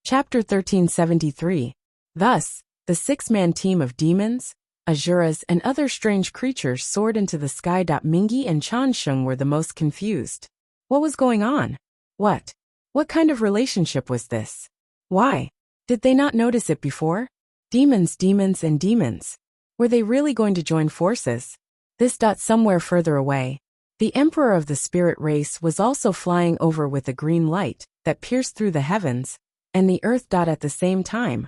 Chapter 1373. Thus, the six-man team of demons, asuras, and other strange creatures soared into the sky. Mingi and Chansheng were the most confused. What was going on? What kind of relationship was this? Why did they not notice it before? Demons, and demons. Were they really going to join forces? Somewhere further away, the emperor of the spirit race was also flying over with a green light that pierced through the heavens and the earth. At the same time,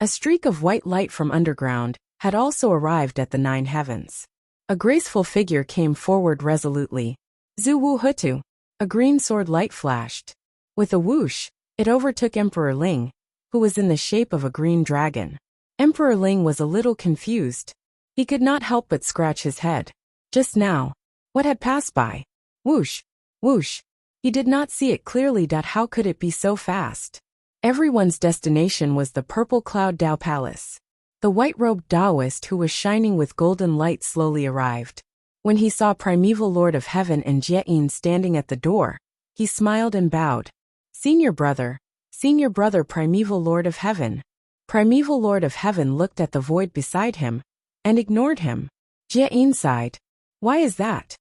a streak of white light from underground had also arrived at the nine heavens. A graceful figure came forward resolutely. Zhu Wu Hutu. A green sword light flashed. With a whoosh, it overtook Emperor Ling, who was in the shape of a green dragon. Emperor Ling was a little confused. He could not help but scratch his head. Just now, what had passed by? Whoosh, whoosh. He did not see it clearly. How could it be so fast? Everyone's destination was the purple cloud Dao Palace. The white-robed Taoist who was shining with golden light slowly arrived. When he saw Primeval Lord of Heaven and Jieyin standing at the door, he smiled and bowed. Senior brother, Primeval Lord of Heaven. Primeval Lord of Heaven looked at the void beside him and ignored him. Jieyin sighed. Why is that?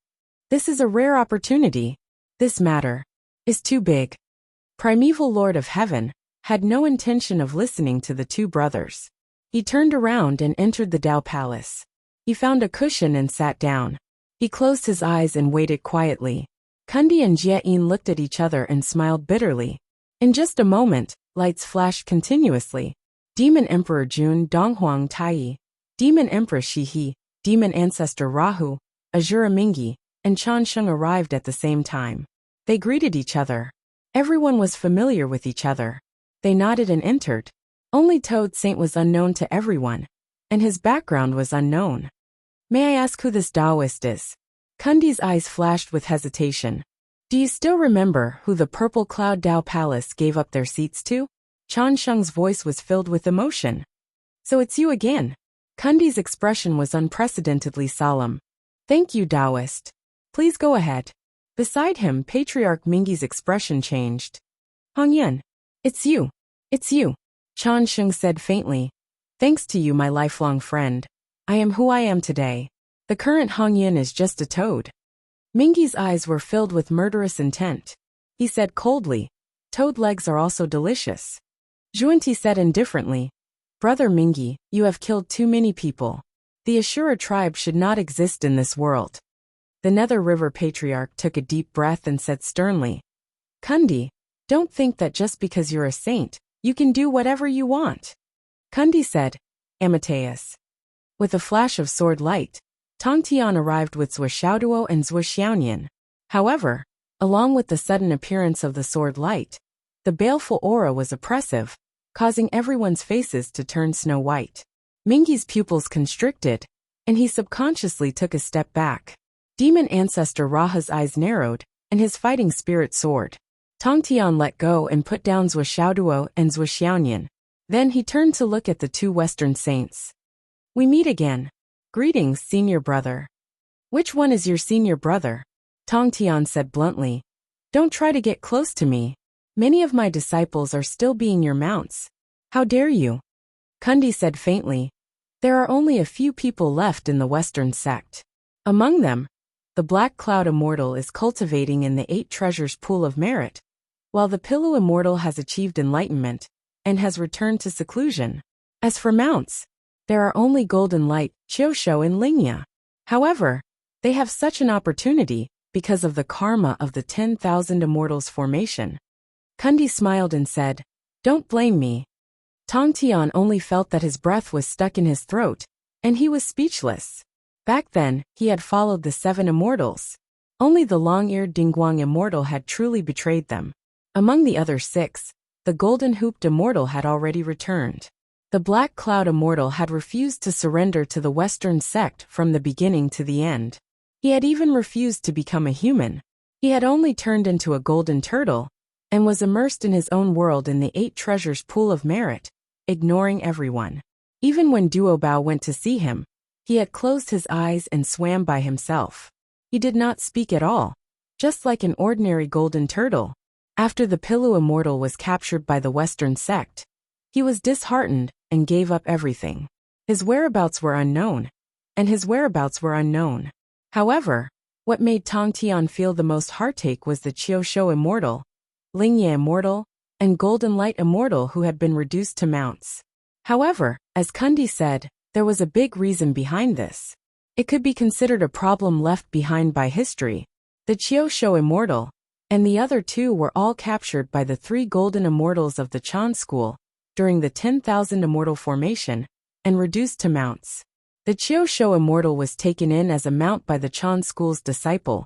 This is a rare opportunity. This matter is too big. Primeval Lord of Heaven had no intention of listening to the two brothers. He turned around and entered the Dao Palace. He found a cushion and sat down. He closed his eyes and waited quietly. Kundi and Jieyin looked at each other and smiled bitterly. In just a moment, lights flashed continuously. Demon Emperor Jun Donghuang Tai, Demon Empress Shihi, Demon Ancestor Rahu, Azura Mingi, and Chansheng arrived at the same time. They greeted each other. Everyone was familiar with each other. They nodded and entered. Only Toad Saint was unknown to everyone, and his background was unknown. May I ask who this Taoist is? Kundi's eyes flashed with hesitation. Do you still remember who the Purple Cloud Dao Palace gave up their seats to? Chansheng's voice was filled with emotion. So it's you again. Kundi's expression was unprecedentedly solemn. Thank you, Taoist. Please go ahead. Beside him, Patriarch Mingi's expression changed. Hongyan. It's you. It's you. Chansheng said faintly. Thanks to you, my lifelong friend. I am who I am today. The current Hongyan is just a toad. Mingi's eyes were filled with murderous intent. He said coldly, Toad legs are also delicious. Zhuanti said indifferently, Brother Mingi, you have killed too many people. The Ashura tribe should not exist in this world. The Nether River Patriarch took a deep breath and said sternly, Kundi, don't think that just because you're a saint, you can do whatever you want. Kundi said, Amateus. With a flash of sword light, Tongtian arrived with Zhuxiaoduo and Zhuxiaonian. However, along with the sudden appearance of the sword light, the baleful aura was oppressive, causing everyone's faces to turn snow white. Mingi's pupils constricted, and he subconsciously took a step back. Demon Ancestor Raha's eyes narrowed, and his fighting spirit soared. Tongtian let go and put down Zhuxiaoduo and Zhuxiaonian. Then he turned to look at the two Western saints. We meet again. Greetings, senior brother. Which one is your senior brother? Tongtian said bluntly. Don't try to get close to me. Many of my disciples are still being your mounts. How dare you? Kundi said faintly. There are only a few people left in the Western sect. Among them, the Black Cloud Immortal is cultivating in the 8 treasures pool of merit, while the Pillow Immortal has achieved enlightenment and has returned to seclusion. As for mounts, there are only Golden Light, Qiushou, and Lingya. However, they have such an opportunity because of the karma of the 10,000 Immortals formation. Kundi smiled and said, Don't blame me. Tongtian only felt that his breath was stuck in his throat, and he was speechless. Back then, he had followed the 7 Immortals. Only the long-eared Dingguang Immortal had truly betrayed them. Among the other 6, the Golden-Hooped Immortal had already returned. The Black Cloud Immortal had refused to surrender to the Western sect from the beginning to the end. He had even refused to become a human. He had only turned into a golden turtle, and was immersed in his own world in the 8 treasures pool of merit, ignoring everyone. Even when Duobao went to see him, he had closed his eyes and swam by himself. He did not speak at all, just like an ordinary golden turtle. After the Pilu immortal was captured by the Western sect, he was disheartened and gave up everything. His whereabouts were unknown. However, what made Tong Tian feel the most heartache was the Qiu Shou immortal, Lingye immortal, and Golden Light immortal who had been reduced to mounts. However, as Kundi said, there was a big reason behind this. It could be considered a problem left behind by history. The Qiu Shou immortal and the other two were all captured by the 3 golden immortals of the Chan school during the 10,000 immortal formation and reduced to mounts. The Qiu Shou immortal was taken in as a mount by the Chan school's disciple,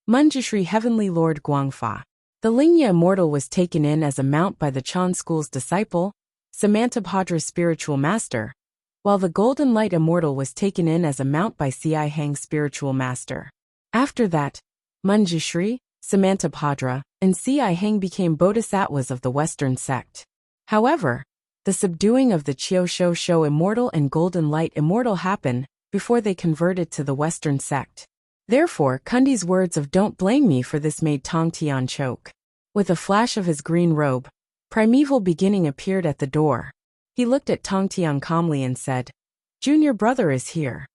Munjishri Heavenly Lord Guangfa. The Lingye immortal was taken in as a mount by the Chan school's disciple, Samantabhadra spiritual master, while the Golden Light immortal was taken in as a mount by Si Hang spiritual master. After that, Munjishri, Samantabhadra, and Si Hang became bodhisattvas of the Western sect. However, the subduing of the Qiu Shou immortal and Golden Light immortal happened before they converted to the Western sect. Therefore, Kundi's words of "don't blame me for this" made Tong Tian choke. With a flash of his green robe, Primeval Beginning appeared at the door. He looked at Tong Tian calmly and said, "Junior brother is here."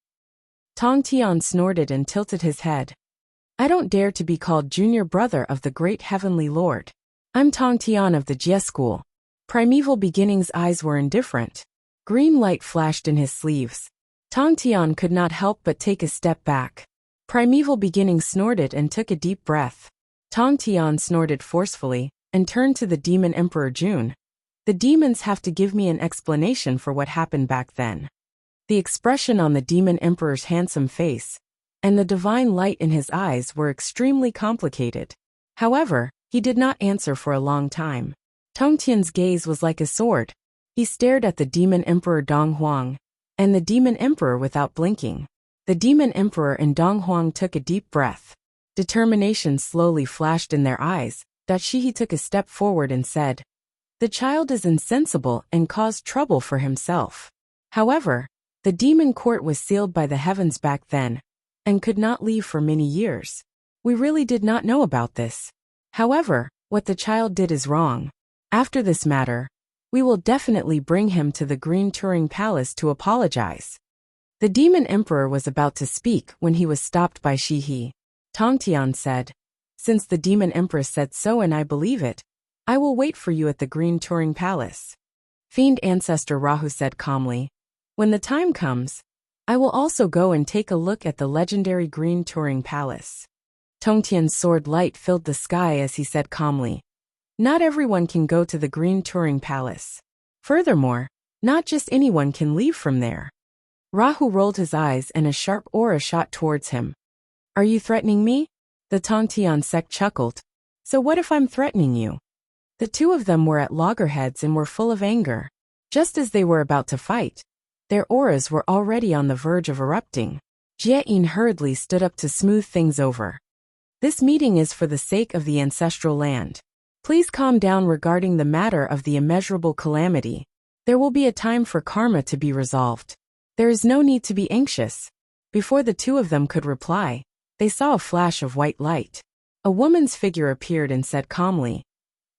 Tong Tian snorted and tilted his head. "I don't dare to be called junior brother of the great heavenly lord. I'm Tong Tian of the Jie school." Primeval Beginning's eyes were indifferent. Green light flashed in his sleeves. Tong Tian could not help but take a step back. Primeval Beginning snorted and took a deep breath. Tong Tian snorted forcefully and turned to the Demon Emperor Jun. "The demons have to give me an explanation for what happened back then." The expression on the Demon Emperor's handsome face and the divine light in his eyes were extremely complicated. However, he did not answer for a long time. Tong Tian's gaze was like a sword. He stared at the Demon Emperor Dong Huang and the Demon Emperor without blinking. The Demon Emperor and Dong Huang took a deep breath. Determination slowly flashed in their eyes. He took a step forward and said, "The child is insensible and caused trouble for himself." However, the demon court was sealed by the heavens back then and could not leave for many years. We really did not know about this. However, what the child did is wrong. After this matter, we will definitely bring him to the Green Turing Palace to apologize. The Demon Emperor was about to speak when he was stopped by Shi He. Tong Tian said, "Since the Demon Empress said so and I believe it, I will wait for you at the Green Turing Palace." Fiend Ancestor Rahu said calmly, "When the time comes, I will also go and take a look at the legendary Green Turing Palace." Tong Tian's sword light filled the sky as he said calmly, "Not everyone can go to the Green Turing Palace. Furthermore, not just anyone can leave from there." Rahu rolled his eyes and a sharp aura shot towards him. "Are you threatening me?" The Tong Tian sect chuckled. "So what if I'm threatening you?" The two of them were at loggerheads and were full of anger. Just as they were about to fight, their auras were already on the verge of erupting. Jie Yin hurriedly stood up to smooth things over. "This meeting is for the sake of the ancestral land. Please calm down regarding the matter of the immeasurable calamity. There will be a time for karma to be resolved. There is no need to be anxious." Before the two of them could reply, they saw a flash of white light. A woman's figure appeared and said calmly,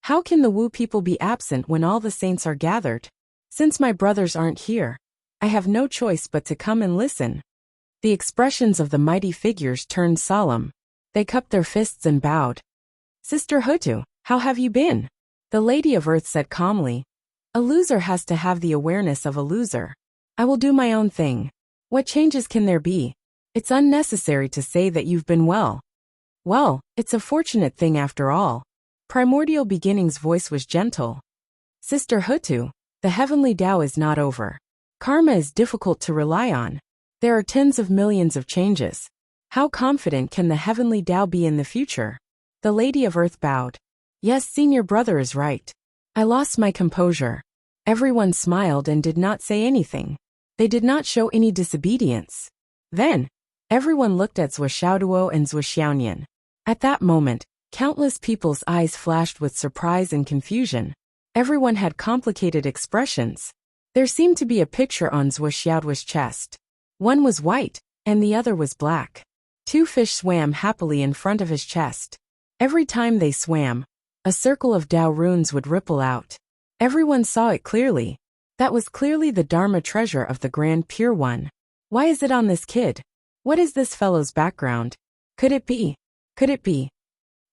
"How can the Wu people be absent when all the saints are gathered? Since my brothers aren't here, I have no choice but to come and listen." The expressions of the mighty figures turned solemn. They cupped their fists and bowed. "Sister Hutu, how have you been?" The Lady of Earth said calmly, "A loser has to have the awareness of a loser. I will do my own thing. What changes can there be? It's unnecessary to say that you've been well." "Well, it's a fortunate thing after all." Primordial Beginning's voice was gentle. "Sister Hutu, the heavenly Tao is not over. Karma is difficult to rely on. There are tens of millions of changes. How confident can the heavenly Tao be in the future?" The Lady of Earth bowed. "Yes, senior brother is right. I lost my composure." Everyone smiled and did not say anything. They did not show any disobedience. Then, everyone looked at Zhou Xiaoduo and Zhou Xiaonian. At that moment, countless people's eyes flashed with surprise and confusion. Everyone had complicated expressions. There seemed to be a picture on Zhou Xiaoduo's chest. One was white, and the other was black. Two fish swam happily in front of his chest. Every time they swam, a circle of Tao runes would ripple out. Everyone saw it clearly. That was clearly the Dharma treasure of the Grand Pure One. Why is it on this kid? What is this fellow's background? Could it be? Could it be?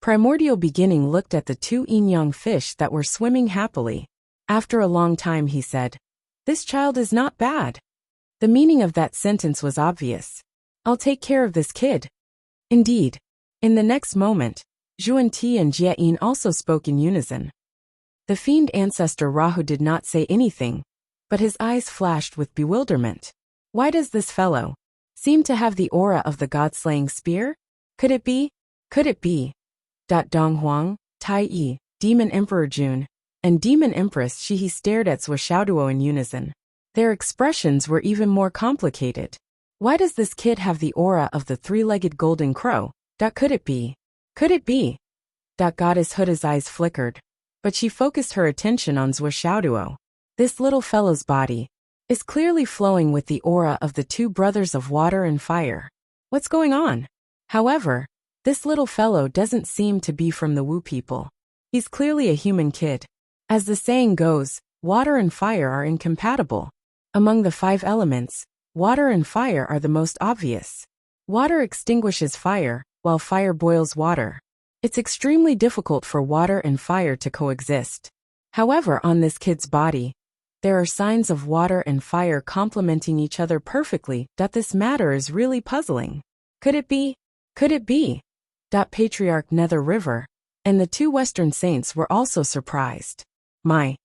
Primordial Beginning looked at the two yin-yang fish that were swimming happily. After a long time he said, "This child is not bad." The meaning of that sentence was obvious. "I'll take care of this kid." Indeed. In the next moment, Zhuan-Ti and Jia-Yin also spoke in unison. The fiend ancestor Rahu did not say anything, but his eyes flashed with bewilderment. Why does this fellow seem to have the aura of the god-slaying spear? Could it be? Could it be? Dong Huang, Tai Yi, Demon Emperor Jun, and Demon Empress Shihi stared at Zhuo Xiaoduo in unison. Their expressions were even more complicated. Why does this kid have the aura of the three-legged golden crow? Could it be? Could it be? Goddess Huda's eyes flickered, but she focused her attention on Zhuo Xiaoduo. This little fellow's body is clearly flowing with the aura of the two brothers of water and fire. What's going on? However, this little fellow doesn't seem to be from the Wu people. He's clearly a human kid. As the saying goes, water and fire are incompatible. Among the 5 elements, water and fire are the most obvious. Water extinguishes fire, while fire boils water. It's extremely difficult for water and fire to coexist. However, on this kid's body, there are signs of water and fire complementing each other perfectly. This matter is really puzzling. Could it be? Could it be? Patriarch Nether River and the 2 Western saints were also surprised. My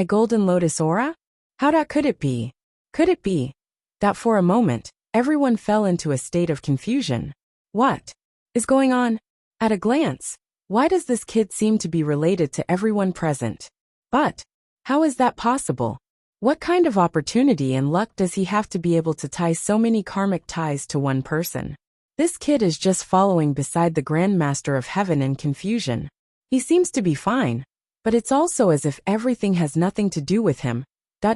golden lotus aura? How could it be? Could it be? For a moment, everyone fell into a state of confusion. What is going on? At a glance, why does this kid seem to be related to everyone present? But how is that possible? What kind of opportunity and luck does he have to be able to tie so many karmic ties to one person? This kid is just following beside the Grand Master of Heaven in confusion. He seems to be fine, but it's also as if everything has nothing to do with him.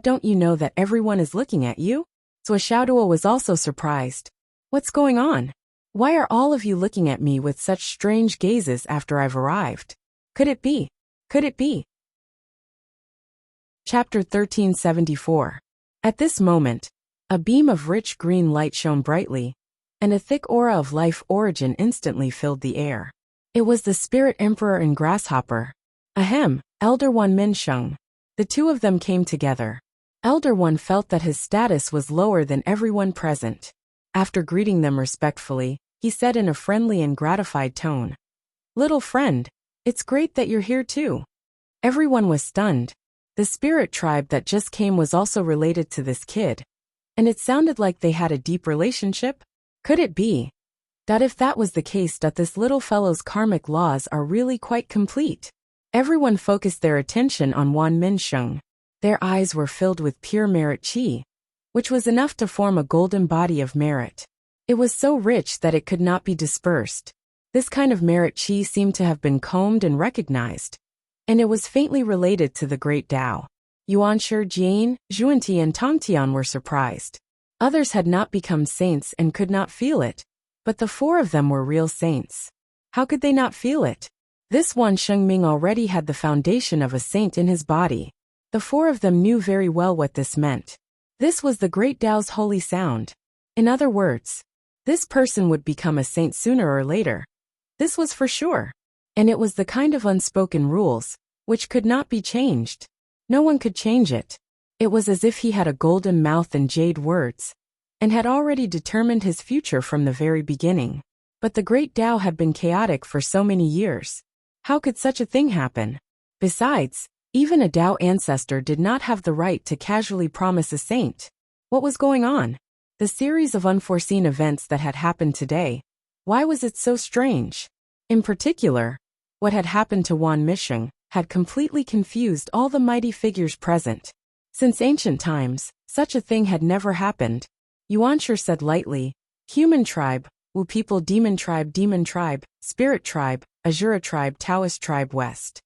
Don't you know that everyone is looking at you? Zhuo Xiaoduo was also surprised. What's going on? Why are all of you looking at me with such strange gazes after I've arrived? Could it be? Could it be? Chapter 1374. At this moment, a beam of rich green light shone brightly, and a thick aura of life origin instantly filled the air. It was the Spirit Emperor and Grasshopper. Ahem, Elder One Minsheng. The two of them came together. Elder One felt that his status was lower than everyone present. After greeting them respectfully, he said in a friendly and gratified tone, "Little friend, it's great that you're here too." Everyone was stunned. The spirit tribe that just came was also related to this kid, and it sounded like they had a deep relationship. Could it be? If that was the case, this little fellow's karmic laws are really quite complete. Everyone focused their attention on Wan Minsheng. Their eyes were filled with pure merit qi, which was enough to form a golden body of merit. It was so rich that it could not be dispersed. This kind of merit qi seemed to have been combed and recognized, and it was faintly related to the great Tao. Yuanshi, Jian, Zhuan-Ti and Tongtian were surprised. Others had not become saints and could not feel it, but the 4 of them were real saints. How could they not feel it? This one Shengming already had the foundation of a saint in his body. The 4 of them knew very well what this meant. This was the great Tao's holy sound. In other words, this person would become a saint sooner or later. This was for sure. And it was the kind of unspoken rules, which could not be changed. No one could change it. It was as if he had a golden mouth and jade words, and had already determined his future from the very beginning. But the great Tao had been chaotic for so many years. How could such a thing happen? Besides, even a Tao ancestor did not have the right to casually promise a saint. What was going on? The series of unforeseen events that had happened today, why was it so strange? In particular, what had happened to Wan Minsheng had completely confused all the mighty figures present. Since ancient times, such a thing had never happened. Yuanshi said lightly, "Human tribe, Wu people, demon tribe, spirit tribe, Azura tribe, Taoist tribe west."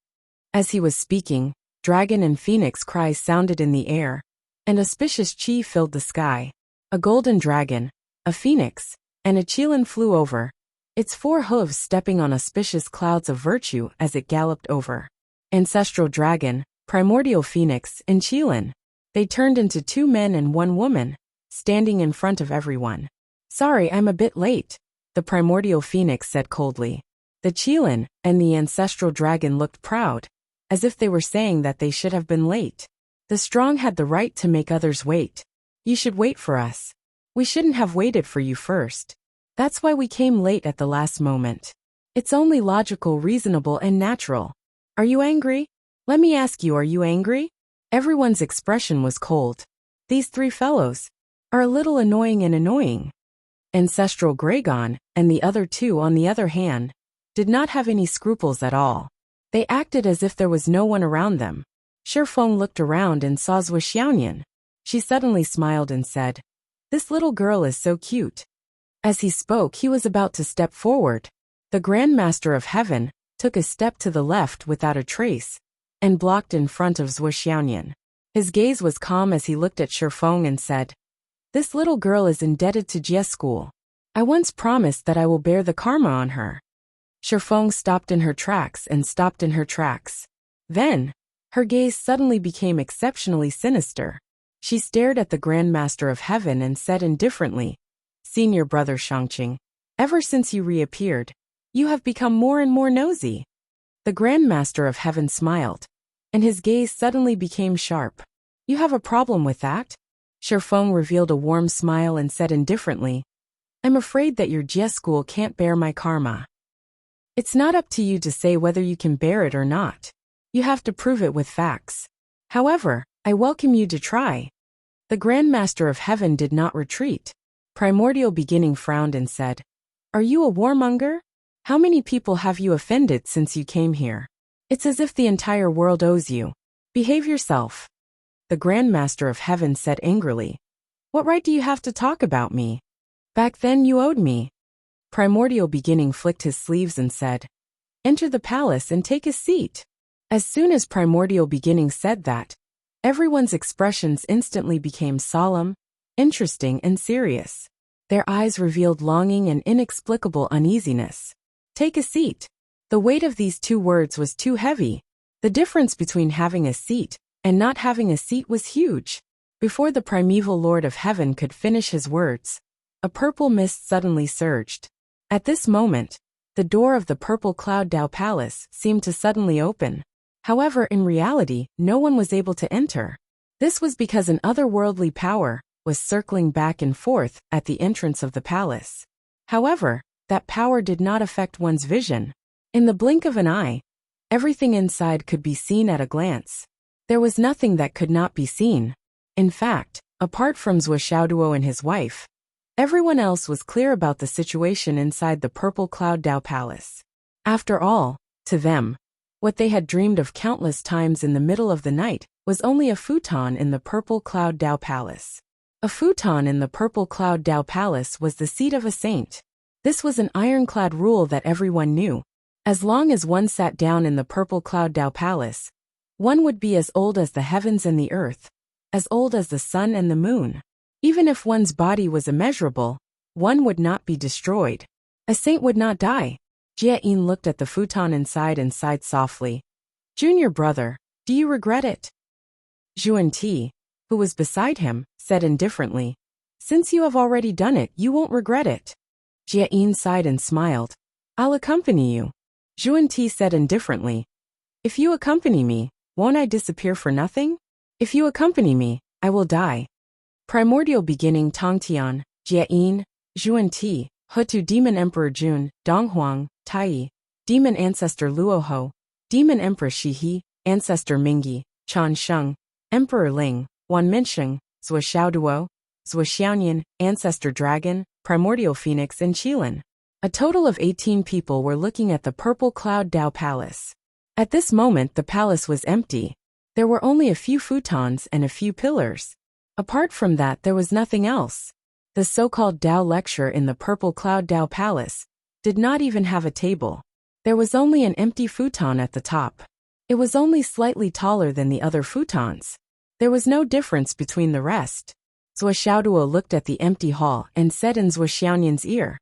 As he was speaking, dragon and phoenix cries sounded in the air, and auspicious qi filled the sky. A golden dragon, a phoenix, and a qilin flew over, its 4 hooves stepping on auspicious clouds of virtue as it galloped over. ancestral dragon, primordial phoenix, and Qilin. They turned into 2 men and 1 woman, standing in front of everyone. Sorry, I'm a bit late, the primordial phoenix said coldly. The Qilin and the ancestral dragon looked proud, as if they were saying that they should have been late. The strong had the right to make others wait. You should wait for us. We shouldn't have waited for you first. That's why we came late at the last moment. It's only logical, reasonable, and natural. Are you angry? Let me ask you, are you angry? Everyone's expression was cold. These 3 fellows are a little annoying. Ancestral Gragon, and the other 2 on the other hand, did not have any scruples at all. They acted as if there was no one around them. Shifeng looked around and saw Zhuo Xiaoyan. She suddenly smiled and said, "This little girl is so cute." As he spoke, he was about to step forward. The Grand Master of Heaven took a step to the left without a trace, and blocked in front of Zhuo Xiaoyan. His gaze was calm as he looked at Shifeng and said, "This little girl is indebted to Jie School. I once promised that I will bear the karma on her." Shifeng stopped in her tracks. Then, her gaze suddenly became exceptionally sinister. She stared at the Grand Master of Heaven and said indifferently, "Senior brother Shangqing, ever since you reappeared, you have become more and more nosy." The Grand Master of Heaven smiled, and his gaze suddenly became sharp. "You have a problem with that?" Shifeng revealed a warm smile and said indifferently, "I'm afraid that your Jie school can't bear my karma. It's not up to you to say whether you can bear it or not. You have to prove it with facts. However, I welcome you to try." The Grand Master of Heaven did not retreat. Primordial Beginning frowned and said, "Are you a warmonger? How many people have you offended since you came here? It's as if the entire world owes you. Behave yourself." The Grand Master of Heaven said angrily, "What right do you have to talk about me? Back then you owed me." Primordial Beginning flicked his sleeves and said, "Enter the palace and take a seat." As soon as Primordial Beginning said that, everyone's expressions instantly became solemn, interesting, and serious. Their eyes revealed longing and inexplicable uneasiness. Take a seat. The weight of these 2 words was too heavy. The difference between having a seat and not having a seat was huge. Before the primeval Lord of Heaven could finish his words, a purple mist suddenly surged. At this moment, the door of the Purple Cloud Dao Palace seemed to suddenly open. However, in reality, no one was able to enter. This was because an otherworldly power was circling back and forth at the entrance of the palace. However, that power did not affect one's vision. In the blink of an eye, everything inside could be seen at a glance. There was nothing that could not be seen. In fact, apart from Zhuo Xiaoduo and his wife, everyone else was clear about the situation inside the Purple Cloud Dao Palace. After all, to them, what they had dreamed of countless times in the middle of the night was only a futon in the Purple Cloud Dao Palace. A futon in the Purple Cloud Dao Palace was the seat of a saint. This was an ironclad rule that everyone knew. As long as one sat down in the Purple Cloud Dao Palace, one would be as old as the heavens and the earth, as old as the sun and the moon. Even if one's body was immeasurable, one would not be destroyed. A saint would not die. Jie Yin looked at the futon inside and sighed softly. "Junior brother, do you regret it?" Zhuan Ti, who was beside him, said indifferently, "Since you have already done it, you won't regret it." Jie Yin sighed and smiled. "I'll accompany you." Zhuan Ti said indifferently, "If you accompany me, won't I disappear for nothing? If you accompany me, I will die." Primordial Beginning Tongtian, Jie Yin, Zhuan Ti, Hutu Demon Emperor Jun, Donghuang, Tai, Demon Ancestor Luoho, Demon Empress Shihi, Ancestor Mingyi, Chan Sheng, Emperor Ling, Wan Minsheng, Zhuo Xiaoduo, Zhuo Xiaoyan, Ancestor Dragon, Primordial Phoenix, and Qilin. A total of 18 people were looking at the Purple Cloud Dao Palace. At this moment the palace was empty. There were only a few futons and a few pillars. Apart from that there was nothing else. The so-called Dao lecture in the Purple Cloud Dao Palace did not even have a table. There was only an empty futon at the top. It was only slightly taller than the other futons. There was no difference between the rest. Zhuo Xiaoduo looked at the empty hall and said in Zhuo Xiaoyan's ear,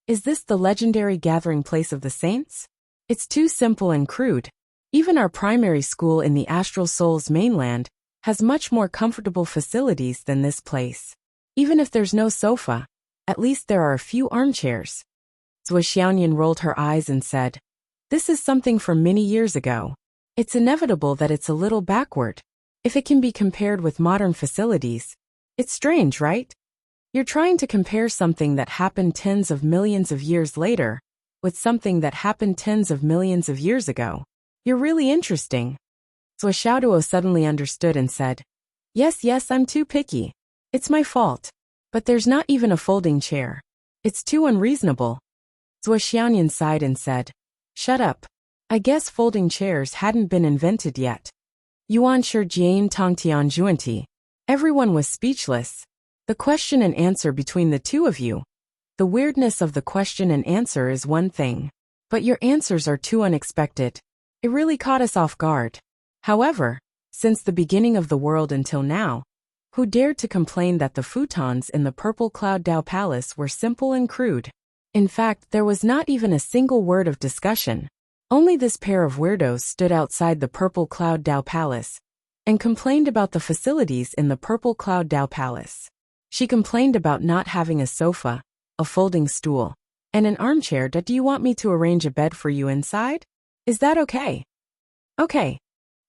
"Is this the legendary gathering place of the saints? It's too simple and crude. Even our primary school in the Astral Soul's mainland has much more comfortable facilities than this place. Even if there's no sofa, at least there are a few armchairs. Zhou Xiaoyan rolled her eyes and said, "This is something from many years ago. It's inevitable that it's a little backward. If it can be compared with modern facilities, it's strange, right? You're trying to compare something that happened tens of millions of years later with something that happened tens of millions of years ago. You're really interesting." Zhou Xiaoduo suddenly understood and said, Yes, I'm too picky. It's my fault. But there's not even a folding chair. It's too unreasonable." Zhou Xiaoyan sighed and said, "Shut up. I guess folding chairs hadn't been invented yet." Yuan Shi Jian Tongtian Juanti. Everyone was speechless. The question and answer between the two of you. The weirdness of the question and answer is one thing. But your answers are too unexpected. It really caught us off guard. However, since the beginning of the world until now, who dared to complain that the futons in the Purple Cloud Dao Palace were simple and crude? In fact, there was not even a single word of discussion. Only this pair of weirdos stood outside the Purple Cloud Dao Palace and complained about the facilities in the Purple Cloud Dao Palace. She complained about not having a sofa, a folding stool, and an armchair. Do you want me to arrange a bed for you inside? Is that okay? Okay.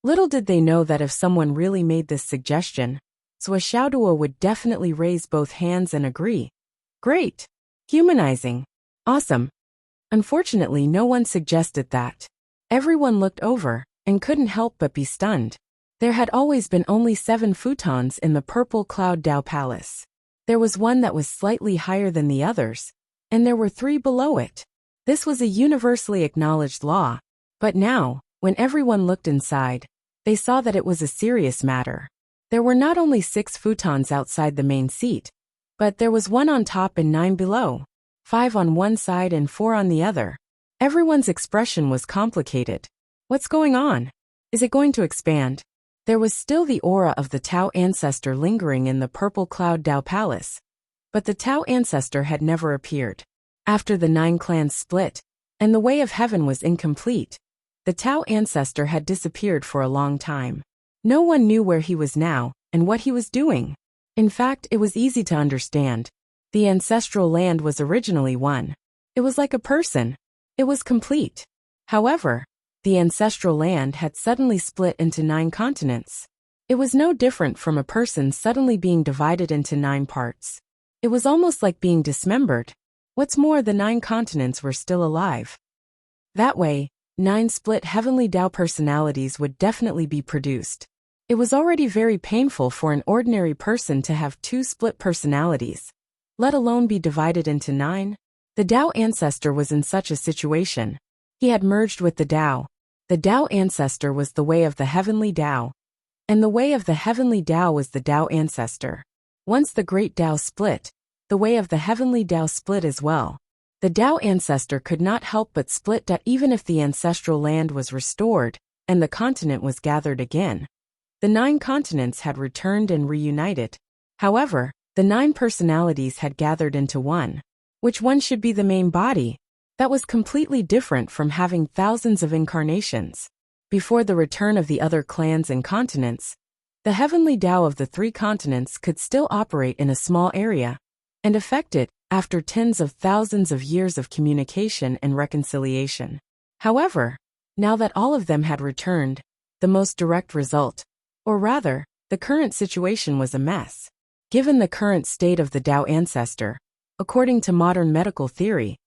Little did they know that if someone really made this suggestion, Zhou Xiaoduo would definitely raise both hands and agree. Great. Humanizing. Awesome. Unfortunately, no one suggested that. Everyone looked over and couldn't help but be stunned. There had always been only 7 futons in the Purple Cloud Dao Palace. There was one that was slightly higher than the others, and there were 3 below it. This was a universally acknowledged law. But now, when everyone looked inside, they saw that it was a serious matter. There were not only 6 futons outside the main seat, but there was 1 on top and 9 below, 5 on one side and 4 on the other. Everyone's expression was complicated. What's going on? Is it going to expand? There was still the aura of the Tao ancestor lingering in the Purple Cloud Dao Palace, but the Tao ancestor had never appeared. After the 9 clans split, and the way of heaven was incomplete, the Tao ancestor had disappeared for a long time. No one knew where he was now and what he was doing. In fact, it was easy to understand. The ancestral land was originally one. It was like a person. It was complete. However, the ancestral land had suddenly split into 9 continents. It was no different from a person suddenly being divided into 9 parts. It was almost like being dismembered. What's more, the 9 continents were still alive. That way, 9 split heavenly Tao personalities would definitely be produced. It was already very painful for an ordinary person to have 2 split personalities, let alone be divided into 9. The Tao ancestor was in such a situation. He had merged with the Tao. The Tao ancestor was the way of the heavenly Tao, and the way of the heavenly Tao was the Tao ancestor. Once the great Tao split, the way of the heavenly Tao split as well. The Tao ancestor could not help but split even if the ancestral land was restored and the continent was gathered again. The 9 continents had returned and reunited. However, the 9 personalities had gathered into one. Which one should be the main body? That was completely different from having thousands of incarnations. Before the return of the other clans and continents, the heavenly Tao of the 3 continents could still operate in a small area and affect it after tens of thousands of years of communication and reconciliation. However, now that all of them had returned, the most direct result, or rather, the current situation was a mess. Given the current state of the Tao ancestor, according to modern medical theory,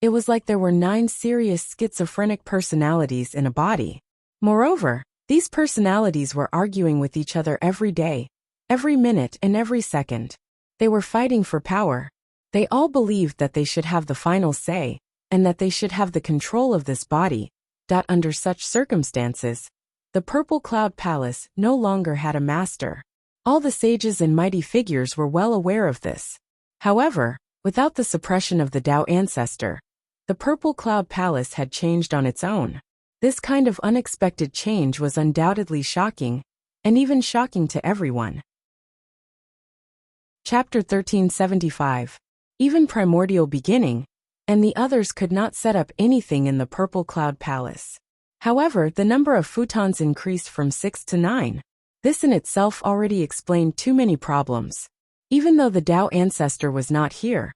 it was like there were 9 serious schizophrenic personalities in a body. Moreover, these personalities were arguing with each other every day, every minute and every second. They were fighting for power. They all believed that they should have the final say, and that they should have the control of this body. Under such circumstances, the Purple Cloud Palace no longer had a master. All the sages and mighty figures were well aware of this. However, without the suppression of the Tao ancestor, the Purple Cloud Palace had changed on its own. This kind of unexpected change was undoubtedly shocking, and even shocking to everyone. Chapter 1375. Even Primordial Beginning, and the others could not set up anything in the Purple Cloud Palace. However, the number of futons increased from 6 to 9. This in itself already explained too many problems. Even though the Tao ancestor was not here,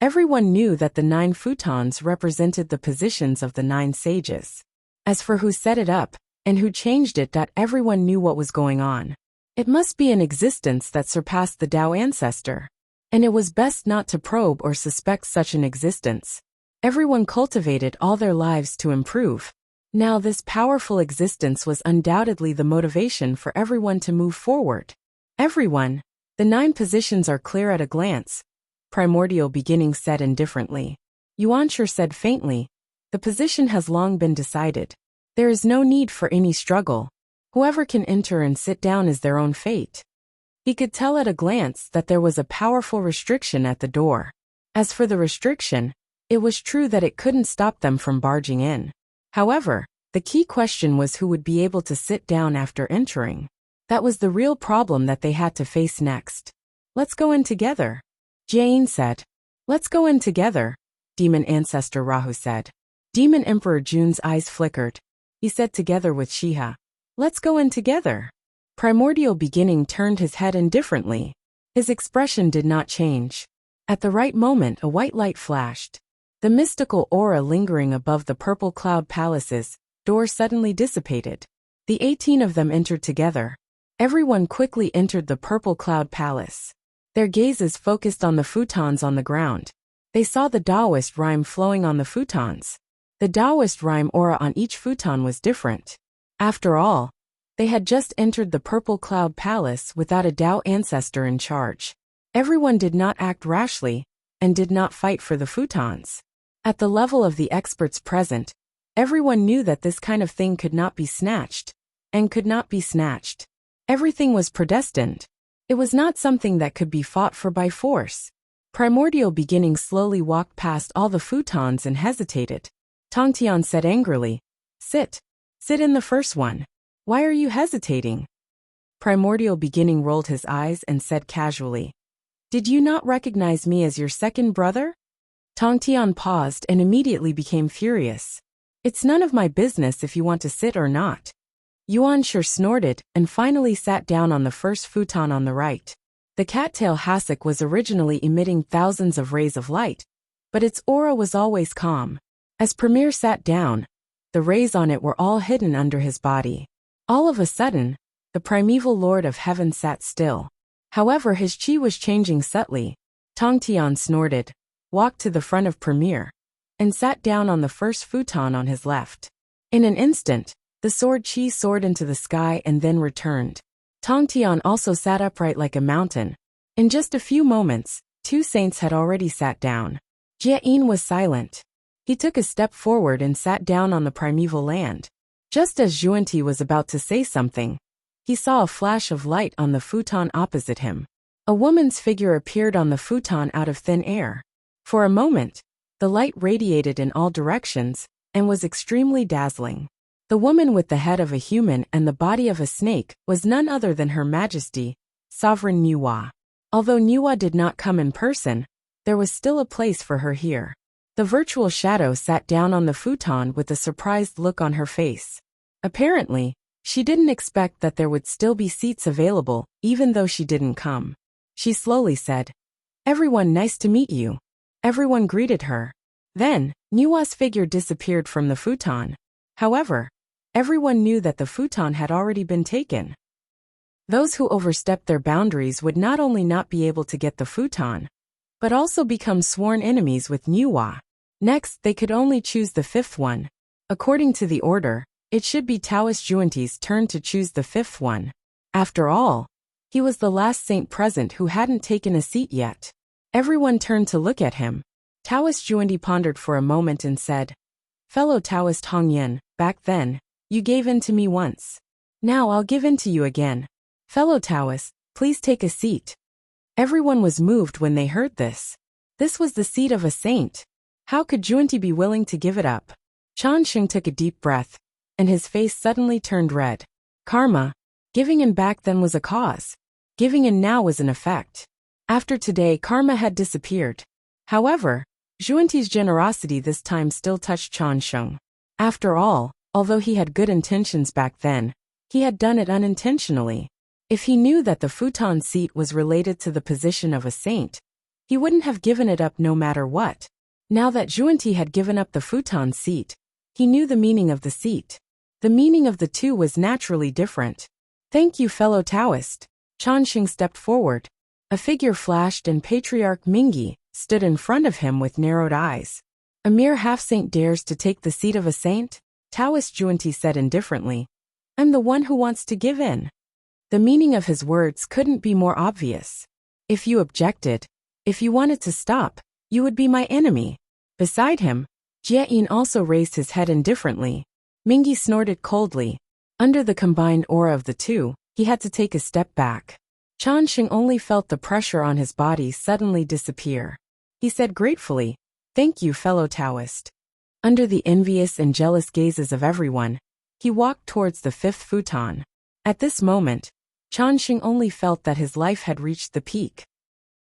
everyone knew that the 9 futons represented the positions of the 9 sages. As for who set it up, and who changed it, everyone knew what was going on. It must be an existence that surpassed the Tao ancestor. And it was best not to probe or suspect such an existence. Everyone cultivated all their lives to improve. Now this powerful existence was undoubtedly the motivation for everyone to move forward. Everyone, the 9 positions are clear at a glance, Primordial Beginning said indifferently. Yuanshi said faintly, the position has long been decided. There is no need for any struggle. Whoever can enter and sit down is their own fate. He could tell at a glance that there was a powerful restriction at the door. As for the restriction, it was true that it couldn't stop them from barging in. However, the key question was who would be able to sit down after entering. That was the real problem that they had to face next. Let's go in together, Jane said. Let's go in together, Demon Ancestor Rahu said. Demon Emperor Jun's eyes flickered. He said together with Shiha. Let's go in together. Primordial Beginning turned his head indifferently. His expression did not change. At the right moment, a white light flashed. The mystical aura lingering above the purple cloud palace's door suddenly dissipated. The 18 of them entered together. Everyone quickly entered the purple cloud palace. Their gazes focused on the futons on the ground. They saw the Taoist rhyme flowing on the futons. The Taoist rhyme aura on each futon was different. After all, they had just entered the purple cloud palace without a Tao ancestor in charge. Everyone did not act rashly, and did not fight for the futons. At the level of the experts present, everyone knew that this kind of thing could not be snatched, and could not be snatched. Everything was predestined. It was not something that could be fought for by force. Primordial Beginning slowly walked past all the futons and hesitated. Tongtian said angrily, Sit in the first one. Why are you hesitating? Primordial Beginning rolled his eyes and said casually, Did you not recognize me as your second brother? Tongtian paused and immediately became furious. It's none of my business if you want to sit or not. Yuanshi snorted and finally sat down on the first futon on the right. The cattail hassock was originally emitting thousands of rays of light, but its aura was always calm. As Premier sat down, the rays on it were all hidden under his body. All of a sudden, the primeval Lord of Heaven sat still. However, his chi was changing subtly. Tongtian snorted, walked to the front of Premier, and sat down on the first futon on his left. In an instant, the sword chi soared into the sky and then returned. Tongtian also sat upright like a mountain. In just a few moments, 2 saints had already sat down. Jie-in was silent. He took a step forward and sat down on the primeval land. Just as Zhuanti was about to say something, he saw a flash of light on the futon opposite him. A woman's figure appeared on the futon out of thin air. For a moment, the light radiated in all directions, and was extremely dazzling. The woman with the head of a human and the body of a snake was none other than Her Majesty, Sovereign Nuwa. Although Nuwa did not come in person, there was still a place for her here. The virtual shadow sat down on the futon with a surprised look on her face. Apparently, she didn't expect that there would still be seats available, even though she didn't come. She slowly said, Everyone, nice to meet you. Everyone greeted her. Then, Nuwa's figure disappeared from the futon. However, everyone knew that the futon had already been taken. Those who overstepped their boundaries would not only not be able to get the futon, but also become sworn enemies with Nuwa. Next, they could only choose the 5th one. According to the order, it should be Taoist Zhuanti's turn to choose the 5th one. After all, he was the last saint present who hadn't taken a seat yet. Everyone turned to look at him. Taoist Zhuanti pondered for a moment and said, Fellow Taoist Hongyan, back then, you gave in to me once. Now I'll give in to you again. Fellow Taoist, please take a seat. Everyone was moved when they heard this. This was the seat of a saint. How could Zhuanti be willing to give it up? Chansheng took a deep breath, and his face suddenly turned red. Karma. Giving in back then was a cause. Giving in now was an effect. After today, karma had disappeared. However, Zhuanti's generosity this time still touched Chansheng. After all, Although he had good intentions back then, he had done it unintentionally. If he knew that the futon seat was related to the position of a saint, he wouldn't have given it up no matter what. Now that Zhuanti had given up the futon seat, he knew the meaning of the seat. The meaning of the two was naturally different. "Thank you, fellow Taoist." Changxing stepped forward. A figure flashed and Patriarch Mingyi stood in front of him with narrowed eyes. "A mere half-saint dares to take the seat of a saint?" Taoist Zhuanti said indifferently. "I'm the one who wants to give in." The meaning of his words couldn't be more obvious. If you objected, if you wanted to stop, you would be my enemy. Beside him, Jieyin also raised his head indifferently. Mingyi snorted coldly. Under the combined aura of the two, he had to take a step back. Changxing only felt the pressure on his body suddenly disappear. He said gratefully, "Thank you, fellow Taoist." Under the envious and jealous gazes of everyone, he walked towards the fifth futon. At this moment, Changxing only felt that his life had reached the peak.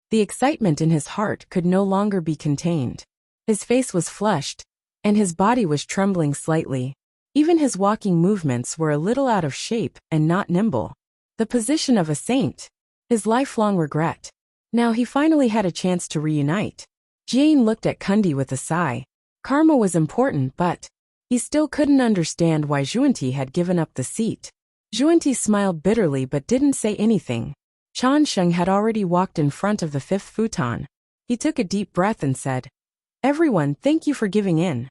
The excitement in his heart could no longer be contained. His face was flushed, and his body was trembling slightly. Even his walking movements were a little out of shape and not nimble. The position of a saint. His lifelong regret. Now he finally had a chance to reunite. Jane looked at Kundi with a sigh. Karma was important, but he still couldn't understand why Zhuanti had given up the seat. Zhuanti smiled bitterly but didn't say anything. Changxing had already walked in front of the fifth futon. He took a deep breath and said, "Everyone, thank you for giving in."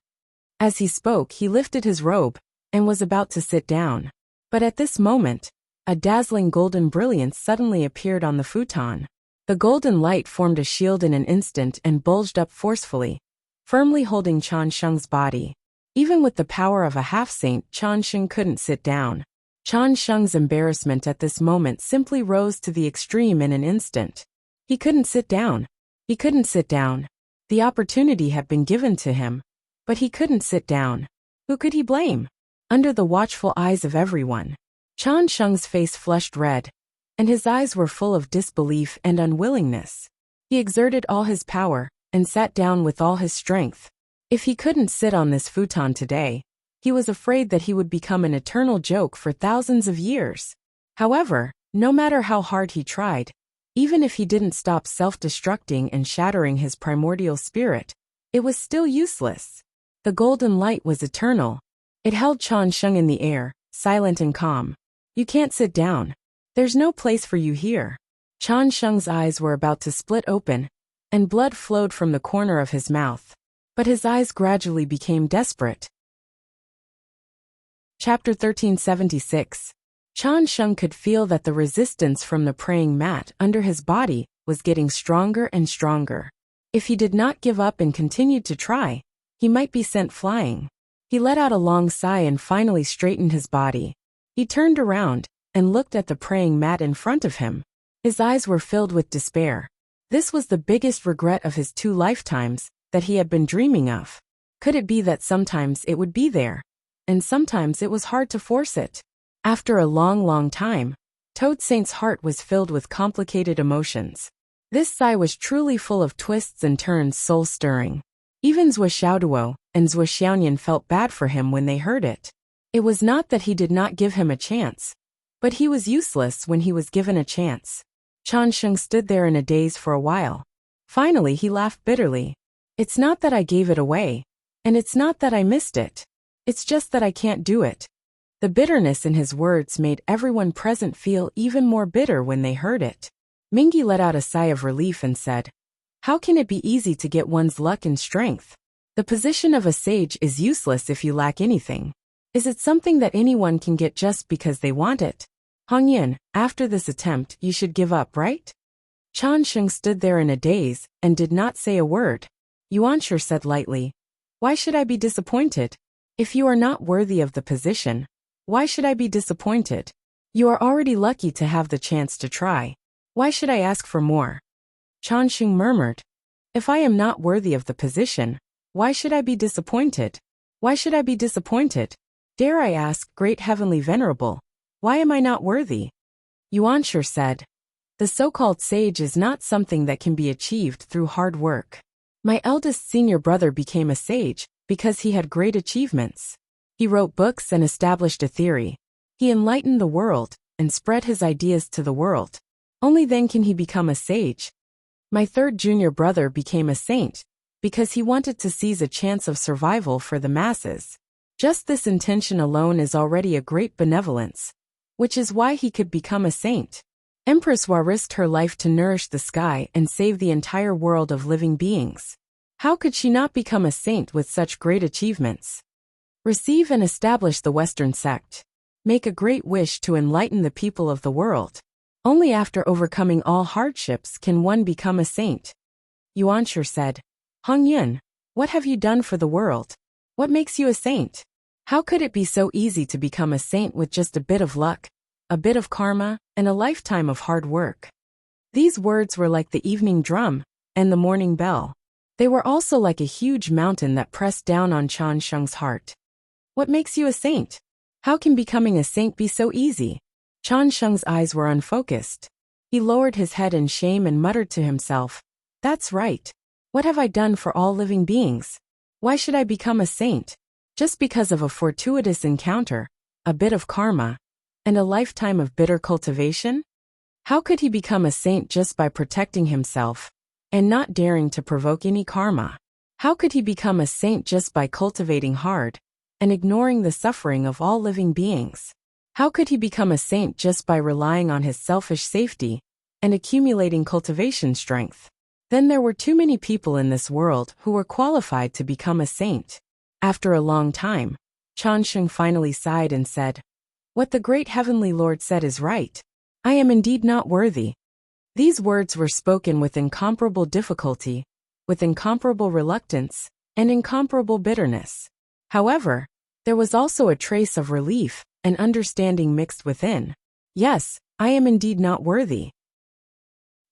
As he spoke, he lifted his robe and was about to sit down. But at this moment, a dazzling golden brilliance suddenly appeared on the futon. The golden light formed a shield in an instant and bulged up forcefully, firmly holding Changxing's body. Even with the power of a half-saint, Changxing couldn't sit down. Changxing's embarrassment at this moment simply rose to the extreme in an instant. He couldn't sit down. He couldn't sit down. The opportunity had been given to him, but he couldn't sit down. Who could he blame? Under the watchful eyes of everyone, Changxing's face flushed red, and his eyes were full of disbelief and unwillingness. He exerted all his power and sat down with all his strength. If he couldn't sit on this futon today, he was afraid that he would become an eternal joke for thousands of years. However, no matter how hard he tried, even if he didn't stop self-destructing and shattering his primordial spirit, it was still useless. The golden light was eternal. It held Changxing in the air, silent and calm. "You can't sit down. There's no place for you here." Changxing's eyes were about to split open, and blood flowed from the corner of his mouth. But his eyes gradually became desperate. Chapter 1376. Changxing could feel that the resistance from the praying mat under his body was getting stronger and stronger. If he did not give up and continued to try, he might be sent flying. He let out a long sigh and finally straightened his body. He turned around and looked at the praying mat in front of him. His eyes were filled with despair. This was the biggest regret of his 2 lifetimes that he had been dreaming of. Could it be that sometimes it would be there, and sometimes it was hard to force it? After a long time, Toad Saint's heart was filled with complicated emotions. This sigh was truly full of twists and turns, soul-stirring. Even Zhuo Xiaoduo and Zhuo Xiaoyan felt bad for him when they heard it. It was not that he did not give him a chance, but he was useless when he was given a chance. Changxing stood there in a daze for a while. Finally he laughed bitterly. "It's not that I gave it away, and it's not that I missed it. It's just that I can't do it." The bitterness in his words made everyone present feel even more bitter when they heard it. Mingyi let out a sigh of relief and said, "How can it be easy to get one's luck and strength? The position of a sage is useless if you lack anything. Is it something that anyone can get just because they want it? Hongyan, after this attempt you should give up, right?" Changxing stood there in a daze and did not say a word. Yuanshi said lightly, "Why should I be disappointed? If you are not worthy of the position, why should I be disappointed? You are already lucky to have the chance to try. Why should I ask for more?" Changxing murmured, "If I am not worthy of the position, why should I be disappointed? Why should I be disappointed? Dare I ask, great heavenly venerable, why am I not worthy?" Yuanshi said, "The so-called sage is not something that can be achieved through hard work. My eldest senior brother became a sage because he had great achievements. He wrote books and established a theory. He enlightened the world and spread his ideas to the world. Only then can he become a sage. My third junior brother became a saint because he wanted to seize a chance of survival for the masses. Just this intention alone is already a great benevolence, which is why he could become a saint. Empress Wa risked her life to nourish the sky and save the entire world of living beings. How could she not become a saint with such great achievements? Receive and establish the Western sect. Make a great wish to enlighten the people of the world. Only after overcoming all hardships can one become a saint. Yuanshi said, Hong Yun, what have you done for the world? What makes you a saint? How could it be so easy to become a saint with just a bit of luck, a bit of karma, and a lifetime of hard work? These words were like the evening drum and the morning bell. They were also like a huge mountain that pressed down on Chan Sheng's heart. What makes you a saint? How can becoming a saint be so easy? Chan Sheng's eyes were unfocused. He lowered his head in shame and muttered to himself, That's right. What have I done for all living beings? Why should I become a saint? Just because of a fortuitous encounter, a bit of karma, and a lifetime of bitter cultivation? How could he become a saint just by protecting himself and not daring to provoke any karma? How could he become a saint just by cultivating hard and ignoring the suffering of all living beings? How could he become a saint just by relying on his selfish safety and accumulating cultivation strength? Then there were too many people in this world who were qualified to become a saint. After a long time, Chan Sheng finally sighed and said, What the great heavenly Lord said is right. I am indeed not worthy. These words were spoken with incomparable difficulty, with incomparable reluctance, and incomparable bitterness. However, there was also a trace of relief and understanding mixed within. Yes, I am indeed not worthy.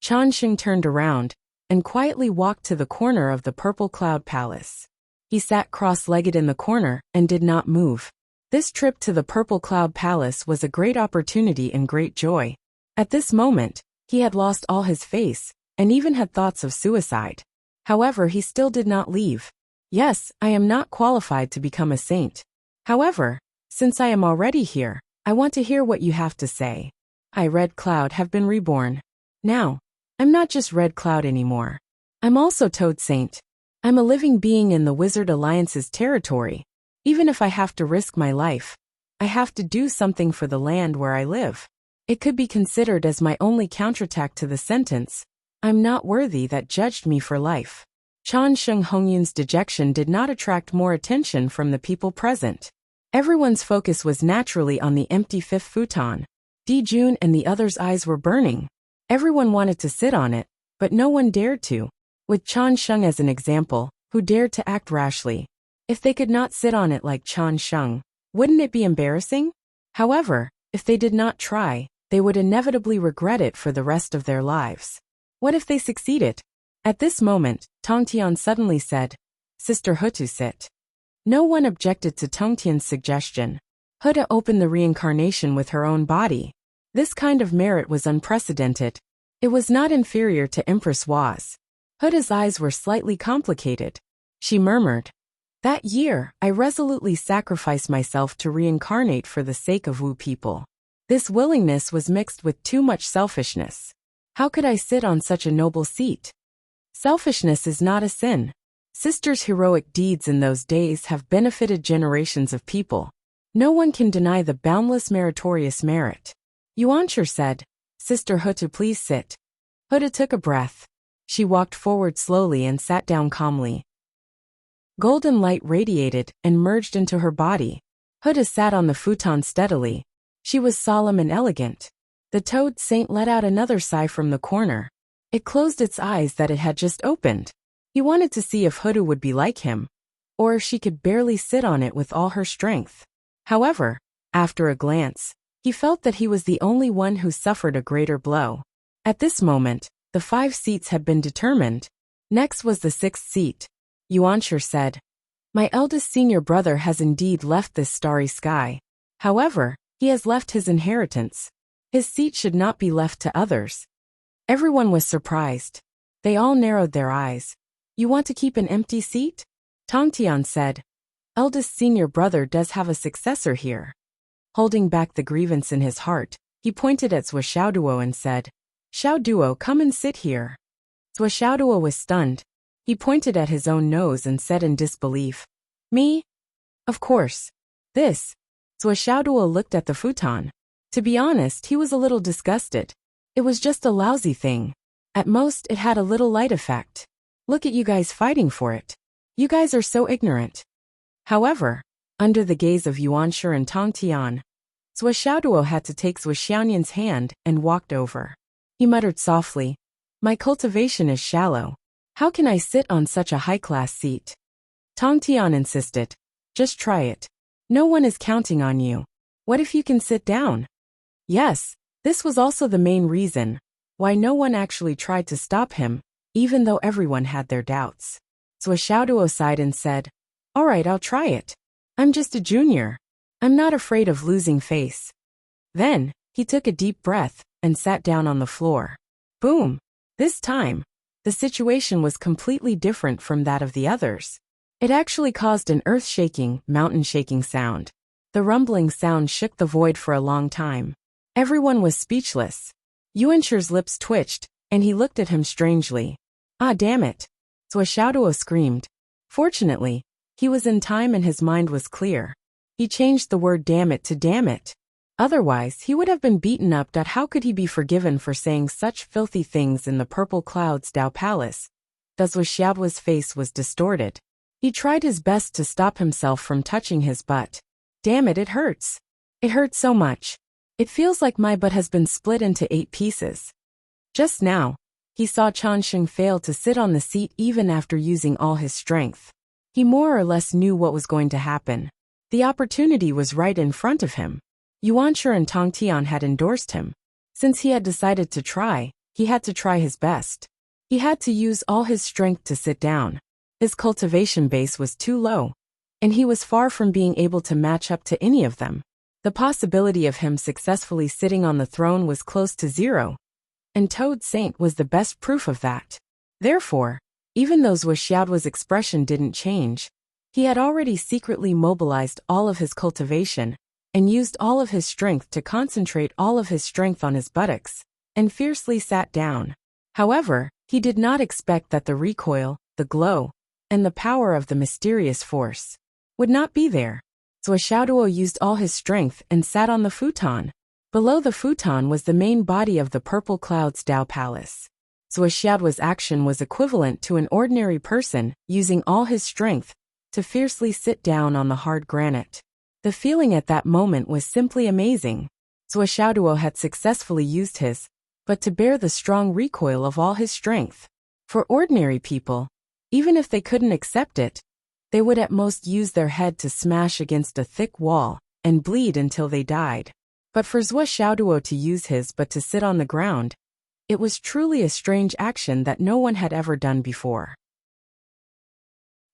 Chan Sheng turned around and quietly walked to the corner of the Purple Cloud Palace. He sat cross-legged in the corner and did not move. This trip to the Purple Cloud Palace was a great opportunity and great joy. At this moment, he had lost all his face and even had thoughts of suicide. However, he still did not leave. Yes, I am not qualified to become a saint. However, since I am already here, I want to hear what you have to say. I, Red Cloud, have been reborn. Now, I'm not just Red Cloud anymore. I'm also Toad Saint. I'm a living being in the Wizard Alliance's territory. Even if I have to risk my life, I have to do something for the land where I live. It could be considered as my only counterattack to the sentence, I'm not worthy, that judged me for life. Chan Sheng Hongyun's dejection did not attract more attention from the people present. Everyone's focus was naturally on the empty fifth futon. Di Jun and the others' eyes were burning. Everyone wanted to sit on it, but no one dared to. With Chan Sheng as an example, who dared to act rashly. If they could not sit on it like Chan Sheng, wouldn't it be embarrassing? However, if they did not try, they would inevitably regret it for the rest of their lives. What if they succeeded? At this moment, Tongtian suddenly said, Sister Hutu, sit. No one objected to Tongtian's suggestion. Huda opened the reincarnation with her own body. This kind of merit was unprecedented. It was not inferior to Empress Wa's. Huda's eyes were slightly complicated. She murmured, That year, I resolutely sacrificed myself to reincarnate for the sake of Wu people. This willingness was mixed with too much selfishness. How could I sit on such a noble seat? Selfishness is not a sin. Sister's heroic deeds in those days have benefited generations of people. No one can deny the boundless meritorious merit. Yuanshi said, Sister Hutu, please sit. Huda took a breath. She walked forward slowly and sat down calmly. Golden light radiated and merged into her body. Huda sat on the futon steadily. She was solemn and elegant. The Toad Saint let out another sigh from the corner. It closed its eyes that it had just opened. He wanted to see if Huda would be like him, or if she could barely sit on it with all her strength. However, after a glance, he felt that he was the only one who suffered a greater blow. At this moment, the 5 seats had been determined. Next was the 6th seat. Yuanshi said, My eldest senior brother has indeed left this starry sky. However, he has left his inheritance. His seat should not be left to others. Everyone was surprised. They all narrowed their eyes. You want to keep an empty seat? Tongtian said. eldest senior brother does have a successor here. Holding back the grievance in his heart, he pointed at Zhou Xiaoduo and said, Xiaoduo, come and sit here. Zhou Xiaoduo was stunned. He pointed at his own nose and said in disbelief, Me? Of course. This. Zhou Xiaoduo looked at the futon. To be honest, he was a little disgusted. It was just a lousy thing. At most, it had a little light effect. Look at you guys fighting for it. You guys are so ignorant. However, under the gaze of Yuanshi and Tong Tian, Zhou Xiaoduo had to take Zhou Xiaonian's hand and walked over. He muttered softly, My cultivation is shallow. How can I sit on such a high-class seat? Tong Tian insisted, Just try it. No one is counting on you. What if you can sit down? Yes, this was also the main reason why no one actually tried to stop him, even though everyone had their doubts. Zhou Xiaoduo sighed and said, All right, I'll try it. I'm just a junior. I'm not afraid of losing face. Then, he took a deep breath and sat down on the floor. Boom! This time, the situation was completely different from that of the others. It actually caused an earth-shaking, mountain-shaking sound. The rumbling sound shook the void for a long time. Everyone was speechless. Yuanshi's lips twitched, and he looked at him strangely. Ah, damn it! Zhou Xiaoduo screamed. Fortunately, he was in time and his mind was clear. He changed the word damn it to damn it. Otherwise, he would have been beaten up. How could he be forgiven for saying such filthy things in the Purple Cloud's Dao Palace? Zhou Xiaoduo's face was distorted. He tried his best to stop himself from touching his butt. Damn it, it hurts. It hurts so much. It feels like my butt has been split into 8 pieces. Just now, he saw Changsheng fail to sit on the seat even after using all his strength. He more or less knew what was going to happen. The opportunity was right in front of him. Yuanshi and Tong Tian had endorsed him. Since he had decided to try, he had to try his best. He had to use all his strength to sit down. His cultivation base was too low, and he was far from being able to match up to any of them. The possibility of him successfully sitting on the throne was close to zero, and Toad Saint was the best proof of that. Therefore, even though Zhou Xiaoduo's expression didn't change, he had already secretly mobilized all of his cultivation and used all of his strength to concentrate all of his strength on his buttocks, and fiercely sat down. However, he did not expect that the recoil, the glow, and the power of the mysterious force would not be there. Zhou Xiaoduo used all his strength and sat on the futon. Below the futon was the main body of the Purple Cloud's Dao Palace. Zhou Xiaoduo's action was equivalent to an ordinary person using all his strength to fiercely sit down on the hard granite. The feeling at that moment was simply amazing. Zhou Xiaoduo had successfully used his, but to bear the strong recoil of all his strength. For ordinary people, even if they couldn't accept it, they would at most use their head to smash against a thick wall and bleed until they died. But for Zhou Xiaoduo to use his but to sit on the ground, it was truly a strange action that no one had ever done before.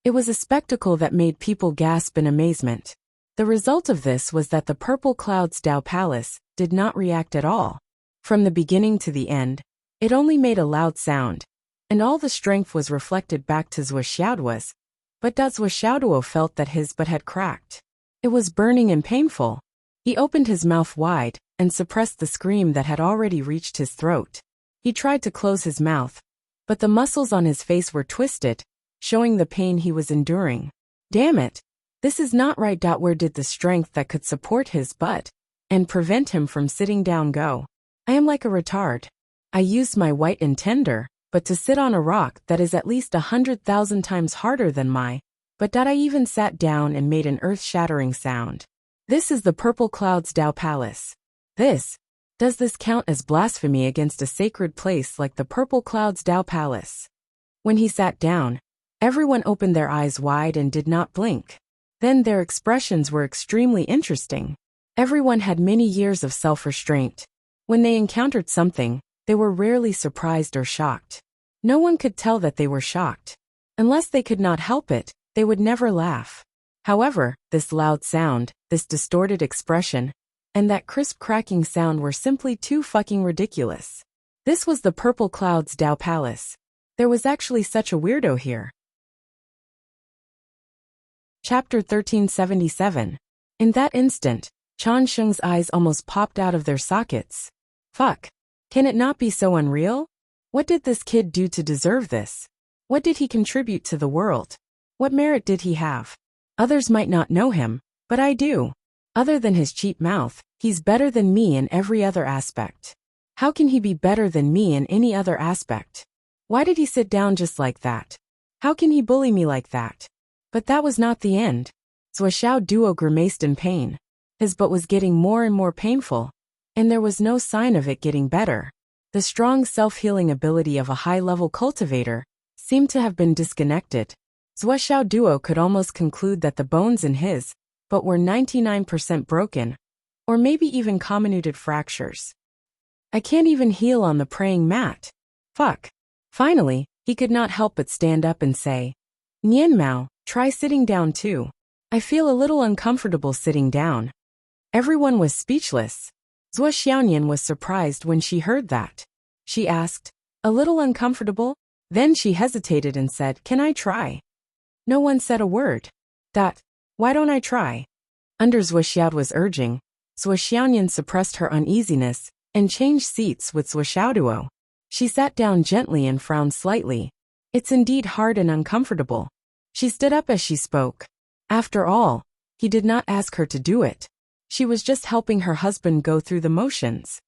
It was a spectacle that made people gasp in amazement. The result of this was that the Purple Cloud's Dao Palace did not react at all. From the beginning to the end, it only made a loud sound, and all the strength was reflected back to Zhou Xiaoduo's, but Zhou Xiaoduo felt that his butt had cracked. It was burning and painful. He opened his mouth wide and suppressed the scream that had already reached his throat. He tried to close his mouth, but the muscles on his face were twisted, showing the pain he was enduring. Damn it! This is not right. Where did the strength that could support his butt and prevent him from sitting down go? I am like a retard. I used my white and tender, but to sit on a rock that is at least 100,000 times harder than my, but I even sat down and made an earth-shattering sound. This is the Purple Cloud's Dao Palace. Does this count as blasphemy against a sacred place like the Purple Cloud's Dao Palace? When he sat down, everyone opened their eyes wide and did not blink. Then their expressions were extremely interesting. Everyone had many years of self-restraint. When they encountered something, they were rarely surprised or shocked. No one could tell that they were shocked. Unless they could not help it, they would never laugh. However, this loud sound, this distorted expression, and that crisp cracking sound were simply too fucking ridiculous. This was the Purple Cloud's Dao Palace. There was actually such a weirdo here. Chapter 1377. In that instant, Chan Sheng's eyes almost popped out of their sockets. Fuck. Can it not be so unreal? What did this kid do to deserve this? What did he contribute to the world? What merit did he have? Others might not know him, but I do. Other than his cheap mouth, he's better than me in every other aspect. How can he be better than me in any other aspect? Why did he sit down just like that? How can he bully me like that? But that was not the end. Zuoxiao Duo grimaced in pain. His butt was getting more and more painful, and there was no sign of it getting better. The strong self-healing ability of a high-level cultivator seemed to have been disconnected. Zuoxiao Duo could almost conclude that the bones in his butt were 99% broken, or maybe even comminuted fractures. I can't even heal on the praying mat. Fuck. Finally, he could not help but stand up and say, Nian Mao, try sitting down too. I feel a little uncomfortable sitting down. Everyone was speechless. Zuo Xiaonian was surprised when she heard that. She asked, a little uncomfortable? Then she hesitated and said, can I try? No one said a word. Why don't I try? Under Zuo Xiaoduo's urging, Zuo Xiaonian suppressed her uneasiness and changed seats with Zuo Xiaoduo. She sat down gently and frowned slightly. It's indeed hard and uncomfortable. She stood up as she spoke. After all, he did not ask her to do it. She was just helping her husband go through the motions.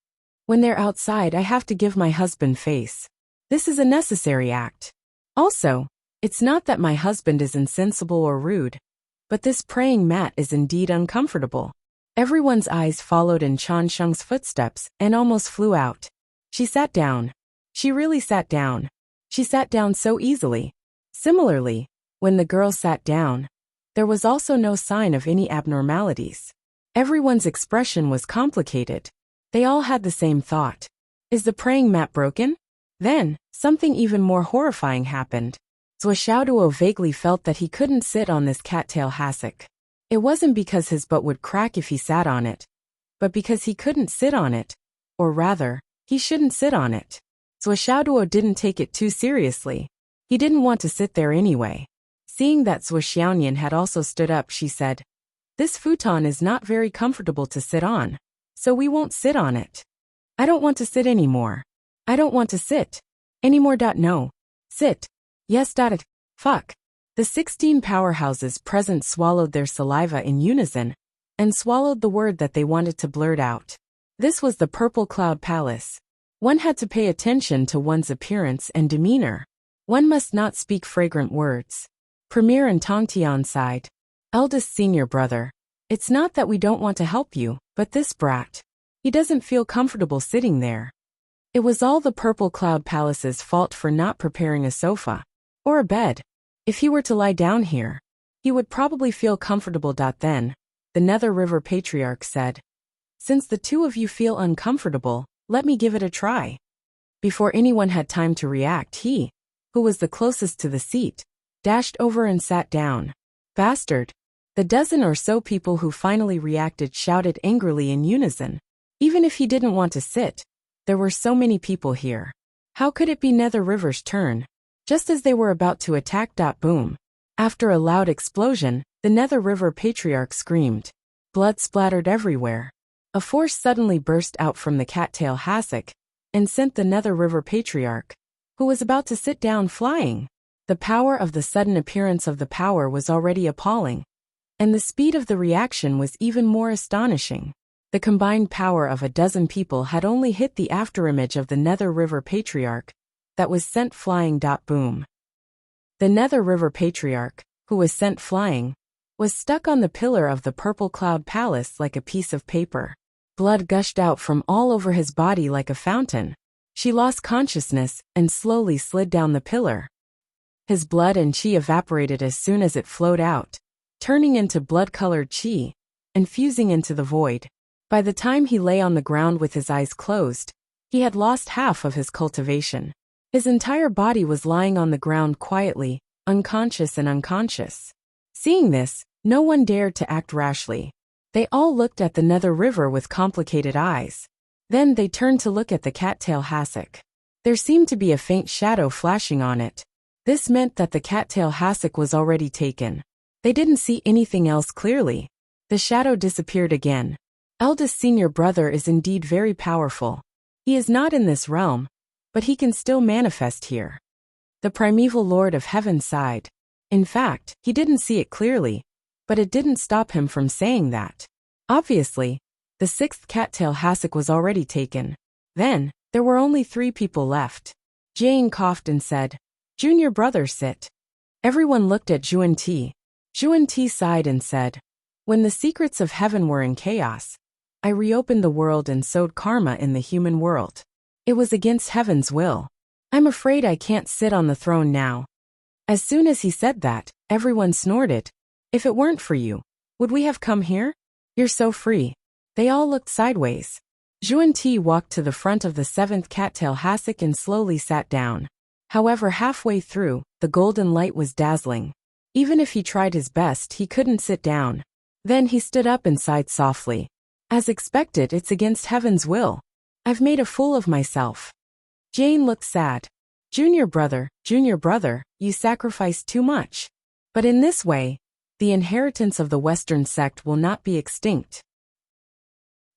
When they're outside, I have to give my husband face. This is a necessary act. Also, it's not that my husband is insensible or rude, but this praying mat is indeed uncomfortable. Everyone's eyes followed in Chan Sheng's footsteps and almost flew out. She sat down. She really sat down. She sat down so easily. Similarly, when the girl sat down, there was also no sign of any abnormalities. Everyone's expression was complicated. They all had the same thought. Is the praying mat broken? Then, something even more horrifying happened. Zuo Xiaoduo vaguely felt that he couldn't sit on this cattail hassock. It wasn't because his butt would crack if he sat on it, but because he couldn't sit on it. Or rather, he shouldn't sit on it. Zuo Xiaoduo didn't take it too seriously. He didn't want to sit there anyway. Seeing that Zuo Xiaonian had also stood up, she said, this futon is not very comfortable to sit on, so we won't sit on it. I don't want to sit anymore. I don't want to sit anymore. No. Sit. Yes. Fuck. The 16 powerhouses present swallowed their saliva in unison and swallowed the word that they wanted to blurt out. This was the Purple Cloud Palace. One had to pay attention to one's appearance and demeanor. One must not speak fragrant words. Premier and Tongtian sighed. Eldest senior brother. It's not that we don't want to help you, but this brat. He doesn't feel comfortable sitting there. It was all the Purple Cloud Palace's fault for not preparing a sofa. Or a bed. If he were to lie down here, he would probably feel comfortable. Then, the Nether River Patriarch said, since the two of you feel uncomfortable, let me give it a try. Before anyone had time to react, he, who was the closest to the seat, dashed over and sat down. Bastard. The dozen or so people who finally reacted shouted angrily in unison. Even if he didn't want to sit, there were so many people here. How could it be Nether River's turn? Just as they were about to attack. Boom. After a loud explosion, the Nether River Patriarch screamed. Blood splattered everywhere. A force suddenly burst out from the cattail hassock and sent the Nether River Patriarch, who was about to sit down, flying. The power of the sudden appearance of the power was already appalling, and the speed of the reaction was even more astonishing. The combined power of a dozen people had only hit the afterimage of the Nether River Patriarch that was sent flying. Boom. The Nether River Patriarch, who was sent flying, was stuck on the pillar of the Purple Cloud Palace like a piece of paper. Blood gushed out from all over his body like a fountain. She lost consciousness and slowly slid down the pillar. His blood and chi evaporated as soon as it flowed out, turning into blood-colored chi and fusing into the void. By the time he lay on the ground with his eyes closed, he had lost half of his cultivation. His entire body was lying on the ground quietly, unconscious and unconscious. Seeing this, no one dared to act rashly. They all looked at the Nether River with complicated eyes. Then they turned to look at the cattail hassock. There seemed to be a faint shadow flashing on it. This meant that the cattail hassock was already taken. They didn't see anything else clearly. The shadow disappeared again. Eldest senior brother is indeed very powerful. He is not in this realm, but he can still manifest here. The primeval Lord of Heaven sighed. In fact, he didn't see it clearly, but it didn't stop him from saying that. Obviously, the sixth cattail hassock was already taken. Then, there were only 3 people left. Jane coughed and said, "Junior brother, sit." Everyone looked at Juan-Ti. Juan-Ti sighed and said, "When the secrets of heaven were in chaos, I reopened the world and sowed karma in the human world. It was against heaven's will. I'm afraid I can't sit on the throne now." As soon as he said that, everyone snorted. "If it weren't for you, would we have come here? You're so free." They all looked sideways. Juan-Ti walked to the front of the 7th cattail hassock and slowly sat down. However, halfway through, the golden light was dazzling. Even if he tried his best, he couldn't sit down. Then he stood up and sighed softly. "As expected, it's against heaven's will. I've made a fool of myself." Jane looked sad. Junior brother, you sacrificed too much. But in this way, the inheritance of the Western sect will not be extinct."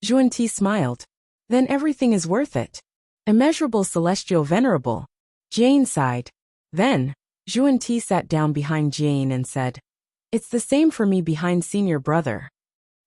Juan-Ti smiled. "Then everything is worth it. Immeasurable celestial venerable." Jane sighed. Then, Juan-Ti sat down behind Jane and said, "It's the same for me behind senior brother."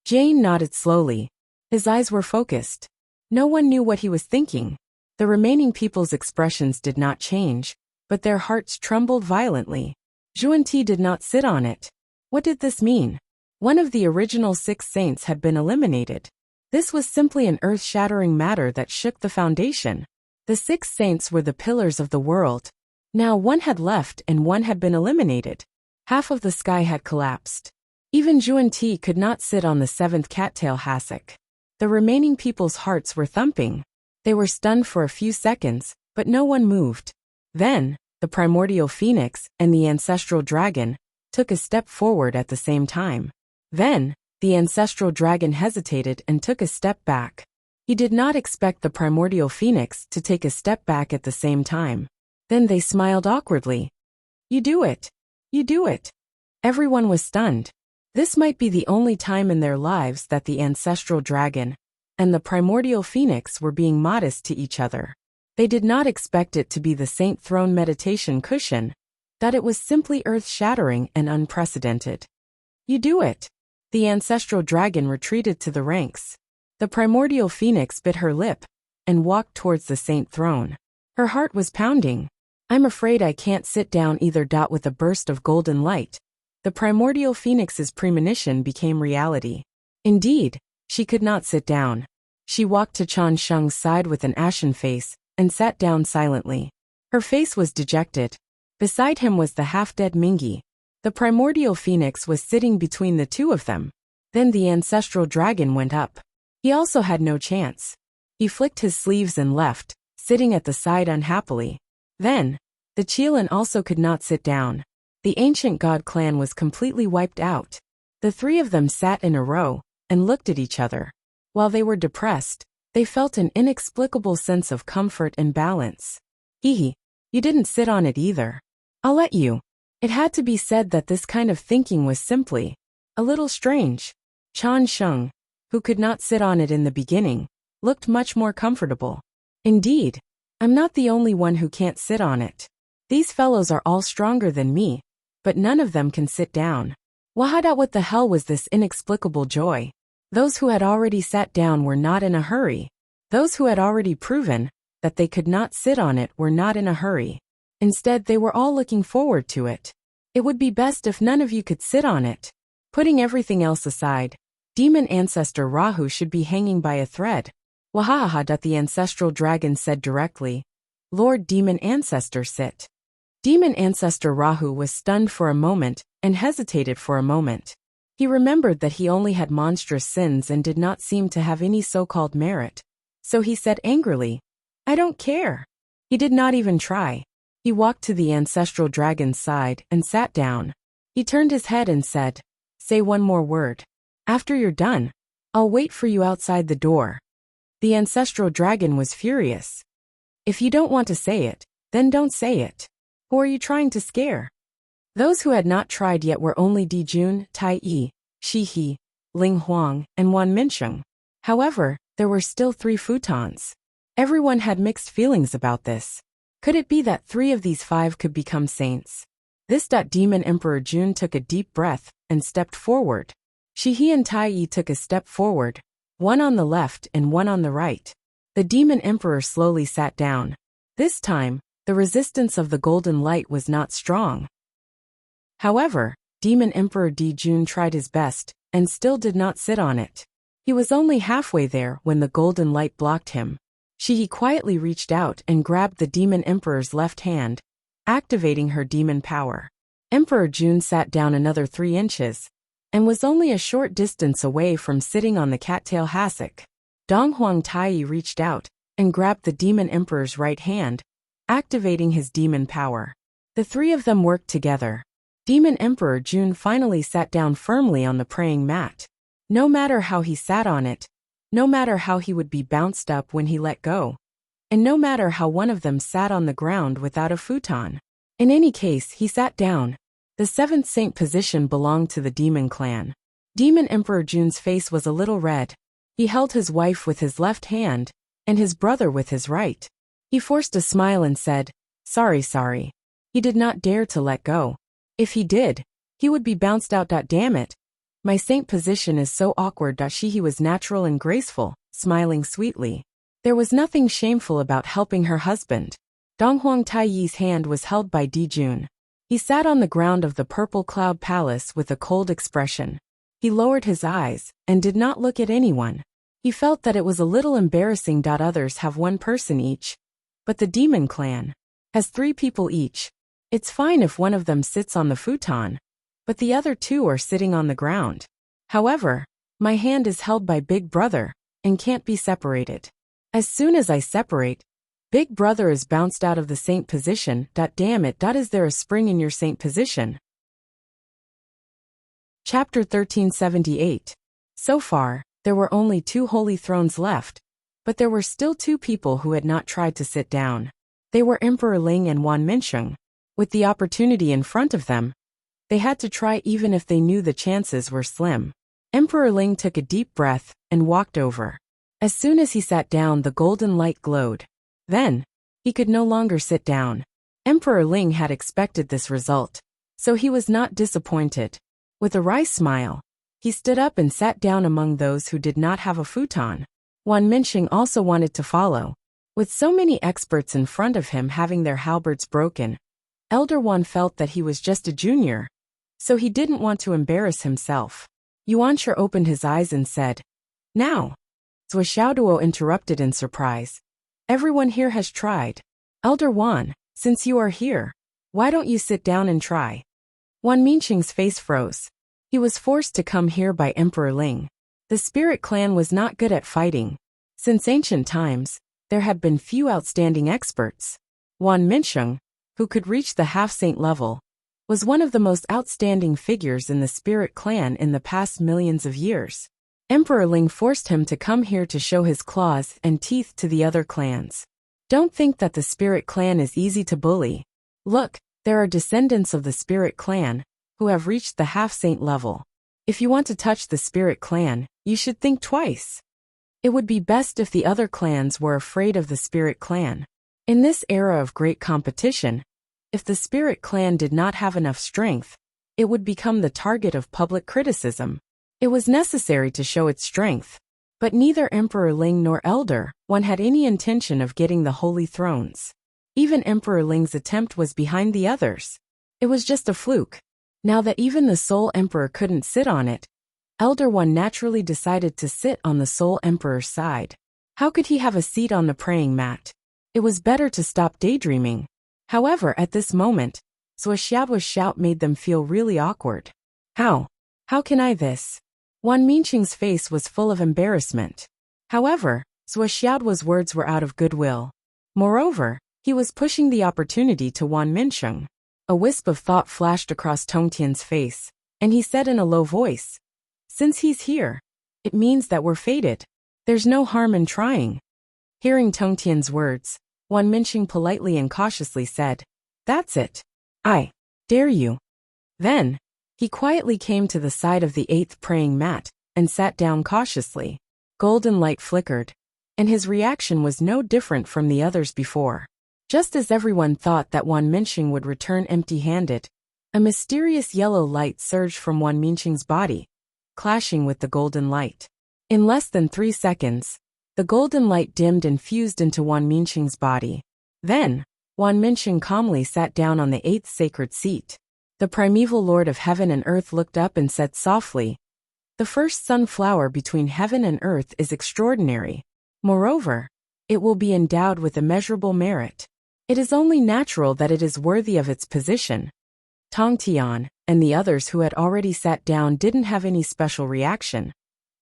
Jane nodded slowly. His eyes were focused. No one knew what he was thinking. The remaining people's expressions did not change, but their hearts trembled violently. Juan-Ti did not sit on it. What did this mean? One of the original 6 saints had been eliminated. This was simply an earth-shattering matter that shook the foundation. The 6 saints were the pillars of the world. Now 1 had left and 1 had been eliminated. Half of the sky had collapsed. Even Juan-Ti could not sit on the 7th cattail hassock. The remaining people's hearts were thumping. They were stunned for a few seconds, but no one moved. Then, the primordial phoenix and the ancestral dragon took a step forward at the same time. Then, the ancestral dragon hesitated and took a step back. He did not expect the primordial phoenix to take a step back at the same time. Then they smiled awkwardly. "You do it. You do it." Everyone was stunned. This might be the only time in their lives that the ancestral dragon and the primordial phoenix were being modest to each other. They did not expect it to be the Saint Throne meditation cushion, that it was simply earth-shattering and unprecedented. "You do it." The ancestral dragon retreated to the ranks. The primordial phoenix bit her lip and walked towards the Saint Throne. Her heart was pounding. "I'm afraid I can't sit down either." With a burst of golden light, the primordial phoenix's premonition became reality. Indeed, she could not sit down. She walked to Chan Sheng's side with an ashen face and sat down silently. Her face was dejected. Beside him was the half-dead Mingi. The primordial phoenix was sitting between the 2 of them. Then the ancestral dragon went up. He also had no chance. He flicked his sleeves and left, sitting at the side unhappily. Then, the Qilin also could not sit down. The ancient god clan was completely wiped out. The 3 of them sat in a row and looked at each other. While they were depressed, they felt an inexplicable sense of comfort and balance. "Hee, you didn't sit on it either. I'll let you." It had to be said that this kind of thinking was simply a little strange. Chan Sheng, who could not sit on it in the beginning, looked much more comfortable. "Indeed, I'm not the only one who can't sit on it. These fellows are all stronger than me, but none of them can sit down." Wahada, what the hell was this inexplicable joy? Those who had already sat down were not in a hurry. Those who had already proven that they could not sit on it were not in a hurry. Instead, they were all looking forward to it. "It would be best if none of you could sit on it." Putting everything else aside, demon ancestor Rahu should be hanging by a thread. "Wahaha." The ancestral dragon said directly, "Lord Demon Ancestor, sit." Demon ancestor Rahu was stunned for a moment and hesitated for a moment. He remembered that he only had monstrous sins and did not seem to have any so-called merit. So he said angrily, "I don't care." He did not even try. He walked to the ancestral dragon's side and sat down. He turned his head and said, "Say one more word. After you're done, I'll wait for you outside the door." The ancestral dragon was furious. "If you don't want to say it, then don't say it. Who are you trying to scare?" Those who had not tried yet were only Di Jun, Tai Yi, Shi He, Ling Huang, and Wan Minsheng. However, there were still 3 futons. Everyone had mixed feelings about this. Could it be that 3 of these 5 could become saints? This. Demon Emperor Jun took a deep breath and stepped forward. Shi He and Tai Yi took a step forward, one on the left and one on the right. The Demon Emperor slowly sat down. This time, the resistance of the golden light was not strong. However, Demon Emperor Di Jun tried his best and still did not sit on it. He was only halfway there when the golden light blocked him. Shi He quietly reached out and grabbed the Demon Emperor's left hand, activating her demon power. Emperor Jun sat down another 3 inches and was only a short distance away from sitting on the cattail hassock. Donghuang Tai reached out and grabbed the Demon Emperor's right hand, activating his demon power. The 3 of them worked together. Demon Emperor Jun finally sat down firmly on the praying mat. No matter how he sat on it, no matter how he would be bounced up when he let go, and no matter how one of them sat on the ground without a futon. In any case, he sat down. The 7th saint position belonged to the demon clan. Demon Emperor Jun's face was a little red. He held his wife with his left hand and his brother with his right. He forced a smile and said, Sorry. He did not dare to let go. If he did, he would be bounced out. Damn it. My saint position is so awkward. He was natural and graceful, smiling sweetly. There was nothing shameful about helping her husband. Donghuang Taiyi's hand was held by Di Jun. He sat on the ground of the Purple Cloud Palace with a cold expression. He lowered his eyes and did not look at anyone. He felt that it was a little embarrassing. Others have 1 person each, but the demon clan has 3 people each. It's fine if one of them sits on the futon, but the other 2 are sitting on the ground. However, my hand is held by Big Brother and can't be separated. As soon as I separate, Big Brother is bounced out of the saint position. Damn it. Is there a spring in your saint position? Chapter 1378. So far, there were only 2 holy thrones left, but there were still 2 people who had not tried to sit down. They were Emperor Ling and Wan Minsheng. With the opportunity in front of them, they had to try even if they knew the chances were slim. Emperor Ling took a deep breath and walked over. As soon as he sat down, the golden light glowed. Then, he could no longer sit down. Emperor Ling had expected this result, so he was not disappointed. With a wry smile, he stood up and sat down among those who did not have a futon. Wan Minsheng also wanted to follow. With so many experts in front of him having their halberds broken, Elder Wan felt that he was just a junior, so he didn't want to embarrass himself. Yuanshi opened his eyes and said, Now. Zhou Xiaoduo interrupted in surprise. Everyone here has tried. Elder Wan, since you are here, why don't you sit down and try? Wan Minsheng's face froze. He was forced to come here by Emperor Ling. The spirit clan was not good at fighting. Since ancient times, there had been few outstanding experts. Wan Minsheng, who could reach the half-saint level, was one of the most outstanding figures in the spirit clan in the past millions of years. Emperor Ling forced him to come here to show his claws and teeth to the other clans. Don't think that the spirit clan is easy to bully. Look, there are descendants of the spirit clan who have reached the half-saint level. If you want to touch the spirit clan, you should think twice. It would be best if the other clans were afraid of the spirit clan. In this era of great competition, if the spirit clan did not have enough strength, it would become the target of public criticism. It was necessary to show its strength, but neither Emperor Ling nor Elder Wan had any intention of getting the holy thrones. Even Emperor Ling's attempt was behind the others. It was just a fluke. Now that even the Soul Emperor couldn't sit on it, Elder Wan naturally decided to sit on the Soul Emperor's side. How could he have a seat on the praying mat? It was better to stop daydreaming. However, at this moment, Zhou Xiaoduo's shout made them feel really awkward. How can I this? Wan Minsheng's face was full of embarrassment. However, Zhou Xiaoduo's words were out of goodwill. Moreover, he was pushing the opportunity to Wan Minsheng. A wisp of thought flashed across Tongtian's face, and he said in a low voice, Since he's here, it means that we're fated. There's no harm in trying. Hearing Tongtian's words, Wan Minsheng politely and cautiously said, That's it. I dare you. Then, he quietly came to the side of the eighth praying mat and sat down cautiously. Golden light flickered, and his reaction was no different from the others before. Just as everyone thought that Wan Minxing would return empty-handed, a mysterious yellow light surged from Wan Minxing's body, clashing with the golden light. In less than 3 seconds, the golden light dimmed and fused into Wan Minxing's body. Then, Wan Minxing calmly sat down on the eighth sacred seat. The primeval Lord of Heaven and Earth looked up and said softly, "The first sunflower between heaven and earth is extraordinary. Moreover, it will be endowed with immeasurable merit. It is only natural that it is worthy of its position." Tong Tian and the others who had already sat down didn't have any special reaction,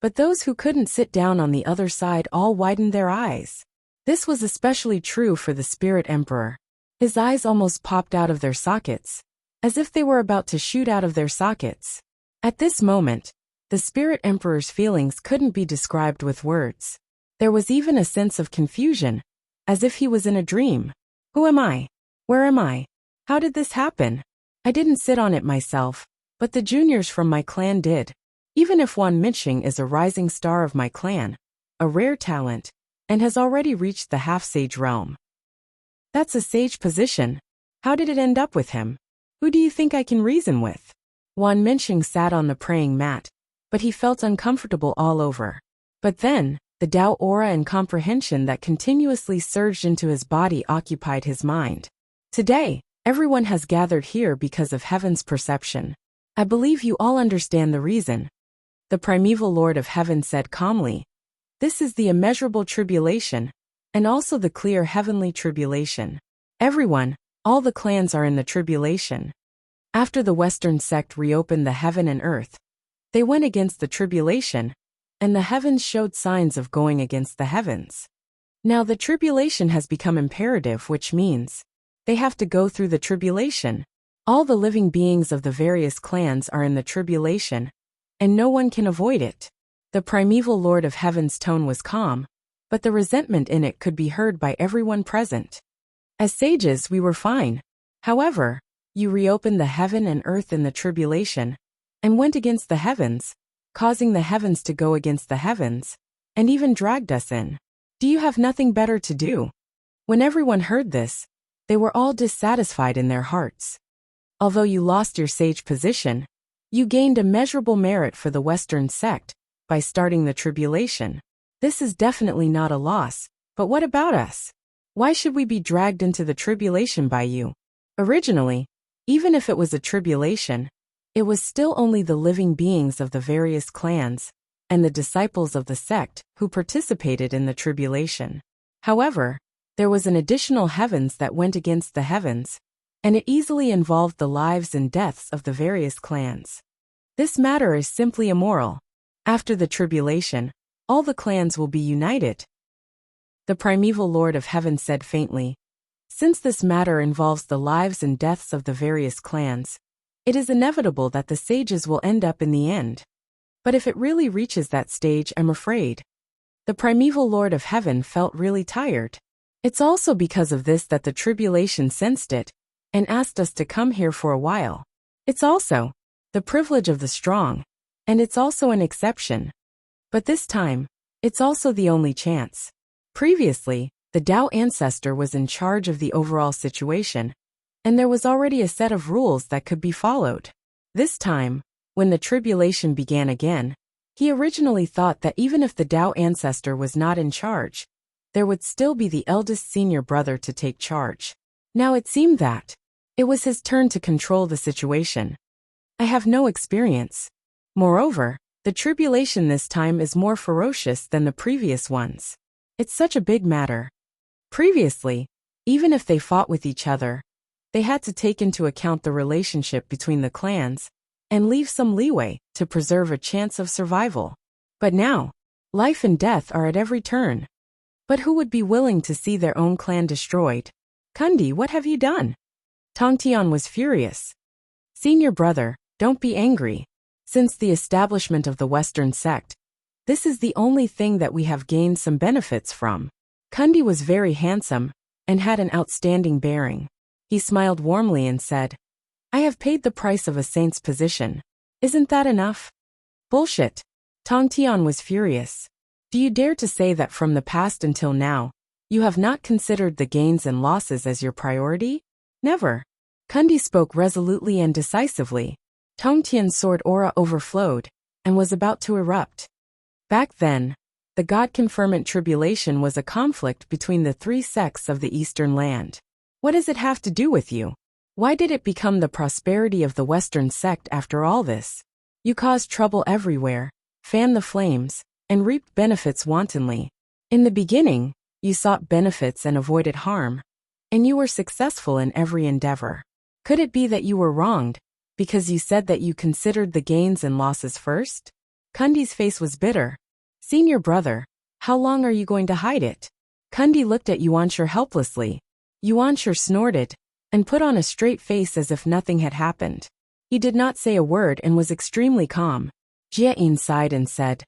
but those who couldn't sit down on the other side all widened their eyes. This was especially true for the Spirit Emperor. His eyes almost popped out of their sockets, as if they were about to shoot out of their sockets. At this moment, the Spirit Emperor's feelings couldn't be described with words. There was even a sense of confusion, as if he was in a dream. Who am I? Where am I? How did this happen? I didn't sit on it myself, but the juniors from my clan did. Even if Wan Minxing is a rising star of my clan, a rare talent, and has already reached the half-sage realm. That's a sage position. How did it end up with him? Who do you think I can reason with? Wan Minxing sat on the praying mat, but he felt uncomfortable all over. But then, the Tao aura and comprehension that continuously surged into his body occupied his mind. Today, everyone has gathered here because of heaven's perception. I believe you all understand the reason. The primeval Lord of Heaven said calmly, "This is the immeasurable tribulation, and also the clear heavenly tribulation. Everyone, all the clans are in the tribulation. After the Western sect reopened the heaven and earth, they went against the tribulation, and the heavens showed signs of going against the heavens. Now the tribulation has become imperative, which means they have to go through the tribulation. All the living beings of the various clans are in the tribulation, and no one can avoid it." The primeval Lord of Heaven's tone was calm, but the resentment in it could be heard by everyone present. "As sages, we were fine. However, you reopened the heaven and earth in the tribulation, and went against the heavens, causing the heavens to go against the heavens, and even dragged us in. Do you have nothing better to do?" When everyone heard this, they were all dissatisfied in their hearts. Although you lost your sage position, you gained immeasurable merit for the Western sect by starting the tribulation. This is definitely not a loss, but what about us? Why should we be dragged into the tribulation by you? Originally, even if it was a tribulation, it was still only the living beings of the various clans and the disciples of the sect who participated in the tribulation. However, there was an additional heavens that went against the heavens, and it easily involved the lives and deaths of the various clans. This matter is simply immoral. After the tribulation, all the clans will be united. The primeval Lord of Heaven said faintly, "Since this matter involves the lives and deaths of the various clans, it is inevitable that the sages will end up in the end. But if it really reaches that stage, I'm afraid." The primeval Lord of Heaven felt really tired. It's also because of this that the tribulation sensed it, and asked us to come here for a while. It's also the privilege of the strong, and it's also an exception. But this time, it's also the only chance. Previously, the Tao ancestor was in charge of the overall situation, and there was already a set of rules that could be followed. This time, when the tribulation began again, he originally thought that even if the Tao ancestor was not in charge, there would still be the eldest senior brother to take charge. Now it seemed that it was his turn to control the situation. I have no experience. Moreover, the tribulation this time is more ferocious than the previous ones. It's such a big matter. Previously, even if they fought with each other, they had to take into account the relationship between the clans and leave some leeway to preserve a chance of survival. But now, life and death are at every turn. But who would be willing to see their own clan destroyed? "Kundi, what have you done?" Tong Tian was furious. "Senior brother, don't be angry. Since the establishment of the Western sect, this is the only thing that we have gained some benefits from." Kundi was very handsome and had an outstanding bearing. He smiled warmly and said, I have paid the price of a saint's position. Isn't that enough? Bullshit. Tong Tian was furious. Do you dare to say that from the past until now, you have not considered the gains and losses as your priority? Never. Kundi spoke resolutely and decisively. Tong Tian's sword aura overflowed and was about to erupt. Back then, the God-confirmant tribulation was a conflict between the three sects of the Eastern land. What does it have to do with you? Why did it become the prosperity of the Western sect after all this? You caused trouble everywhere, fanned the flames, and reaped benefits wantonly. In the beginning, you sought benefits and avoided harm, and you were successful in every endeavor. Could it be that you were wronged, because you said that you considered the gains and losses first? Kundi's face was bitter. Senior brother, how long are you going to hide it? Kundi looked at Yuanshur helplessly. Yuanshur snorted and put on a straight face as if nothing had happened. He did not say a word and was extremely calm. Jieyin sighed and said,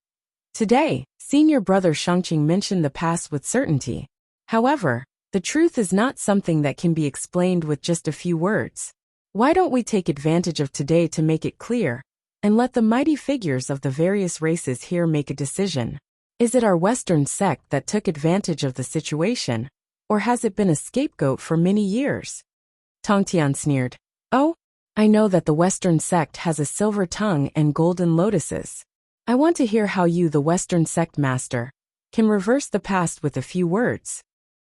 "Today, senior brother Shangqing mentioned the past with certainty. However, the truth is not something that can be explained with just a few words. Why don't we take advantage of today to make it clear, and let the mighty figures of the various races here make a decision? Is it our Western sect that took advantage of the situation, or has it been a scapegoat for many years?" Tongtian sneered. "Oh, I know that the Western sect has a silver tongue and golden lotuses. I want to hear how you, the Western sect master, can reverse the past with a few words.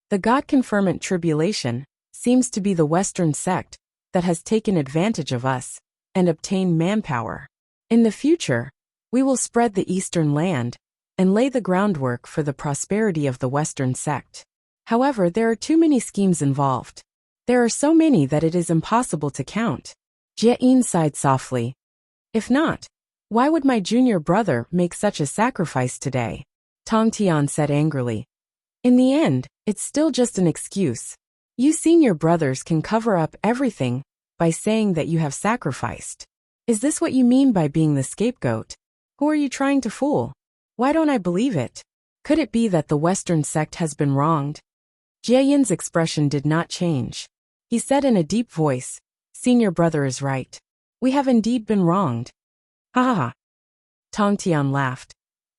The God-confirmant tribulation seems to be the Western sect that has taken advantage of us and obtained manpower. In the future, we will spread the Eastern land and lay the groundwork for the prosperity of the Western sect. However, there are too many schemes involved. There are so many that it is impossible to count." Jieyin sighed softly. "If not, why would my junior brother make such a sacrifice today?" Tong Tian said angrily. "In the end, it's still just an excuse. You senior brothers can cover up everything by saying that you have sacrificed. Is this what you mean by being the scapegoat? Who are you trying to fool? Why don't I believe it? Could it be that the Western sect has been wronged?" Jieyin's expression did not change. He said in a deep voice, "Senior brother is right. We have indeed been wronged." "Ha ha ha." Tong Tian laughed.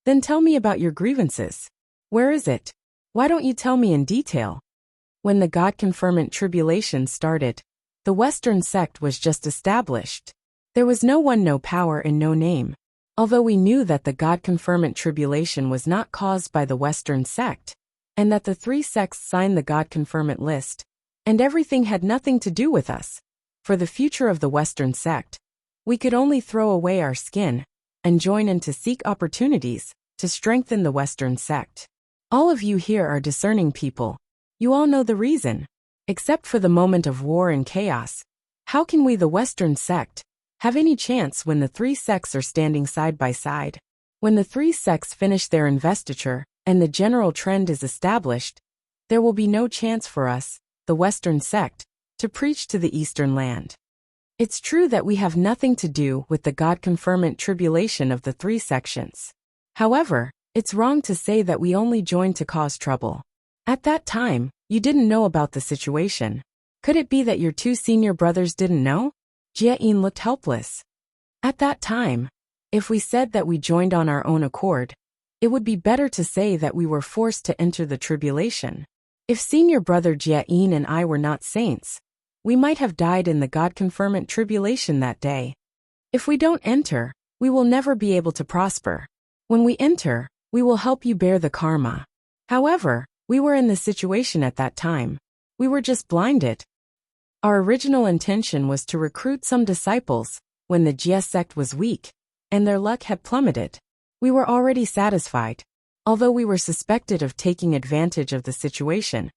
"Then tell me about your grievances. Where is it? Why don't you tell me in detail?" When the God-confirmant tribulation started, the Western sect was just established. There was no one, no power, and no name. Although we knew that the God-confirmant tribulation was not caused by the Western sect, and that the three sects signed the God-confirmant list, and everything had nothing to do with us, for the future of the Western sect, we could only throw away our skin and join in to seek opportunities to strengthen the Western sect. All of you here are discerning people. You all know the reason. Except for the moment of war and chaos, how can we, the Western sect, have any chance when the three sects are standing side by side? When the three sects finish their investiture and the general trend is established, there will be no chance for us, the Western sect, to preach to the Eastern land. It's true that we have nothing to do with the God-confirmant tribulation of the three sections. However, it's wrong to say that we only joined to cause trouble. At that time, you didn't know about the situation. Could it be that your two senior brothers didn't know? Jieyin looked helpless. At that time, if we said that we joined on our own accord, it would be better to say that we were forced to enter the tribulation. If senior brother Jieyin and I were not saints, we might have died in the God-confirmant tribulation that day. If we don't enter, we will never be able to prosper. When we enter, we will help you bear the karma. However, we were in the situation at that time. We were just blinded. Our original intention was to recruit some disciples when the Jie sect was weak, and their luck had plummeted. We were already satisfied, although we were suspected of taking advantage of the situation.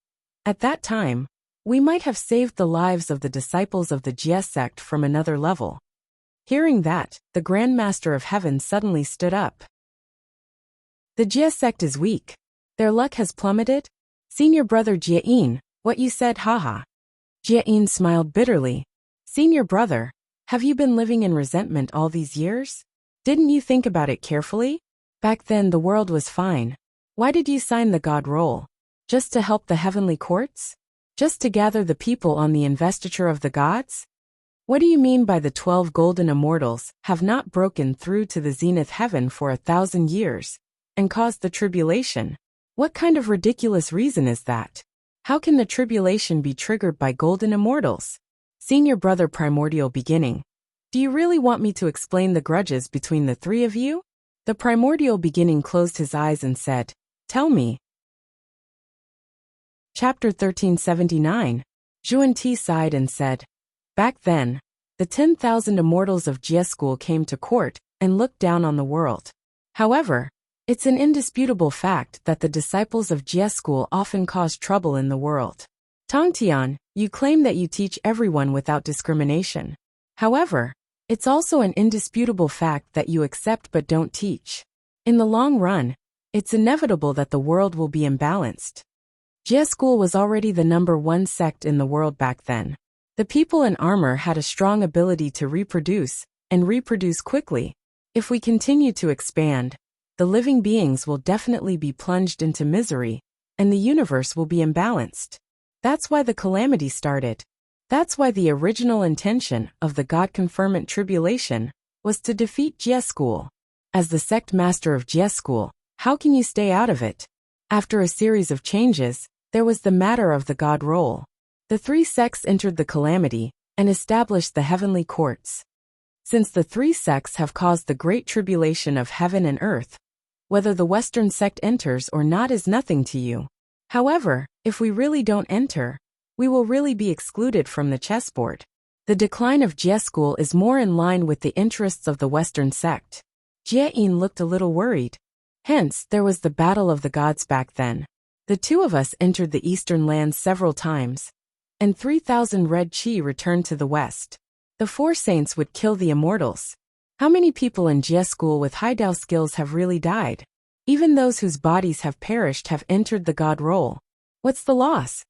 At that time, we might have saved the lives of the disciples of the Jie sect from another level. Hearing that, the Grand Master of Heaven suddenly stood up. The Jie sect is weak. Their luck has plummeted? Senior brother Jieyin, what you said, haha. Jieyin smiled bitterly. Senior brother, have you been living in resentment all these years? Didn't you think about it carefully? Back then the world was fine. Why did you sign the God roll? Just to help the heavenly courts? Just to gather the people on the investiture of the gods? What do you mean by the 12 golden immortals have not broken through to the zenith heaven for 1,000 years and caused the tribulation? What kind of ridiculous reason is that? How can the tribulation be triggered by golden immortals? Senior brother primordial beginning. Do you really want me to explain the grudges between the three of you? The primordial beginning closed his eyes and said, Tell me. Chapter 1379. Zhuan-Ti sighed and said, Back then, the 10,000 immortals of Jie school came to court and looked down on the world. However, it's an indisputable fact that the disciples of Jie school often cause trouble in the world. Tongtian, you claim that you teach everyone without discrimination. However, it's also an indisputable fact that you accept but don't teach. In the long run, it's inevitable that the world will be imbalanced. Jie school was already the #1 sect in the world back then. The people in armor had a strong ability to reproduce, and reproduce quickly. If we continue to expand, the living beings will definitely be plunged into misery, and the universe will be imbalanced. That's why the calamity started. That's why the original intention of the God-confirmant tribulation was to defeat Jie school. As the sect master of Jie school, how can you stay out of it? After a series of changes, there was the matter of the God role. The three sects entered the calamity and established the heavenly courts. Since the three sects have caused the great tribulation of heaven and earth, whether the Western sect enters or not is nothing to you. However, if we really don't enter, we will really be excluded from the chessboard. The decline of Jie school is more in line with the interests of the Western sect. Jie Yin looked a little worried. Hence, there was the battle of the gods back then. The two of us entered the eastern lands several times, and 3,000 red chi returned to the west. The four saints would kill the immortals. How many people in Jie school with high Dao skills have really died? Even those whose bodies have perished have entered the God role. What's the loss?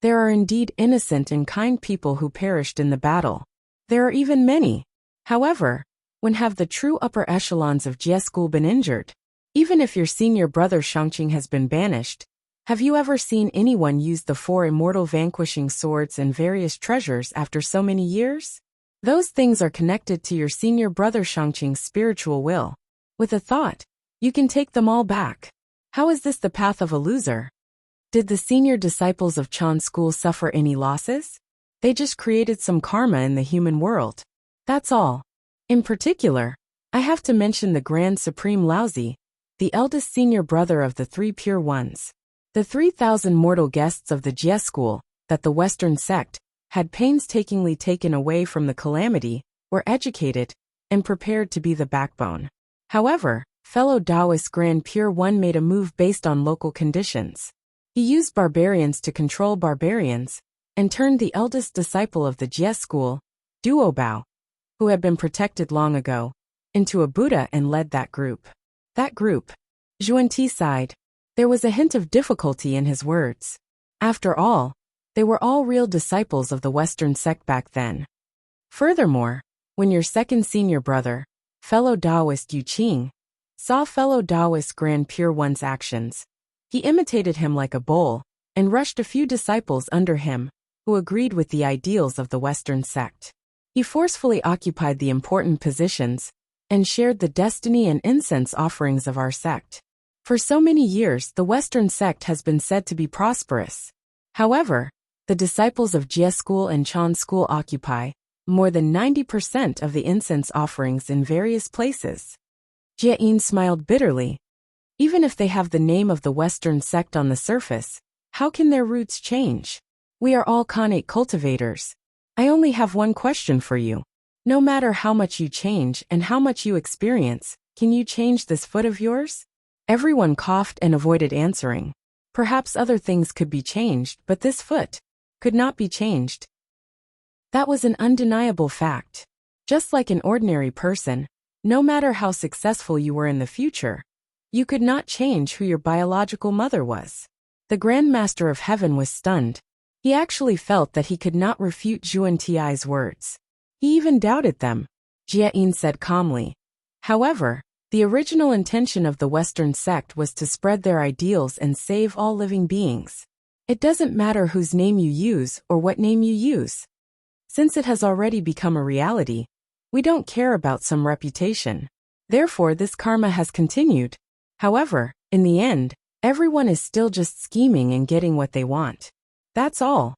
There are indeed innocent and kind people who perished in the battle. There are even many. However, when have the true upper echelons of Jie school been injured? Even if your senior brother Shangqing has been banished, have you ever seen anyone use the 4 immortal vanquishing swords and various treasures after so many years? Those things are connected to your senior brother Shangqing's spiritual will. With a thought, you can take them all back. How is this the path of a loser? Did the senior disciples of Chan school suffer any losses? They just created some karma in the human world. That's all. In particular, I have to mention the Grand Supreme Laozi, the eldest senior brother of the 3 pure ones. The 3,000 mortal guests of the Jie school, that the Western sect had painstakingly taken away from the calamity, were educated and prepared to be the backbone. However, fellow Taoist Grand Pure One made a move based on local conditions. He used barbarians to control barbarians, and turned the eldest disciple of the Jie school, Duobao, who had been protected long ago, into a Buddha and led that group. That group. Zhuan-Ti sighed. There was a hint of difficulty in his words. After all, they were all real disciples of the Western sect back then. Furthermore, when your second senior brother, fellow Taoist Yu Qing, saw fellow Taoist Grand Pure One's actions, he imitated him like a bull, and rushed a few disciples under him, who agreed with the ideals of the Western sect. He forcefully occupied the important positions, and shared the destiny and incense offerings of our sect. For so many years, the Western sect has been said to be prosperous. However, the disciples of Jie school and Chan school occupy more than 90% of the incense offerings in various places. Jie Yin smiled bitterly. Even if they have the name of the Western sect on the surface, how can their roots change? We are all Khanate cultivators. I only have one question for you. No matter how much you change and how much you experience, can you change this foot of yours? Everyone coughed and avoided answering. Perhaps other things could be changed, but this foot could not be changed. That was an undeniable fact. Just like an ordinary person, no matter how successful you were in the future, you could not change who your biological mother was. The Grand Master of Heaven was stunned. He actually felt that he could not refute Zhuan-Ti's words. He even doubted them. Jie Yin said calmly. However, the original intention of the Western sect was to spread their ideals and save all living beings. It doesn't matter whose name you use or what name you use. Since it has already become a reality, we don't care about some reputation. Therefore, this karma has continued. However, in the end, everyone is still just scheming and getting what they want. That's all.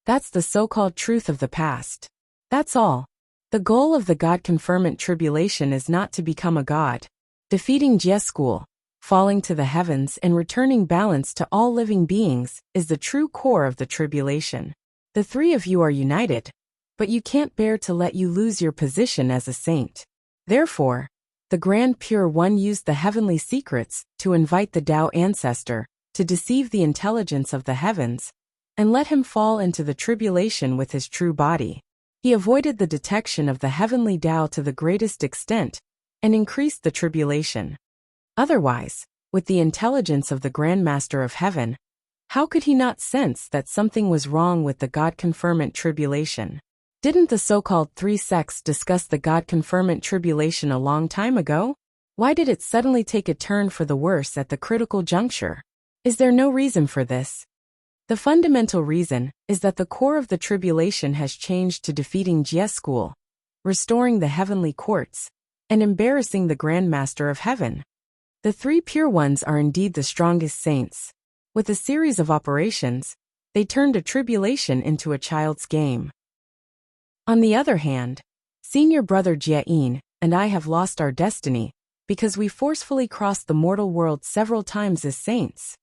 That's the so-called truth of the past. That's all. The goal of the God conferment tribulation is not to become a god. Defeating Jie school, falling to the heavens and returning balance to all living beings is the true core of the tribulation. The three of you are united, but you can't bear to let you lose your position as a saint. Therefore, the Grand Pure One used the heavenly secrets to invite the Tao ancestor to deceive the intelligence of the heavens and let him fall into the tribulation with his true body. He avoided the detection of the heavenly Tao to the greatest extent and increased the tribulation. Otherwise, with the intelligence of the Grand Master of Heaven, how could he not sense that something was wrong with the God conferment tribulation? Didn't the so-called three sects discuss the God conferment tribulation a long time ago? Why did it suddenly take a turn for the worse at the critical juncture? Is there no reason for this? The fundamental reason is that the core of the tribulation has changed to defeating Jie school, restoring the heavenly courts, and embarrassing the Grand Master of Heaven. The three pure ones are indeed the strongest saints. With a series of operations, they turned a tribulation into a child's game. On the other hand, senior brother Jie and I have lost our destiny because we forcefully crossed the mortal world several times as saints.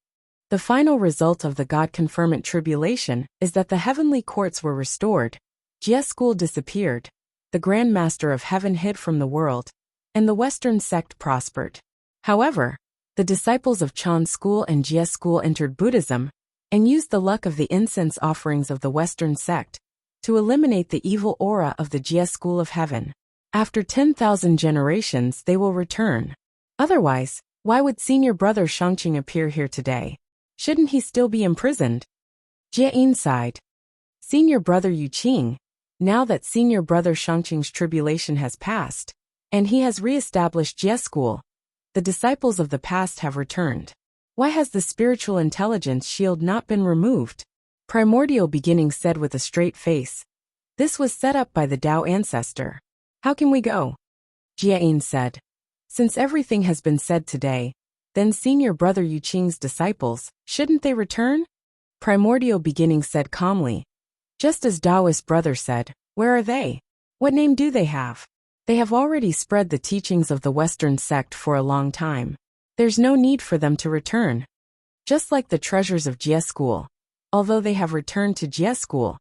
The final result of the God conferment tribulation is that the heavenly courts were restored, Jie school disappeared, the Grand Master of Heaven hid from the world, and the Western sect prospered. However, the disciples of Chan school and Jie school entered Buddhism and used the luck of the incense offerings of the Western sect to eliminate the evil aura of the Jie school of heaven. After 10,000 generations they will return. Otherwise, why would senior brother Shangqing appear here today? Shouldn't he still be imprisoned? Jie sighed. Senior brother Yuqing, now that senior brother Shangqing's tribulation has passed, and he has re-established Jie school, the disciples of the past have returned. Why has the spiritual intelligence shield not been removed? Primordial Beginning said with a straight face. This was set up by the Tao ancestor. How can we go? Jie said. Since everything has been said today, then senior brother Yuqing's disciples, shouldn't they return? Primordial Beginning said calmly. Just as Taoist brother said, where are they? What name do they have? They have already spread the teachings of the Western sect for a long time. There's no need for them to return. Just like the treasures of Jie school, although they have returned to Jie school,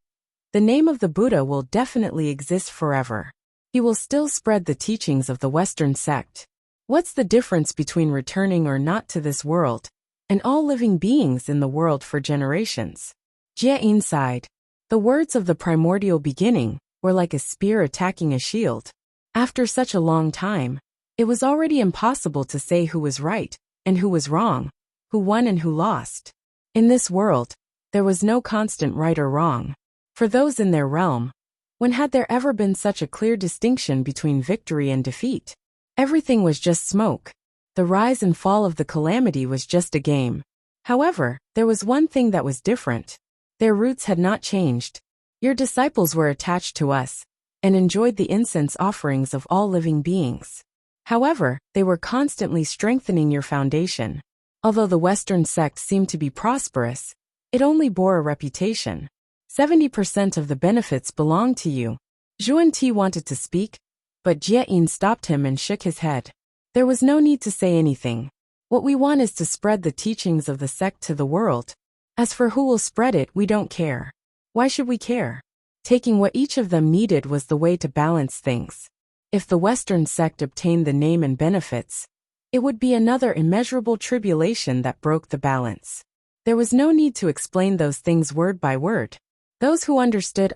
the name of the Buddha will definitely exist forever. He will still spread the teachings of the Western sect. What's the difference between returning or not to this world, and all living beings in the world for generations? Jie sighed. The words of the Primordial Beginning were like a spear attacking a shield. After such a long time, it was already impossible to say who was right and who was wrong, who won and who lost. In this world, there was no constant right or wrong. For those in their realm, when had there ever been such a clear distinction between victory and defeat? Everything was just smoke. The rise and fall of the calamity was just a game. However, there was one thing that was different. Their roots had not changed. Your disciples were attached to us and enjoyed the incense offerings of all living beings. However, they were constantly strengthening your foundation. Although the Western sect seemed to be prosperous, it only bore a reputation. 70% of the benefits belonged to you. Zhuan-Ti wanted to speak, but Jie stopped him and shook his head. There was no need to say anything. What we want is to spread the teachings of the sect to the world. As for who will spread it, we don't care. Why should we care? Taking what each of them needed was the way to balance things. If the Western sect obtained the name and benefits, it would be another immeasurable tribulation that broke the balance. There was no need to explain those things word by word. Those who understood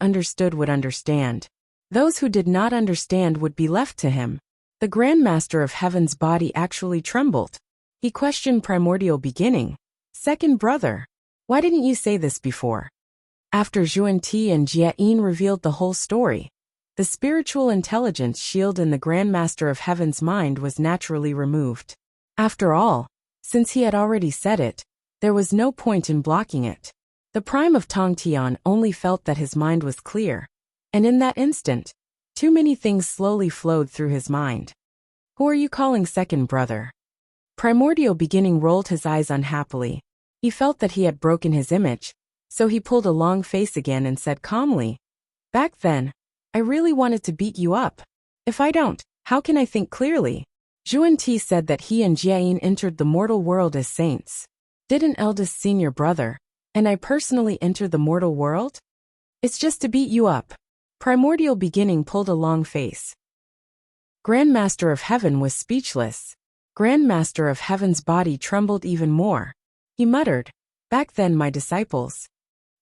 would understand. Those who did not understand would be left to him. The Grand Master of Heaven's body actually trembled. He questioned Primordial Beginning. Second brother, why didn't you say this before? After Zhuan-Ti and Jie revealed the whole story, the spiritual intelligence shield in the Grand Master of Heaven's mind was naturally removed. After all, since he had already said it, there was no point in blocking it. The Prime of Tongtian only felt that his mind was clear. And in that instant, too many things slowly flowed through his mind. Who are you calling second brother? Primordial Beginning rolled his eyes unhappily. He felt that he had broken his image, so he pulled a long face again and said calmly, "Back then, I really wanted to beat you up. If I don't, how can I think clearly?" Zhuan-Ti said that he and Jiayin entered the mortal world as saints. Did an eldest senior brother, and I personally entered the mortal world? It's just to beat you up. Primordial Beginning pulled a long face. Grandmaster of Heaven was speechless. Grandmaster of Heaven's body trembled even more. He muttered, "Back then, my disciples."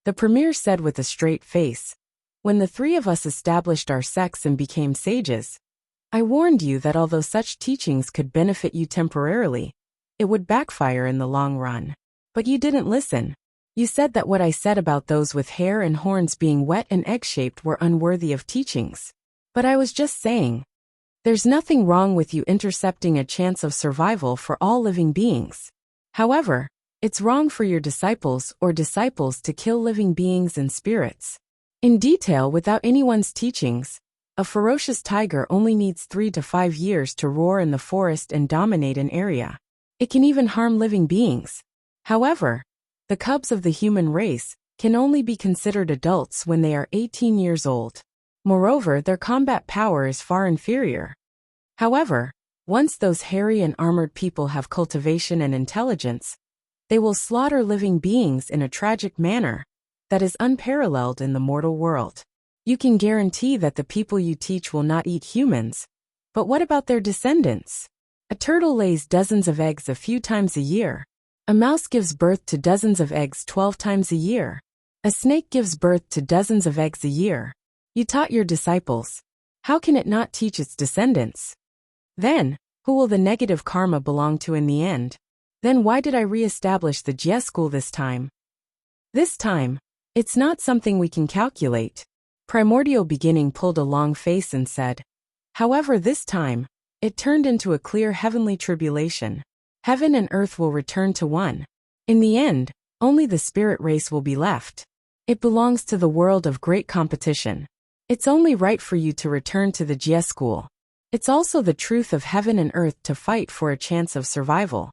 The premier said with a straight face, "When the three of us established our sects and became sages, I warned you that although such teachings could benefit you temporarily, it would backfire in the long run. But you didn't listen. You said that what I said about those with hair and horns being wet and egg-shaped were unworthy of teachings. But I was just saying, there's nothing wrong with you intercepting a chance of survival for all living beings. However, it's wrong for your disciples to kill living beings and spirits. In detail, without anyone's teachings, a ferocious tiger only needs 3 to 5 years to roar in the forest and dominate an area. It can even harm living beings. However, the cubs of the human race can only be considered adults when they are 18 years old. Moreover, their combat power is far inferior. However, once those hairy and armored people have cultivation and intelligence, they will slaughter living beings in a tragic manner that is unparalleled in the mortal world. You can guarantee that the people you teach will not eat humans, but what about their descendants? A turtle lays dozens of eggs a few times a year. A mouse gives birth to dozens of eggs 12 times a year. A snake gives birth to dozens of eggs a year. You taught your disciples. How can it not teach its descendants? Then, who will the negative karma belong to in the end? Then why did I re-establish the Jie school this time? This time, it's not something we can calculate. Primordial Beginning pulled a long face and said, however, this time, it turned into a clear heavenly tribulation. Heaven and earth will return to one. In the end, only the spirit race will be left. It belongs to the world of great competition. It's only right for you to return to the Jie school. It's also the truth of heaven and earth to fight for a chance of survival.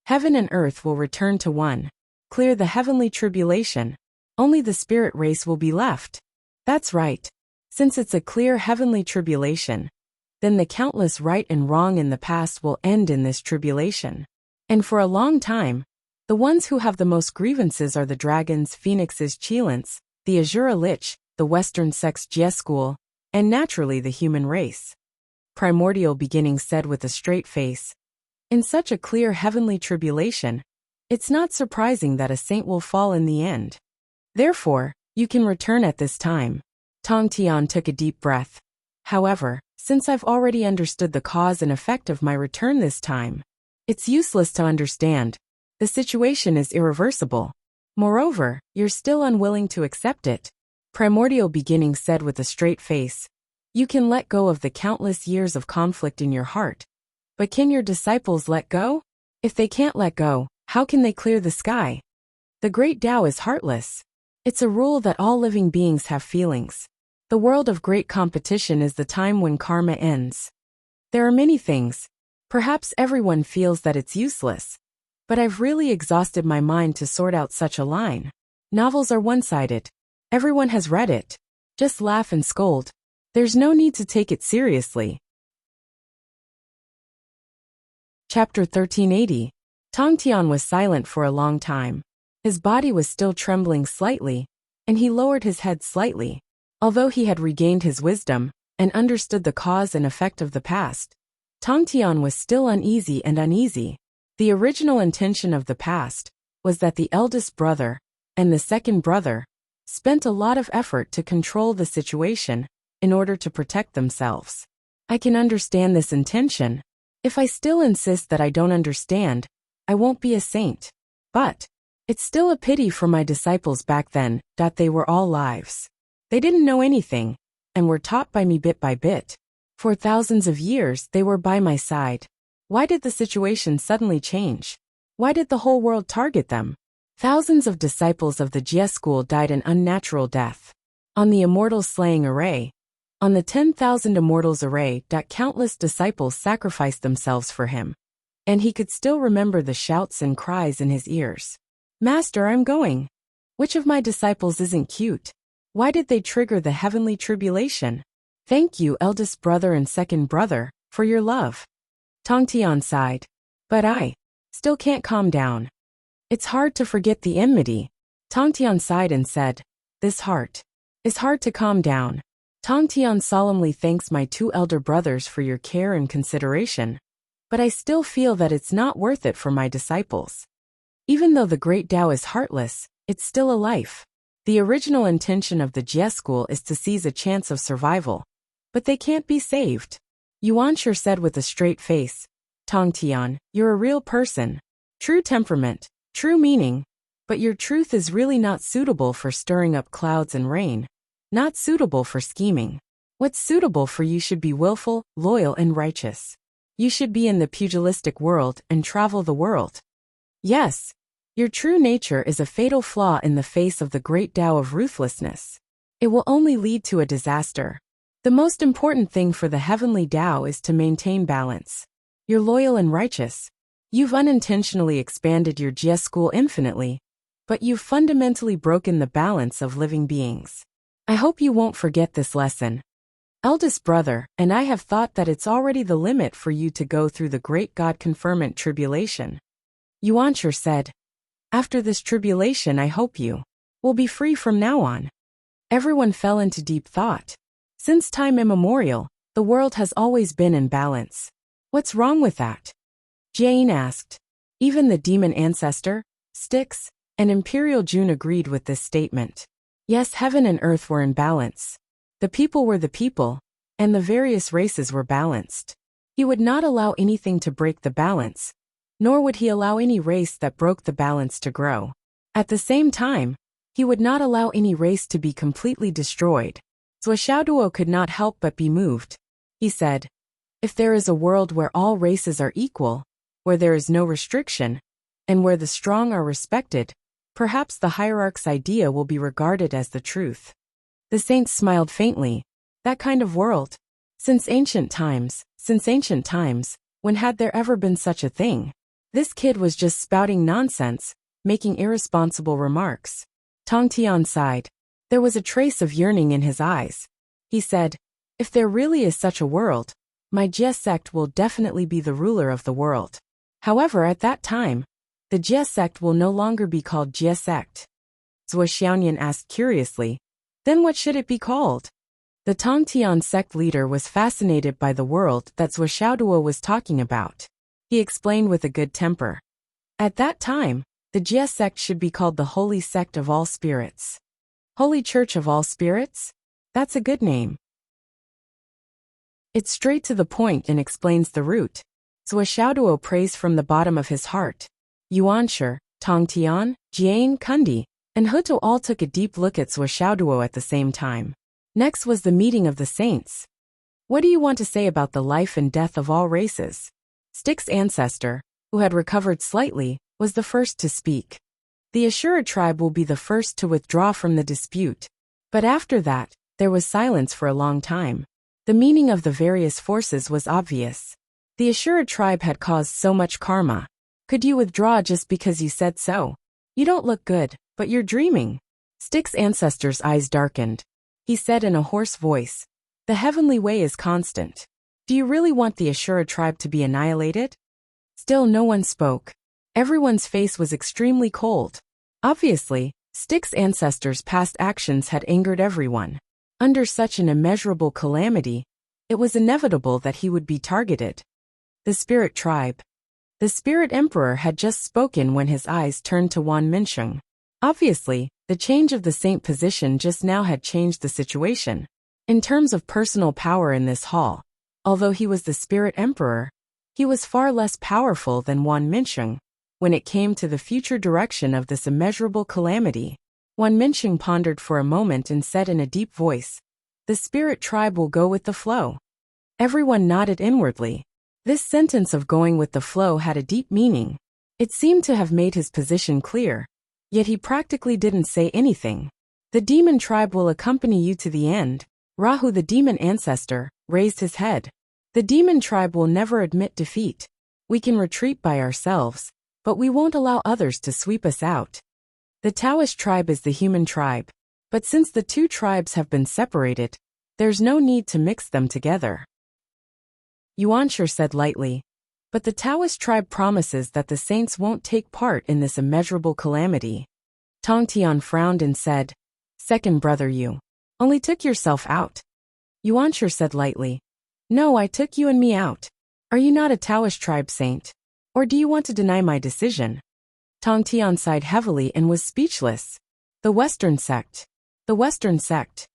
Heaven and earth will return to one. Clear the heavenly tribulation. Only the spirit race will be left. That's right. Since it's a clear heavenly tribulation, then the countless right and wrong in the past will end in this tribulation. And for a long time, the ones who have the most grievances are the dragons, phoenixes, Chilants, the Azura Lich, the Western Sex Jie school, and naturally the human race. Primordial Beginning said with a straight face, in such a clear heavenly tribulation, it's not surprising that a saint will fall in the end. Therefore, you can return at this time. Tong Tian took a deep breath. However, since I've already understood the cause and effect of my return this time, it's useless to understand. The situation is irreversible. Moreover, you're still unwilling to accept it. Primordial Beginning said with a straight face, you can let go of the countless years of conflict in your heart. But can your disciples let go? If they can't let go, how can they clear the sky? The great Tao is heartless. It's a rule that all living beings have feelings. The world of great competition is the time when karma ends. There are many things. Perhaps everyone feels that it's useless. But I've really exhausted my mind to sort out such a line. Novels are one-sided. Everyone has read it. Just laugh and scold. There's no need to take it seriously. Chapter 1380. Tong Tian was silent for a long time. His body was still trembling slightly, and he lowered his head slightly. Although he had regained his wisdom and understood the cause and effect of the past, Tong Tian was still uneasy and uneasy. The original intention of the past was that the eldest brother and the second brother spent a lot of effort to control the situation in order to protect themselves. I can understand this intention. If I still insist that I don't understand, I won't be a saint. But it's still a pity for my disciples back then that they were all lives. They didn't know anything and were taught by me bit by bit. For thousands of years they were by my side. Why did the situation suddenly change? Why did the whole world target them? Thousands of disciples of the Jie school died an unnatural death. On the Immortals slaying array, on the 10,000 Immortals array, countless disciples sacrificed themselves for him. And he could still remember the shouts and cries in his ears. Master, I'm going. Which of my disciples isn't cute? Why did they trigger the heavenly tribulation? Thank you, eldest brother and second brother, for your love. Tongtian sighed. But I still can't calm down. It's hard to forget the enmity. Tongtian sighed and said, this heart is hard to calm down. Tongtian solemnly thanks my two elder brothers for your care and consideration. But I still feel that it's not worth it for my disciples. Even though the great Tao is heartless, it's still a life. The original intention of the Jie school is to seize a chance of survival. But they can't be saved. Yuanshi said with a straight face. Tongtian, you're a real person. True temperament, true meaning. But your truth is really not suitable for stirring up clouds and rain. Not suitable for scheming. What's suitable for you should be willful, loyal, and righteous. You should be in the pugilistic world and travel the world. Yes, your true nature is a fatal flaw in the face of the great Tao of ruthlessness. It will only lead to a disaster. The most important thing for the heavenly Tao is to maintain balance. You're loyal and righteous. You've unintentionally expanded your Jie school infinitely, but you've fundamentally broken the balance of living beings. I hope you won't forget this lesson. Eldest brother, and I have thought that it's already the limit for you to go through the great God-confirmant tribulation. Yuanshi said, after this tribulation I hope you will be free from now on. Everyone fell into deep thought. Since time immemorial, the world has always been in balance. What's wrong with that? Jane asked. Even the demon ancestor, Styx, and Imperial June agreed with this statement. Yes, heaven and earth were in balance. The people were the people, and the various races were balanced. He would not allow anything to break the balance, nor would he allow any race that broke the balance to grow. At the same time, he would not allow any race to be completely destroyed. Zuoshaoduo could not help but be moved. He said, if there is a world where all races are equal, where there is no restriction, and where the strong are respected, perhaps the hierarch's idea will be regarded as the truth. The saints smiled faintly. That kind of world. Since ancient times, when had there ever been such a thing? This kid was just spouting nonsense, making irresponsible remarks. Tongtian sighed. There was a trace of yearning in his eyes. He said, if there really is such a world, my Jie sect will definitely be the ruler of the world. However, at that time, the Jie sect will no longer be called Jie sect. Zuo Xiaoyan asked curiously, then what should it be called? The Tongtian sect leader was fascinated by the world that Zuoshaoduo was talking about. He explained with a good temper. At that time, the Jie sect should be called the Holy Sect of All Spirits. Holy Church of All Spirits? That's a good name. It's straight to the point and explains the root. Zuoshaoduo praised from the bottom of his heart. Yuanshi, Tongtian, Jian, Kundi, and Huto all took a deep look at Zuoshaoduo at the same time. Next was the meeting of the saints. What do you want to say about the life and death of all races? Styx's ancestor, who had recovered slightly, was the first to speak. The Ashura tribe will be the first to withdraw from the dispute. But after that, there was silence for a long time. The meaning of the various forces was obvious. The Ashura tribe had caused so much karma. Could you withdraw just because you said so? You don't look good, but you're dreaming. Styx's ancestor's eyes darkened. He said in a hoarse voice, the heavenly way is constant. Do you really want the Ashura tribe to be annihilated? Still no one spoke. Everyone's face was extremely cold. Obviously, Styx's ancestors' past actions had angered everyone. Under such an immeasurable calamity, it was inevitable that he would be targeted. The Spirit Tribe. The Spirit Emperor had just spoken when his eyes turned to Wan Minsheng. Obviously, the change of the saint position just now had changed the situation. In terms of personal power in this hall, although he was the Spirit Emperor, he was far less powerful than Wan Minsheng. When it came to the future direction of this immeasurable calamity, Wan Minsheng pondered for a moment and said in a deep voice, the Spirit Tribe will go with the flow. Everyone nodded inwardly. This sentence of going with the flow had a deep meaning. It seemed to have made his position clear, yet he practically didn't say anything. The demon tribe will accompany you to the end. Rahu, the demon ancestor, raised his head. The demon tribe will never admit defeat. We can retreat by ourselves, but we won't allow others to sweep us out. The Taoist tribe is the human tribe, but since the two tribes have been separated, there's no need to mix them together. Yuanshur said lightly, but the Taoist tribe promises that the saints won't take part in this immeasurable calamity. Tongtian frowned and said, second brother, you only took yourself out. Yuanshur said lightly, no, I took you and me out. Are you not a Taoist tribe saint? Or do you want to deny my decision? Tongtian sighed heavily and was speechless. The Western sect. The Western sect.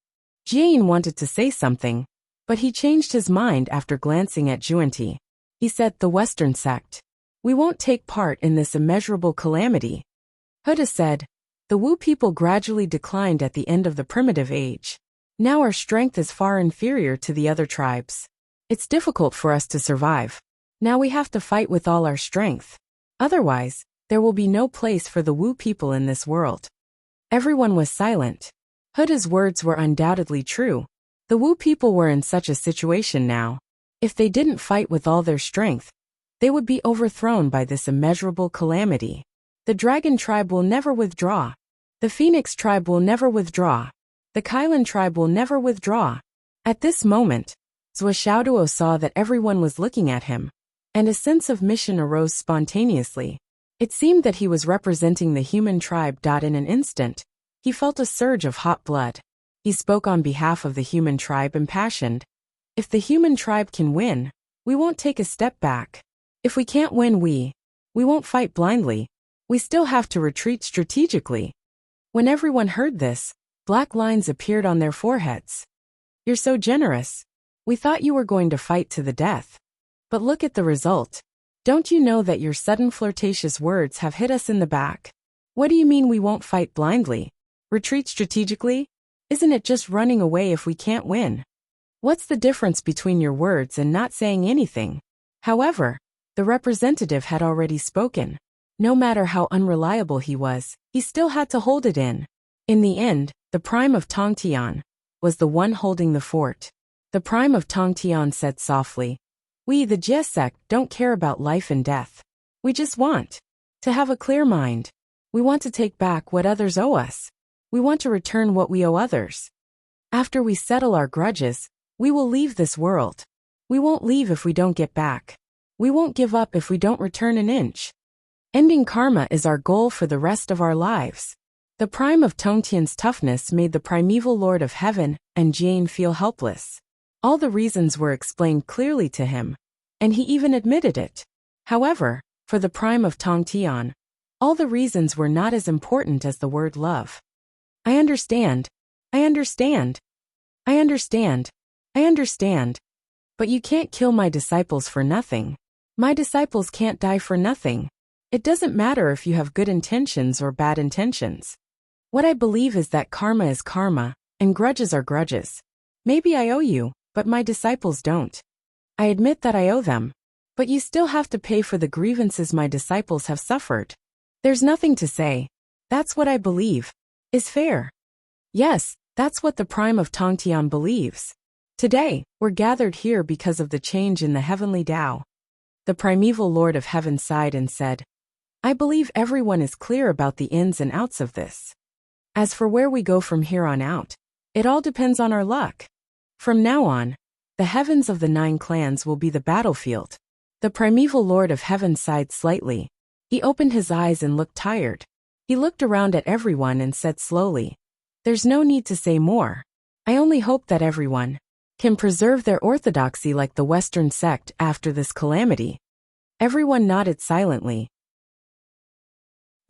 Jian wanted to say something, but he changed his mind after glancing at Juanti. He said, the Western sect. We won't take part in this immeasurable calamity. Huda said, the Wu people gradually declined at the end of the primitive age. Now our strength is far inferior to the other tribes. It's difficult for us to survive. Now we have to fight with all our strength. Otherwise, there will be no place for the Wu people in this world. Everyone was silent. Huda's words were undoubtedly true. The Wu people were in such a situation now. If they didn't fight with all their strength, they would be overthrown by this immeasurable calamity. The dragon tribe will never withdraw. The phoenix tribe will never withdraw. The Kailan tribe will never withdraw. At this moment, Zhou Xiaoduo saw that everyone was looking at him, and a sense of mission arose spontaneously. It seemed that he was representing the human tribe. In an instant, he felt a surge of hot blood. He spoke on behalf of the human tribe, impassioned. If the human tribe can win, we won't take a step back. If we can't win, we won't fight blindly. We still have to retreat strategically. When everyone heard this, black lines appeared on their foreheads. You're so generous. We thought you were going to fight to the death. But look at the result. Don't you know that your sudden flirtatious words have hit us in the back? What do you mean we won't fight blindly? Retreat strategically? Isn't it just running away if we can't win? What's the difference between your words and not saying anything? However, the representative had already spoken. No matter how unreliable he was, he still had to hold it in. In the end, the prime of Tongtian was the one holding the fort. The prime of Tongtian said softly, we, the Jie sect, don't care about life and death. We just want to have a clear mind. We want to take back what others owe us. We want to return what we owe others. After we settle our grudges, we will leave this world. We won't leave if we don't get back. We won't give up if we don't return an inch. Ending karma is our goal for the rest of our lives. The prime of Tongtian's toughness made the primeval Lord of Heaven and Jian feel helpless. All the reasons were explained clearly to him, and he even admitted it. However, for the prime of Tongtian, all the reasons were not as important as the word love. I understand. I understand. I understand. I understand. But you can't kill my disciples for nothing. My disciples can't die for nothing. It doesn't matter if you have good intentions or bad intentions. What I believe is that karma is karma, and grudges are grudges. Maybe I owe you, but my disciples don't. I admit that I owe them. But you still have to pay for the grievances my disciples have suffered. There's nothing to say. That's what I believe is fair. Yes, that's what the prime of Tongtian believes. Today, we're gathered here because of the change in the heavenly Tao. The primeval Lord of Heaven sighed and said, I believe everyone is clear about the ins and outs of this. As for where we go from here on out, it all depends on our luck. From now on, the heavens of the 9 clans will be the battlefield. The primeval Lord of Heaven sighed slightly. He opened his eyes and looked tired. He looked around at everyone and said slowly, there's no need to say more. I only hope that everyone can preserve their orthodoxy like the Western sect after this calamity. Everyone nodded silently.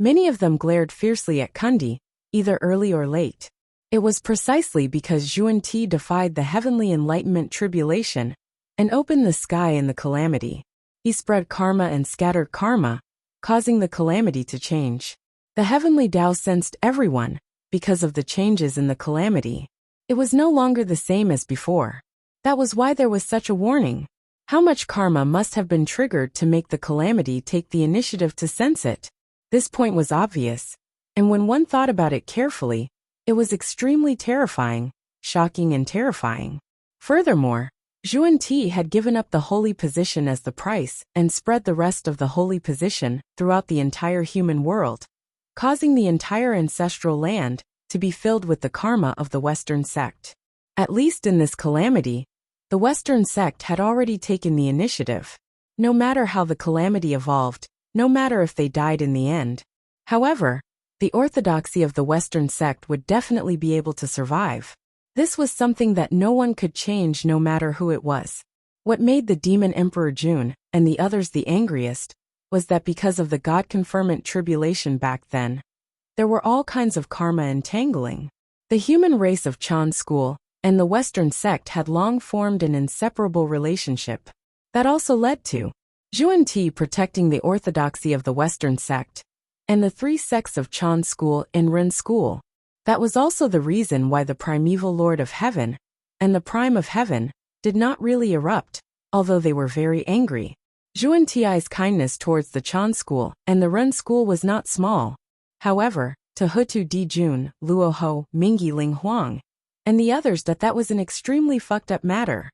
Many of them glared fiercely at Kundi, either early or late. It was precisely because Zhuan-Ti defied the heavenly enlightenment tribulation and opened the sky in the calamity. He spread karma and scattered karma, causing the calamity to change. The heavenly Tao sensed everyone because of the changes in the calamity. It was no longer the same as before. That was why there was such a warning. How much karma must have been triggered to make the calamity take the initiative to sense it? This point was obvious, and when one thought about it carefully, It was extremely terrifying, shocking and terrifying. Furthermore, Zhuan Ti had given up the holy position as the price and spread the rest of the holy position throughout the entire human world, causing the entire ancestral land to be filled with the karma of the Western sect. At least in this calamity, the Western sect had already taken the initiative. No matter how the calamity evolved, no matter if they died in the end. However, the orthodoxy of the Western sect would definitely be able to survive. This was something that no one could change no matter who it was. What made the demon Emperor Jun and the others the angriest was that because of the God-confirmant tribulation back then, there were all kinds of karma entangling. The human race of Chan school and the Western sect had long formed an inseparable relationship. That also led to Zhuan Ti protecting the orthodoxy of the Western sect and the three sects of Chan school and Ren school. That was also the reason why the primeval Lord of Heaven and the Prime of Heaven did not really erupt, although they were very angry. Zhuan Ti's kindness towards the Chan school and the Ren school was not small. However, to Hutu Di Jun, Luo Ho, Mingyi Ling Huang, and the others that was an extremely fucked up matter.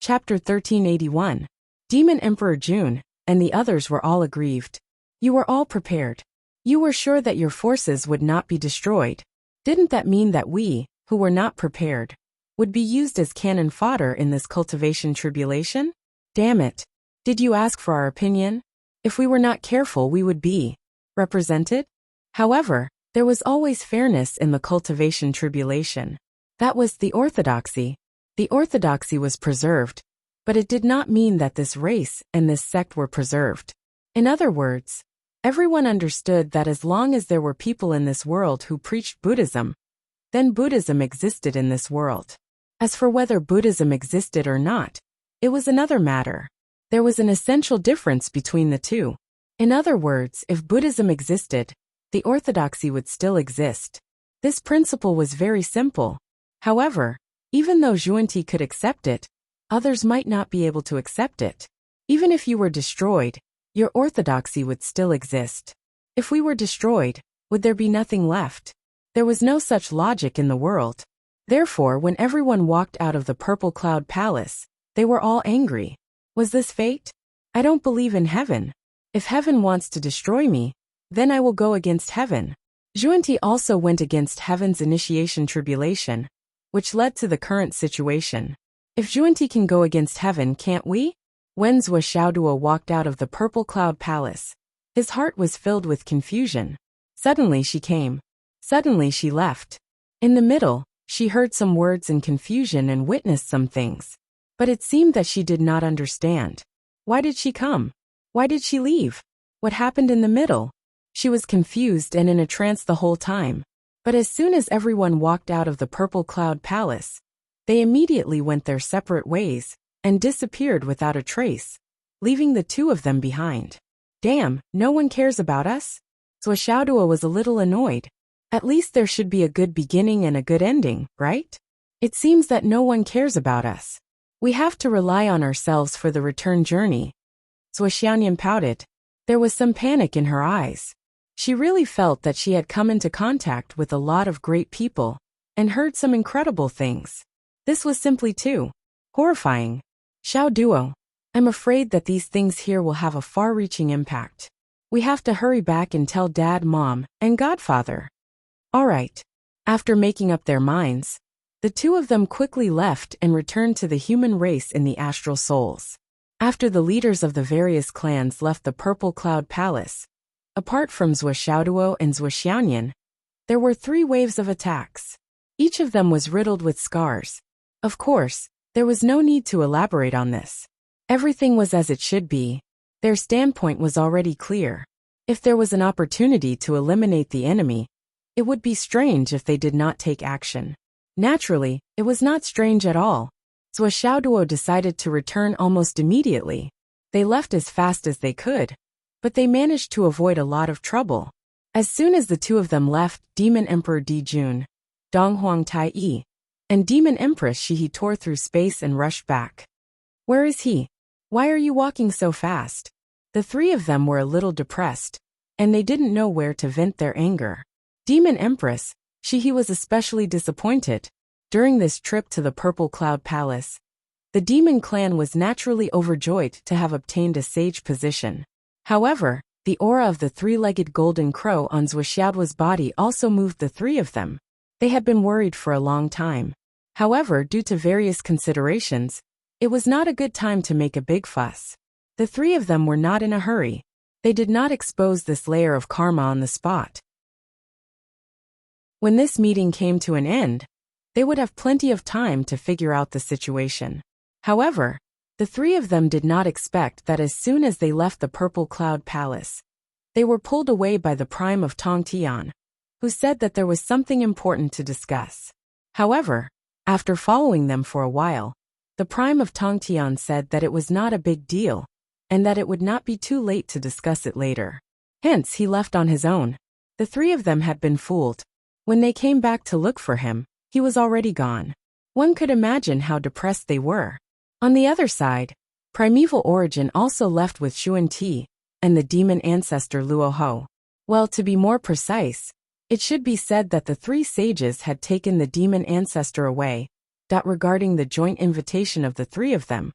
Chapter 1381. Demon Emperor Jun and the others were all aggrieved. You were all prepared. You were sure that your forces would not be destroyed. Didn't that mean that we, who were not prepared, would be used as cannon fodder in this cultivation tribulation? Damn it. Did you ask for our opinion? If we were not careful, we would be represented. However, there was always fairness in the cultivation tribulation. That was the orthodoxy. The orthodoxy was preserved, but it did not mean that this race and this sect were preserved. In other words, everyone understood that as long as there were people in this world who preached Buddhism, then Buddhism existed in this world. As for whether Buddhism existed or not, it was another matter. There was an essential difference between the two. In other words, if Buddhism existed, the orthodoxy would still exist. This principle was very simple. However, even though Zhuan Ti could accept it, others might not be able to accept it. Even if you were destroyed, your orthodoxy would still exist. If we were destroyed, would there be nothing left? There was no such logic in the world. Therefore, when everyone walked out of the Purple Cloud Palace, they were all angry. Was this fate? I don't believe in heaven. If heaven wants to destroy me, then I will go against heaven. Zhuan Ti also went against heaven's initiation tribulation, which led to the current situation. If Zhuan Ti can go against heaven, can't we? When Zhua Xiaoduo walked out of the Purple Cloud Palace, his heart was filled with confusion. Suddenly she came. Suddenly she left. In the middle, she heard some words in confusion and witnessed some things. But it seemed that she did not understand. Why did she come? Why did she leave? What happened in the middle? She was confused and in a trance the whole time. But as soon as everyone walked out of the Purple Cloud Palace, they immediately went their separate ways and disappeared without a trace, leaving the two of them behind. Damn, no one cares about us? Zhua Xiaoduo was a little annoyed. At least there should be a good beginning and a good ending, right? It seems that no one cares about us. We have to rely on ourselves for the return journey. Zhua Xiaoyan pouted. There was some panic in her eyes. She really felt that she had come into contact with a lot of great people and heard some incredible things. This was simply too horrifying. Xiao Duo, I'm afraid that these things here will have a far-reaching impact. We have to hurry back and tell Dad, Mom, and Godfather. All right. After making up their minds, the two of them quickly left and returned to the human race in the astral souls. After the leaders of the various clans left the Purple Cloud Palace, apart from Zhua Xiaoduo and Zhua Xiaoyan, there were 3 waves of attacks. Each of them was riddled with scars. Of course, there was no need to elaborate on this. Everything was as it should be. Their standpoint was already clear. If there was an opportunity to eliminate the enemy, it would be strange if they did not take action. Naturally, it was not strange at all. Zhua Xiaoduo decided to return almost immediately. They left as fast as they could, but they managed to avoid a lot of trouble. As soon as the two of them left, Demon Emperor Di Jun, Donghuang Tai Yi, and Demon Empress Shihi tore through space and rushed back. Where is he? Why are you walking so fast? The 3 of them were a little depressed. and they didn't know where to vent their anger. Demon Empress, he was especially disappointed. During this trip to the Purple Cloud Palace, the demon clan was naturally overjoyed to have obtained a sage position. However, the aura of the three-legged golden crow on Zhuoxiaoduo's body also moved the three of them. They had been worried for a long time. However, due to various considerations, it was not a good time to make a big fuss. The three of them were not in a hurry. They did not expose this layer of karma on the spot. When this meeting came to an end, they would have plenty of time to figure out the situation. However, the three of them did not expect that as soon as they left the Purple Cloud Palace, they were pulled away by the Prime of Tongtian, who said that there was something important to discuss. However, after following them for a while, the Prime of Tongtian said that it was not a big deal, and that it would not be too late to discuss it later. Hence, he left on his own. The three of them had been fooled. When they came back to look for him, he was already gone. One could imagine how depressed they were. On the other side, Primeval Origin also left with Xuan Ti and the demon ancestor Luo Ho. Well, to be more precise, it should be said that the three sages had taken the demon ancestor away. Regarding the joint invitation of the three of them,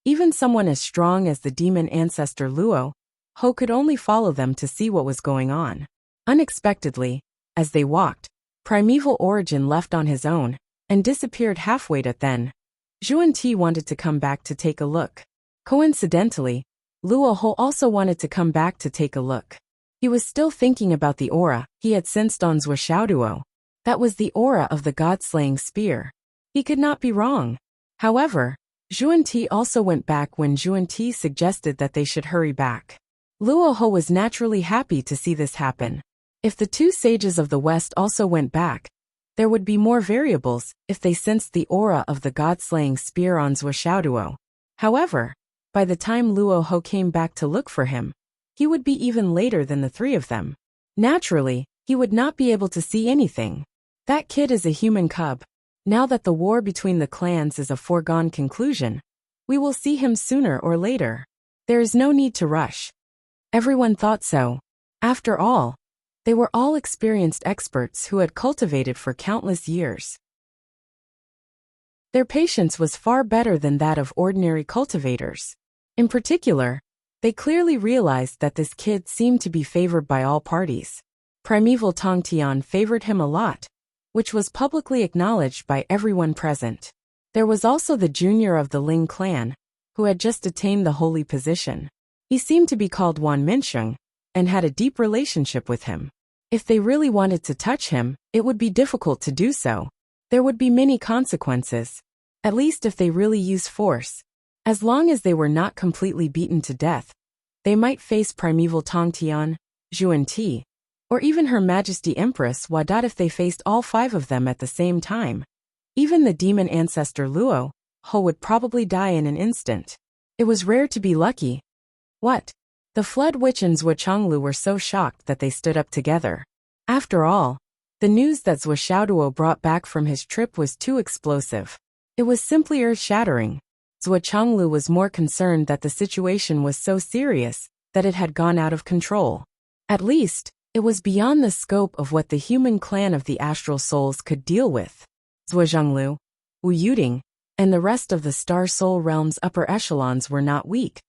even someone as strong as the demon ancestor Luo Ho could only follow them to see what was going on. Unexpectedly, as they walked, Primeval Origin left on his own and disappeared halfway. Then, Xuan Ti wanted to come back to take a look. Coincidentally, Luo Ho also wanted to come back to take a look. He was still thinking about the aura he had sensed on Zhuoxiaoduo. That was the aura of the god-slaying spear. He could not be wrong. However, Xuan Ti also went back when Xuan Ti suggested that they should hurry back. Luo Ho was naturally happy to see this happen. If the two sages of the West also went back, there would be more variables if they sensed the aura of the god-slaying spear on Zhuoxiaoduo. However, by the time Luo Ho came back to look for him, he would be even later than the three of them. Naturally, he would not be able to see anything. That kid is a human cub. Now that the war between the clans is a foregone conclusion, we will see him sooner or later. There is no need to rush. Everyone thought so. After all, they were all experienced experts who had cultivated for countless years. Their patience was far better than that of ordinary cultivators. In particular, they clearly realized that this kid seemed to be favored by all parties. Primeval Tongtian favored him a lot, which was publicly acknowledged by everyone present. There was also the junior of the Ling clan, who had just attained the holy position. He seemed to be called Wan Minsheng, and had a deep relationship with him. If they really wanted to touch him, it would be difficult to do so. There would be many consequences, at least if they really used force. As long as they were not completely beaten to death, they might face Primeval Tongtian, Xuan Ti, or even Her Majesty Empress Wadat if they faced all five of them at the same time. Even the demon ancestor Luo Ho would probably die in an instant. It was rare to be lucky. What? The Flood Witch and Zhuochanglu were so shocked that they stood up together. After all, the news that Zhuoxiaoduo brought back from his trip was too explosive. It was simply earth-shattering. Zhuochanglu was more concerned that the situation was so serious that it had gone out of control. At least, it was beyond the scope of what the human clan of the astral souls could deal with. Zhuochanglu, Wu Yuding, and the rest of the Star Soul Realm's upper echelons were not weak.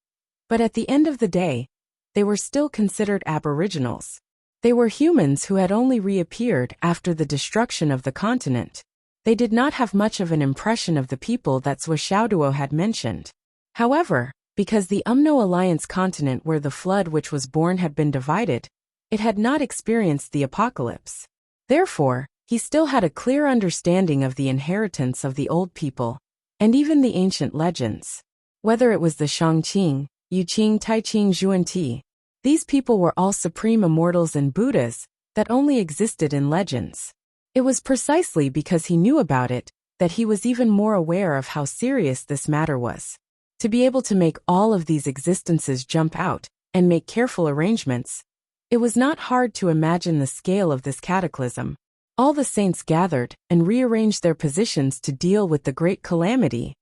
But at the end of the day, they were still considered aboriginals. They were humans who had only reappeared after the destruction of the continent. They did not have much of an impression of the people that Zhuoxiaoduo had mentioned. However, because the Umno Alliance continent where the flood which was born had been divided, it had not experienced the apocalypse. Therefore, he still had a clear understanding of the inheritance of the old people, and even the ancient legends. Whether it was the Shangqing, Yuqing, Taiqing, Xuan Ti, these people were all supreme immortals and Buddhas that only existed in legends. It was precisely because he knew about it that he was even more aware of how serious this matter was. To be able to make all of these existences jump out and make careful arrangements, it was not hard to imagine the scale of this cataclysm. All the saints gathered and rearranged their positions to deal with the great calamity.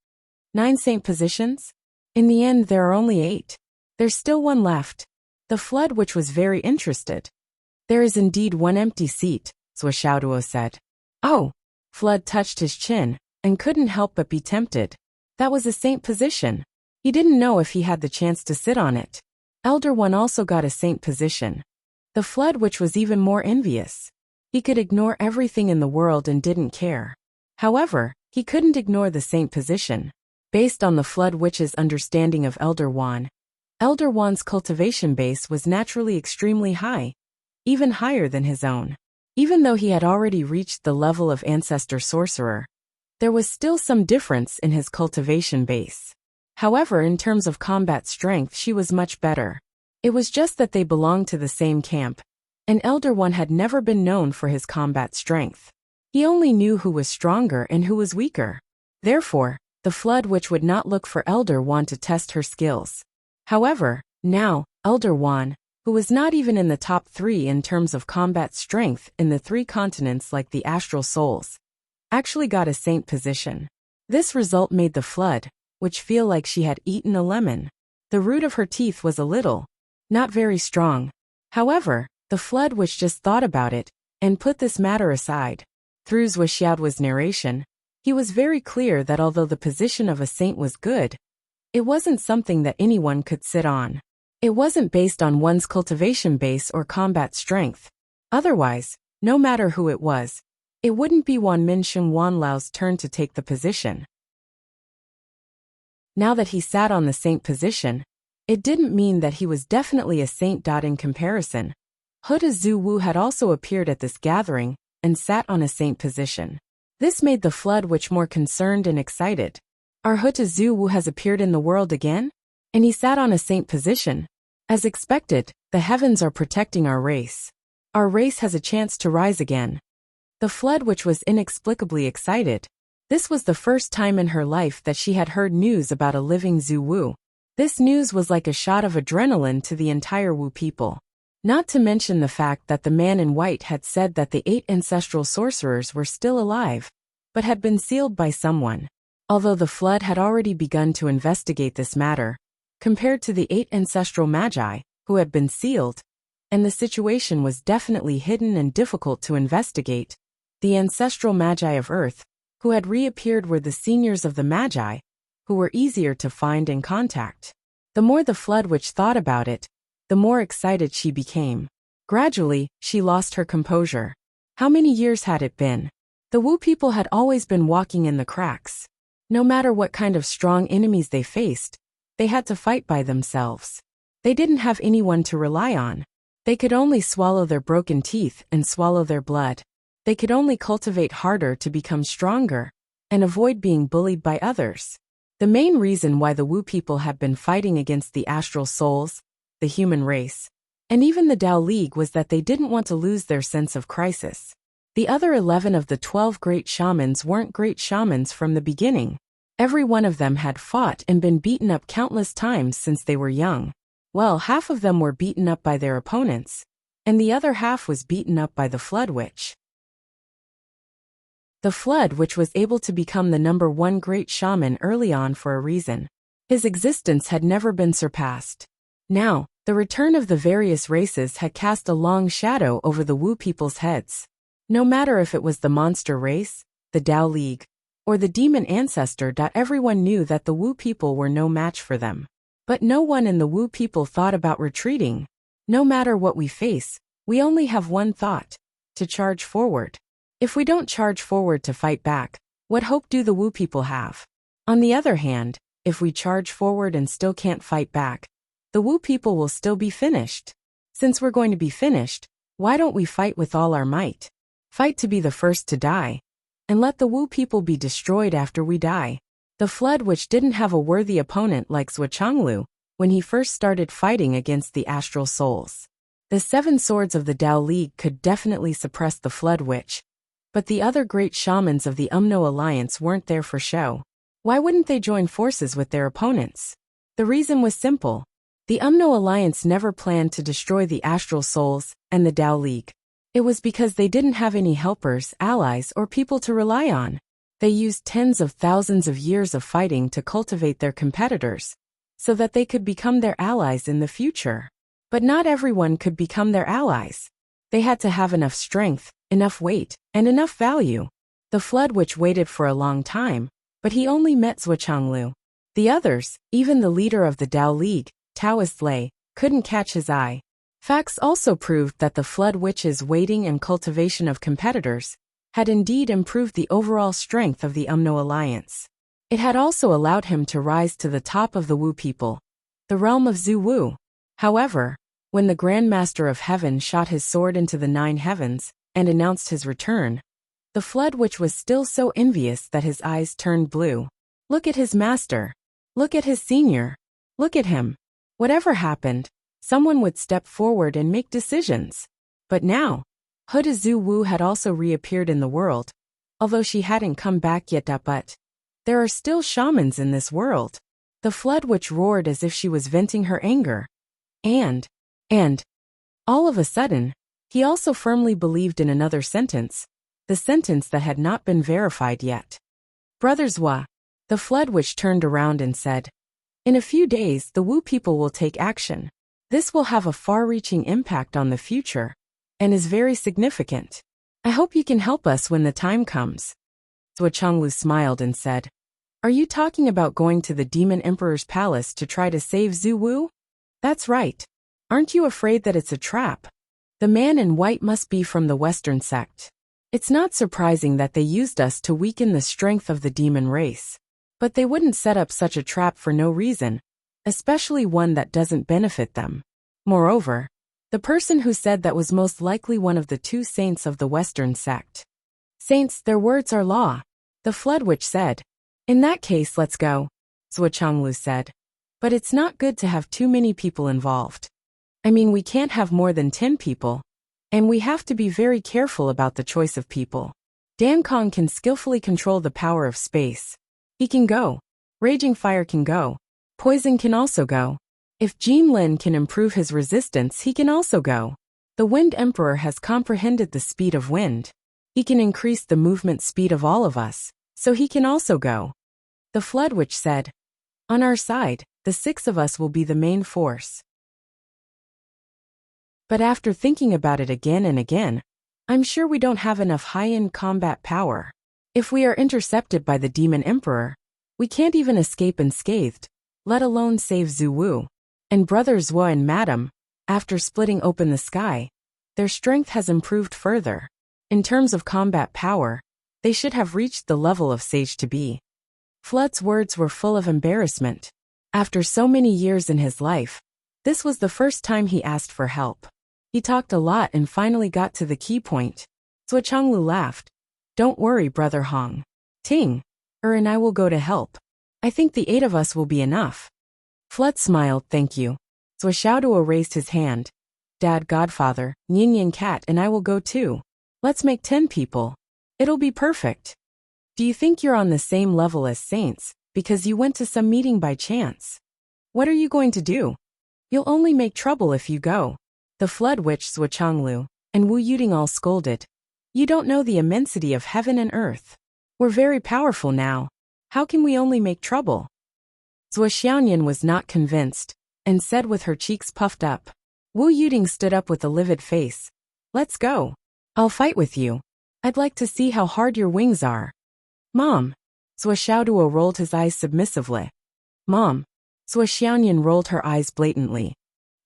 9 saint positions? In the end, there are only 8. There's still one left. The Flood Witch was very interested. There is indeed one empty seat, Swishaoduo said. Oh! Flood touched his chin, and couldn't help but be tempted. That was a saint position. He didn't know if he had the chance to sit on it. Elder One also got a saint position. The Flood Witch was even more envious. He could ignore everything in the world and didn't care. However, he couldn't ignore the saint position. Based on the Flood Witch's understanding of Elder Wan's cultivation base was naturally extremely high, even higher than his own. Even though he had already reached the level of Ancestor Sorcerer, there was still some difference in his cultivation base. However, in terms of combat strength, she was much better. It was just that they belonged to the same camp, and Elder One had never been known for his combat strength. He only knew who was stronger and who was weaker. Therefore, the Flood Witch would not look for Elder One to test her skills. However, now, Elder One, who was not even in the top 3 in terms of combat strength in the 3 continents like the Astral Souls, actually got a saint position. This result made the Flood Witch feel like she had eaten a lemon. The root of her teeth was a little, not very strong. However, the Flood Witch just thought about it, and put this matter aside. Through Zhuxiaoduo's narration, he was very clear that although the position of a saint was good, it wasn't something that anyone could sit on. It wasn't based on one's cultivation base or combat strength. Otherwise, no matter who it was, it wouldn't be Wan Minsheng Wanlao's turn to take the position. Now that he sat on the saint position, it didn't mean that he was definitely a saint. In comparison, Huda Zuwu had also appeared at this gathering and sat on a saint position. This made the Flood Witch more concerned and excited. Our Huda Zuwu has appeared in the world again? And he sat on a saint position. As expected, the heavens are protecting our race. Our race has a chance to rise again. The Flood Witch was inexplicably excited. This was the first time in her life that she had heard news about a living Zuwu. This news was like a shot of adrenaline to the entire Wu people. Not to mention the fact that the man in white had said that the 8 ancestral sorcerers were still alive, but had been sealed by someone. Although the Flood had already begun to investigate this matter, compared to the 8 ancestral magi, who had been sealed, and the situation was definitely hidden and difficult to investigate, the ancestral magi of Earth, who had reappeared, were the seniors of the magi, who were easier to find and contact. The more the Flood Witch thought about it, the more excited she became. Gradually, she lost her composure. How many years had it been? The Wu people had always been walking in the cracks. No matter what kind of strong enemies they faced, they had to fight by themselves. They didn't have anyone to rely on. They could only swallow their broken teeth and swallow their blood. They could only cultivate harder to become stronger and avoid being bullied by others. The main reason why the Wu people had been fighting against the Astral Souls, the human race, and even the Dao League was that they didn't want to lose their sense of crisis. The other 11 of the 12 great shamans weren't great shamans from the beginning. Every one of them had fought and been beaten up countless times since they were young. Well, half of them were beaten up by their opponents, and the other half was beaten up by the Flood Witch. The Flood Witch was able to become the number 1 great shaman early on for a reason. His existence had never been surpassed. Now, the return of the various races had cast a long shadow over the Wu people's heads. No matter if it was the monster race, the Dao League, or the demon ancestor. Everyone knew that the Wu people were no match for them. But no one in the Wu people thought about retreating. No matter what we face, we only have one thought: to charge forward. If we don't charge forward to fight back, what hope do the Wu people have? On the other hand, if we charge forward and still can't fight back, the Wu people will still be finished. Since we're going to be finished, why don't we fight with all our might? Fight to be the first to die, and let the Wu people be destroyed after we die. The Flood Witch didn't have a worthy opponent like Zhuqianglu when he first started fighting against the Astral Souls. The 7 swords of the Dao League could definitely suppress the Flood Witch, but the other great shamans of the Umno Alliance weren't there for show. Why wouldn't they join forces with their opponents? The reason was simple. The Umno Alliance never planned to destroy the Astral Souls and the Dao League. It was because they didn't have any helpers, allies, or people to rely on. They used tens of thousands of years of fighting to cultivate their competitors, so that they could become their allies in the future. But not everyone could become their allies. They had to have enough strength, enough weight, and enough value. The Flood Witch waited for a long time, but he only met Zhuochanglu. The others, even the leader of the Tao League, Taoist Lei, couldn't catch his eye. Facts also proved that the Flood Witch's waiting and cultivation of competitors had indeed improved the overall strength of the Umno alliance. It had also allowed him to rise to the top of the Wu people, the realm of Zhu Wu. However, when the Grand Master of Heaven shot his sword into the 9 heavens and announced his return, the Flood Witch was still so envious that his eyes turned blue. Look at his master. Look at his senior. Look at him. Whatever happened, someone would step forward and make decisions. But now, Huda Zhu Wu had also reappeared in the world, although she hadn't come back yet. But there are still shamans in this world. The Flood Witch roared as if she was venting her anger. And, all of a sudden, he also firmly believed in another sentence, the sentence that had not been verified yet. Brothers Hua, the Flood Witch turned around and said, in a few days the Wu people will take action. This will have a far-reaching impact on the future, and is very significant. I hope you can help us when the time comes. Zhuochanglu smiled and said, are you talking about going to the Demon Emperor's palace to try to save Zhu Wu? That's right. Aren't you afraid that it's a trap? The man in white must be from the Western sect. It's not surprising that they used us to weaken the strength of the demon race. But they wouldn't set up such a trap for no reason, especially one that doesn't benefit them. Moreover, the person who said that was most likely one of the 2 saints of the Western sect. Saints, their words are law. The Flood Witch said. In that case, let's go, Zhuochanglu said. But it's not good to have too many people involved. I mean, we can't have more than 10 people. And we have to be very careful about the choice of people. Dan Kong can skillfully control the power of space. He can go. Raging fire can go. Poison can also go. If Jin Lin can improve his resistance, he can also go. The Wind Emperor has comprehended the speed of wind. He can increase the movement speed of all of us, so he can also go. The Flood Witch said, on our side, the 6 of us will be the main force. But after thinking about it again and again, I'm sure we don't have enough high-end combat power. If we are intercepted by the Demon Emperor, we can't even escape unscathed, let alone save Zhu Wu. And Brothers Hua and Madam, after splitting open the sky, their strength has improved further. In terms of combat power, they should have reached the level of sage to be. Flood's words were full of embarrassment. After so many years in his life, this was the first time he asked for help. He talked a lot and finally got to the key point. Zhuochanglu laughed. Don't worry, Brother Hong. Ting, and I will go to help. I think the 8 of us will be enough. Flood smiled, thank you. Zhuoxiaoduo raised his hand. Dad, Godfather, Yin Cat and I will go too. Let's make 10 people. It'll be perfect. Do you think you're on the same level as saints, because you went to some meeting by chance? What are you going to do? You'll only make trouble if you go. The Flood Witch Zhuochanglu and Wu Yuding all scolded. You don't know the immensity of heaven and earth. We're very powerful now. How can we only make trouble? Zhuoxiaoyan was not convinced, and said with her cheeks puffed up. Wu Yuding stood up with a livid face. Let's go. I'll fight with you. I'd like to see how hard your wings are. Mom. Zhuoxiaoduo rolled his eyes submissively. Mom. Zhuoxiaoyan rolled her eyes blatantly.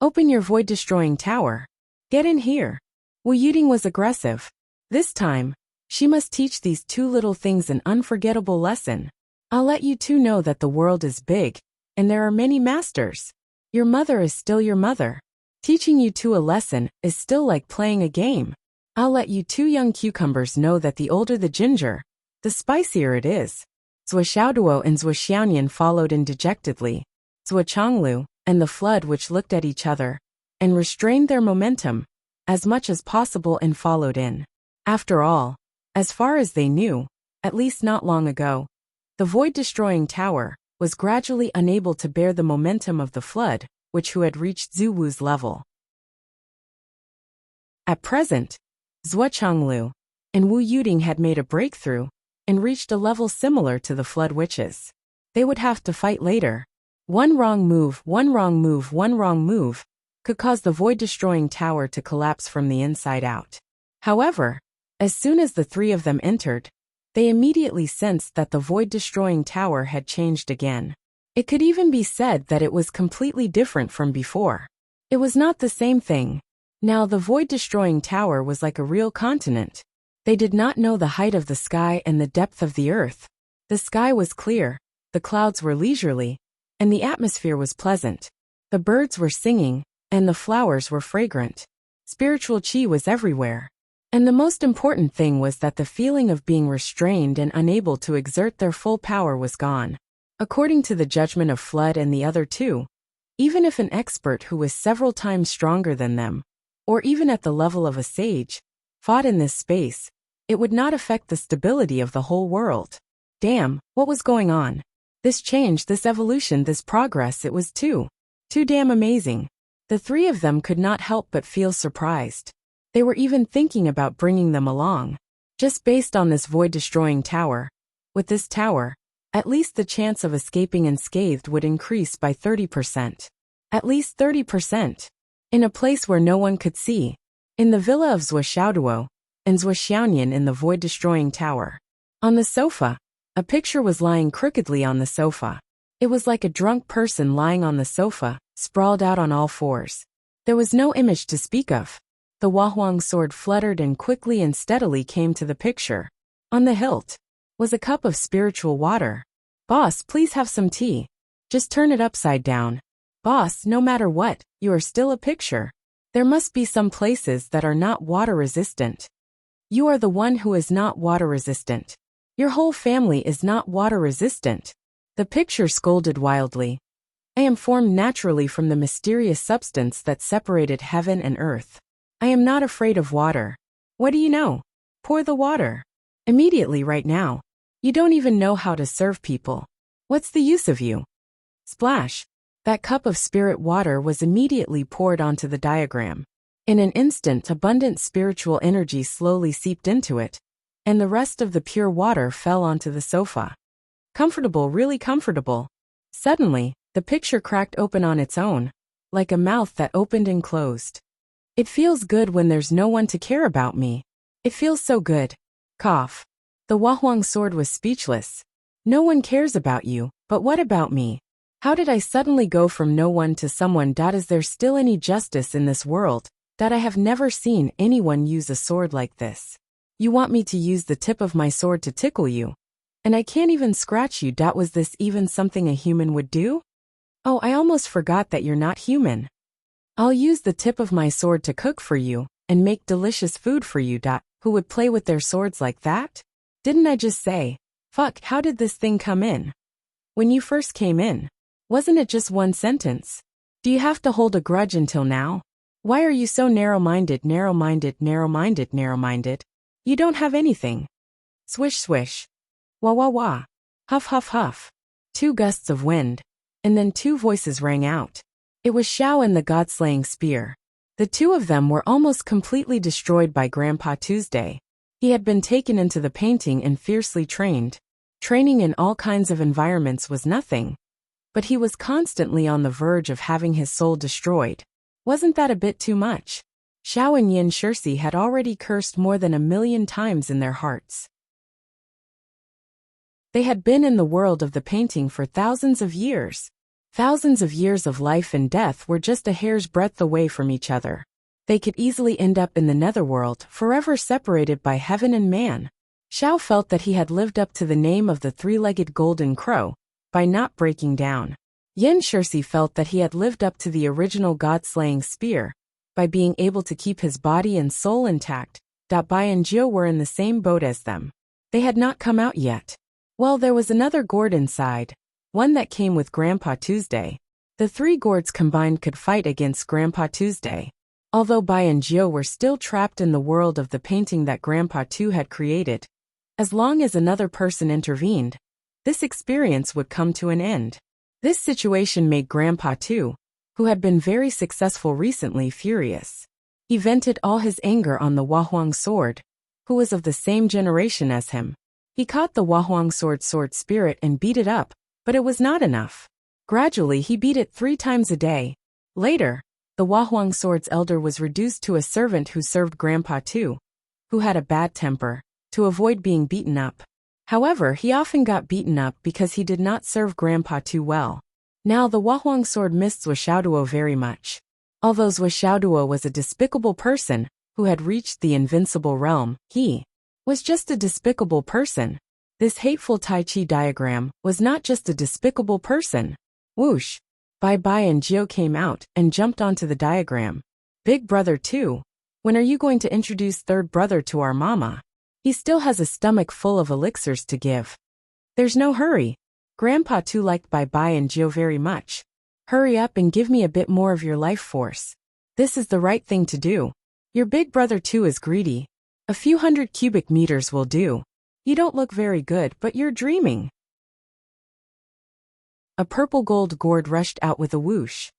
Open your void-destroying tower. Get in here. Wu Yuding was aggressive. This time, she must teach these 2 little things an unforgettable lesson. I'll let you 2 know that the world is big, and there are many masters. Your mother is still your mother. Teaching you 2 a lesson is still like playing a game. I'll let you 2 young cucumbers know that the older the ginger, the spicier it is. Zhuoxiaoduo and Zhuoxiaoyan followed in dejectedly. Zhuochanglu and the Flood Witch looked at each other, and restrained their momentum, as much as possible and followed in. After all, as far as they knew, at least not long ago, the void-destroying tower was gradually unable to bear the momentum of the Flood Witch who had reached Zhu Wu's level. At present, Zhuochanglu and Wu Yuding had made a breakthrough and reached a level similar to the Flood Witches. They would have to fight later. One wrong move, one wrong move, one wrong move, could cause the void-destroying tower to collapse from the inside out. However, as soon as the three of them entered, they immediately sensed that the void-destroying tower had changed again. It could even be said that it was completely different from before. It was not the same thing. Now the void-destroying tower was like a real continent. They did not know the height of the sky and the depth of the earth. The sky was clear, the clouds were leisurely, and the atmosphere was pleasant. The birds were singing, and the flowers were fragrant. Spiritual chi was everywhere. And the most important thing was that the feeling of being restrained and unable to exert their full power was gone. According to the judgment of Flood and the other two, even if an expert who was several times stronger than them, or even at the level of a sage, fought in this space, it would not affect the stability of the whole world. Damn, what was going on? This change, this evolution, this progress, it was too damn amazing. The three of them could not help but feel surprised. They were even thinking about bringing them along. Just based on this void-destroying tower. With this tower, at least the chance of escaping unscathed would increase by 30%. At least 30%. In a place where no one could see. In the villa of Zhuoxiaoduo, and Zhuoxiaonian in the void-destroying tower. On the sofa, a picture was lying crookedly on the sofa. It was like a drunk person lying on the sofa, sprawled out on all fours. There was no image to speak of. The Wahuang sword fluttered and quickly and steadily came to the picture. On the hilt was a cup of spiritual water. Boss, please have some tea. Just turn it upside down. Boss, no matter what, you are still a picture. There must be some places that are not water resistant. You are the one who is not water resistant. Your whole family is not water resistant. The picture scolded wildly. I am formed naturally from the mysterious substance that separated heaven and earth. I am not afraid of water. What do you know? Pour the water. Immediately right now. You don't even know how to serve people. What's the use of you? Splash. That cup of spirit water was immediately poured onto the diagram. In an instant, abundant spiritual energy slowly seeped into it, and the rest of the pure water fell onto the sofa. Comfortable, really comfortable. Suddenly, the picture cracked open on its own, like a mouth that opened and closed. It feels good when there's no one to care about me. It feels so good. Cough. The Wahuang sword was speechless. No one cares about you, but what about me? How did I suddenly go from no one to someone? Is there still any justice in this world? That I have never seen anyone use a sword like this. You want me to use the tip of my sword to tickle you? And I can't even scratch you. Was this even something a human would do? Oh, I almost forgot that you're not human. I'll use the tip of my sword to cook for you, and make delicious food for you. Who would play with their swords like that? Didn't I just say? Fuck, how did this thing come in? When you first came in, wasn't it just one sentence? Do you have to hold a grudge until now? Why are you so narrow-minded, narrow-minded, narrow-minded, narrow-minded? You don't have anything. Swish, swish. Wah, wah, wah. Huff, huff, huff. 2 gusts of wind. And then 2 voices rang out. It was Xiao and the god-slaying spear. The 2 of them were almost completely destroyed by Grandpa Tuesday. He had been taken into the painting and fiercely trained. Training in all kinds of environments was nothing. But he was constantly on the verge of having his soul destroyed. Wasn't that a bit too much? Xiao and Yin Shirsi had already cursed more than 1,000,000 times in their hearts. They had been in the world of the painting for thousands of years. Thousands of years of life and death were just a hair's breadth away from each other. They could easily end up in the netherworld, forever separated by heaven and man. Xiao felt that he had lived up to the name of the 3-legged golden crow, by not breaking down. Yin Shirsi felt that he had lived up to the original god-slaying spear, by being able to keep his body and soul intact. Bai and Jiu were in the same boat as them. They had not come out yet. Well, there was another gourd inside, one that came with Grandpa Tuesday. The 3 gourds combined could fight against Grandpa Tuesday. Although Bai and Jiu were still trapped in the world of the painting that Grandpa Tu had created, as long as another person intervened, this experience would come to an end. This situation made Grandpa Tu, who had been very successful recently, furious. He vented all his anger on the Wahuang sword, who was of the same generation as him. He caught the Wahuang sword spirit and beat it up, but it was not enough. Gradually he beat it 3 times a day. Later, the Huang Sword's elder was reduced to a servant who served Grandpa Tu, who had a bad temper, to avoid being beaten up. However, he often got beaten up because he did not serve Grandpa Tu well. Now the Huang Sword missed Zhuo Xiaoduo very much. Although Zhuo Xiaoduo was a despicable person who had reached the invincible realm, he was just a despicable person. This hateful Tai Chi diagram was not just a despicable person. Whoosh! Bai Bai and Jiao came out and jumped onto the diagram. Big brother too. When are you going to introduce third brother to our mama? He still has a stomach full of elixirs to give. There's no hurry. Grandpa too liked Bai Bai and Jiao very much. Hurry up and give me a bit more of your life force. This is the right thing to do. Your big brother too is greedy. A few hundred cubic meters will do. You don't look very good, but you're dreaming. A purple gold gourd rushed out with a whoosh.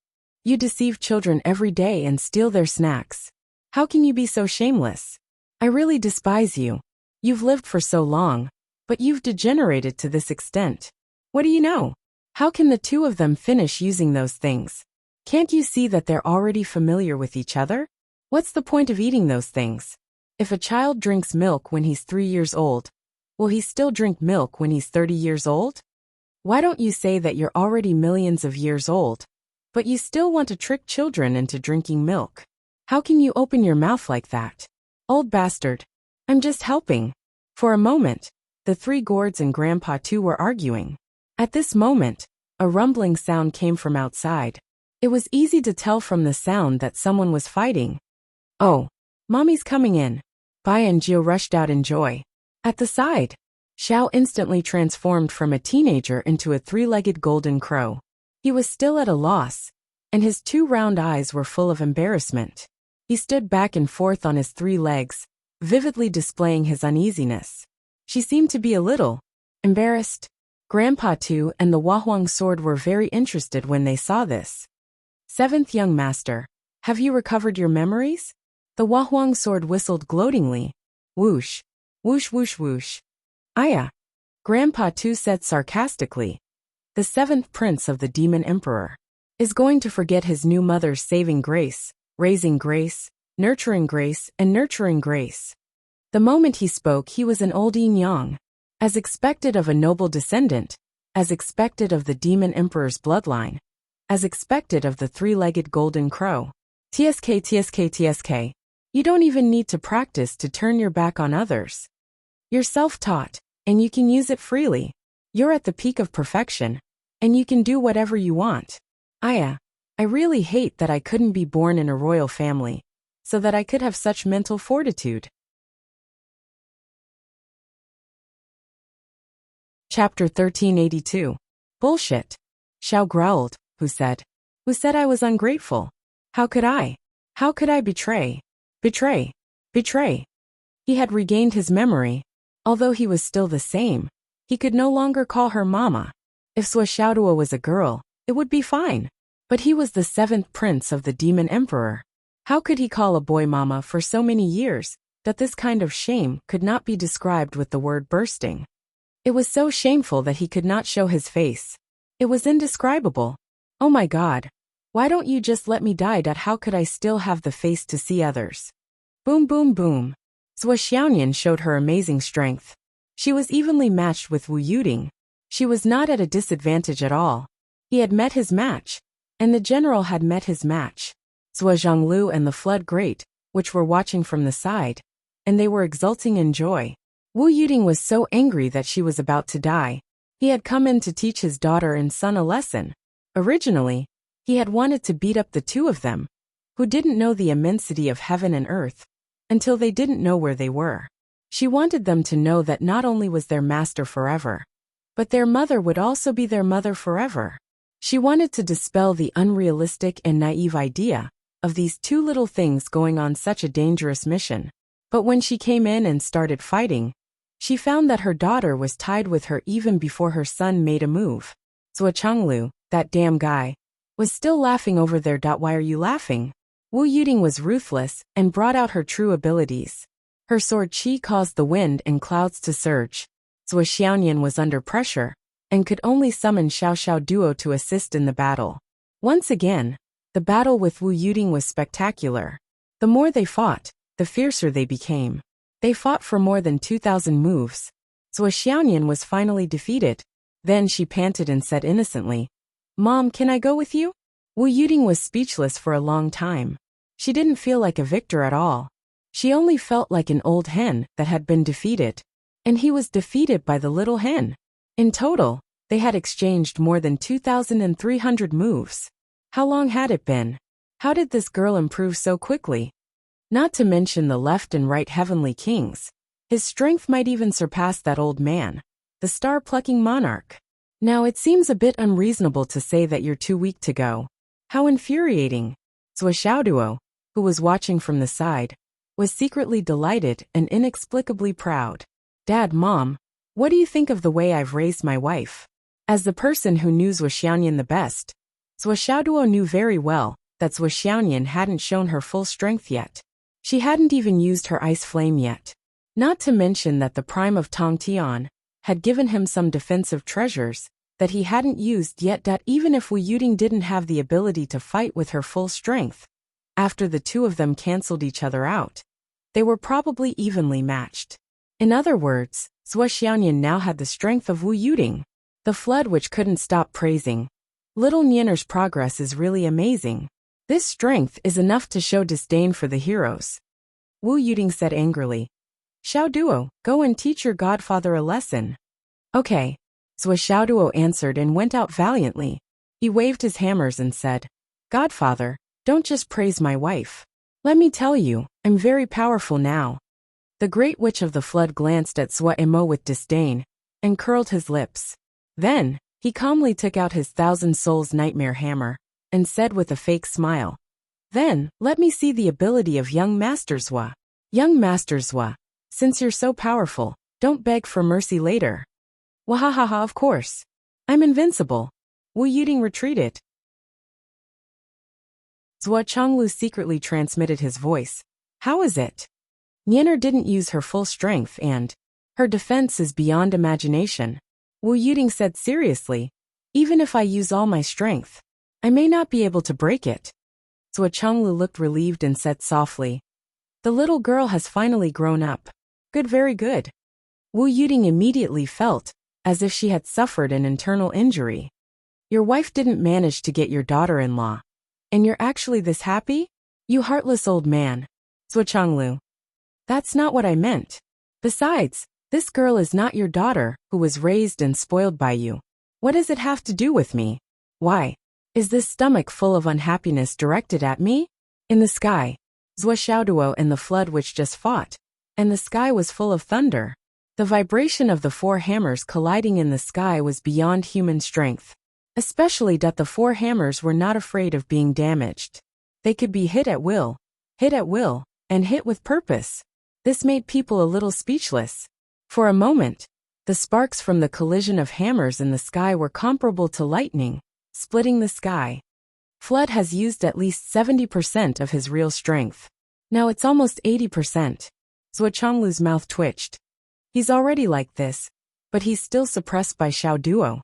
You deceive children every day and steal their snacks. How can you be so shameless? I really despise you. You've lived for so long, but you've degenerated to this extent. What do you know? How can the two of them finish using those things? Can't you see that they're already familiar with each other? What's the point of eating those things? If a child drinks milk when he's 3 years old, will he still drink milk when he's 30 years old? Why don't you say that you're already millions of years old, but you still want to trick children into drinking milk? How can you open your mouth like that? Old bastard. I'm just helping. For a moment, the three gourds and Grandpa too were arguing. At this moment, a rumbling sound came from outside. It was easy to tell from the sound that someone was fighting. Oh, Mommy's coming in. Bai and Jiao rushed out in joy. At the side, Xiao instantly transformed from a teenager into a three-legged golden crow. He was still at a loss, and his two round eyes were full of embarrassment. He stood back and forth on his 3 legs, vividly displaying his uneasiness. She seemed to be a little embarrassed. Grandpa Tu and the Huang Sword were very interested when they saw this. 7th young master, have you recovered your memories? The Huang Sword whistled gloatingly. Whoosh, whoosh whoosh whoosh. Aya, Grandpa Tu said sarcastically. The 7th prince of the Demon Emperor is going to forget his new mother's saving grace, raising grace, nurturing grace, and nurturing grace. The moment he spoke, he was an old yin yang. As expected of a noble descendant, as expected of the Demon Emperor's bloodline, as expected of the three-legged golden crow. TSK, TSK, TSK. You don't even need to practice to turn your back on others. You're self-taught, and you can use it freely. You're at the peak of perfection, and you can do whatever you want. Aya, I really hate that I couldn't be born in a royal family, so that I could have such mental fortitude. Chapter 1382. Bullshit. Xiao growled. Who said? Who said I was ungrateful? How could I? How could I betray? Betray. Betray. He had regained his memory. Although he was still the same, he could no longer call her mama. If Zhuo Xiaoduo was a girl, it would be fine. But he was the 7th prince of the Demon Emperor. How could he call a boy mama for so many years that this kind of shame could not be described with the word bursting? It was so shameful that he could not show his face. It was indescribable. Oh my God. Why don't you just let me die? How could I still have the face to see others? Boom boom boom. Zhuo Xiaonian showed her amazing strength. She was evenly matched with Wu Yuding. She was not at a disadvantage at all. He had met his match, and the general had met his match. Zhuo Zhonglu and the Flood Great, which were watching from the side, and they were exulting in joy. Wu Yuding was so angry that she was about to die. He had come in to teach his daughter and son a lesson. Originally, he had wanted to beat up the two of them, who didn't know the immensity of heaven and earth, until they didn't know where they were. She wanted them to know that not only was their master forever, but their mother would also be their mother forever. She wanted to dispel the unrealistic and naive idea of these two little things going on such a dangerous mission. But when she came in and started fighting, she found that her daughter was tied with her even before her son made a move. Zhuo Changlu, that damn guy, was still laughing over there. Why are you laughing? Wu Yuding was ruthless and brought out her true abilities. Her sword qi caused the wind and clouds to surge. Zhuo Xiaonian was under pressure and could only summon Xiao Xiao Duo to assist in the battle. Once again, The battle with Wu Yuding was spectacular. The more they fought, the fiercer they became. They fought for more than 2,000 moves. Zhuo Xiaoyan was finally defeated. Then she panted and said innocently, "Mom, can I go with you?" Wu Yuding was speechless for a long time. She didn't feel like a victor at all. She only felt like an old hen that had been defeated. And he was defeated by the little hen. In total, they had exchanged more than 2,300 moves. How long had it been? How did this girl improve so quickly? Not to mention the left and right heavenly kings. His strength might even surpass that old man, the star-plucking monarch. Now it seems a bit unreasonable to say that you're too weak to go. How infuriating. Zhuo Xiaoduo, who was watching from the side, was secretly delighted and inexplicably proud. Dad, Mom, what do you think of the way I've raised my wife? As the person who knew Zhuo Xiaoyan the best, Zhuo Xiaoduo knew very well that Zhuo Xiaoyan hadn't shown her full strength yet. She hadn't even used her ice flame yet. Not to mention that the prime of Tong Tian had given him some defensive treasures that he hadn't used yet. Even if Wu Yuding didn't have the ability to fight with her full strength, after the two of them canceled each other out, they were probably evenly matched. In other words, Zhuo Xiaoyan now had the strength of Wu Yuding. The flood which couldn't stop praising. Little Nianer's progress is really amazing. This strength is enough to show disdain for the heroes. Wu Yuding said angrily. Xiaoduo, go and teach your godfather a lesson. Okay. Zhuo Xiaoduo answered and went out valiantly. He waved his hammers and said, Godfather, don't just praise my wife. Let me tell you, I'm very powerful now. The great witch of the flood glanced at Zhuo Emo with disdain and curled his lips. Then, he calmly took out his 1,000 souls nightmare hammer and said with a fake smile, Then, let me see the ability of young Master Zhuo. Young Master Zhuo, since you're so powerful, don't beg for mercy later. Wahahaha, of course. I'm invincible. Wu Yuding retreated. Zhuo Chonglu secretly transmitted his voice. How is it? Nianer didn't use her full strength and her defense is beyond imagination. Wu Yuding said seriously, even if I use all my strength, I may not be able to break it. Zhuo Chonglu looked relieved and said softly, The little girl has finally grown up. Good, very good. Wu Yuding immediately felt as if she had suffered an internal injury. Your wife didn't manage to get your daughter-in-law. And you're actually this happy? You heartless old man. Zhuo Chonglu. That's not what I meant. Besides, this girl is not your daughter who was raised and spoiled by you. What does it have to do with me? Why? Is this stomach full of unhappiness directed at me? In the sky, Zhuo Xiaoduo and the flood which just fought, and the sky was full of thunder. The vibration of the four hammers colliding in the sky was beyond human strength. Especially that the four hammers were not afraid of being damaged. They could be hit at will, and hit with purpose. This made people a little speechless. For a moment, the sparks from the collision of hammers in the sky were comparable to lightning, splitting the sky. Flood has used at least 70% of his real strength. Now it's almost 80%. Zhuo Chonglu's mouth twitched. He's already like this, but he's still suppressed by Xiaoduo.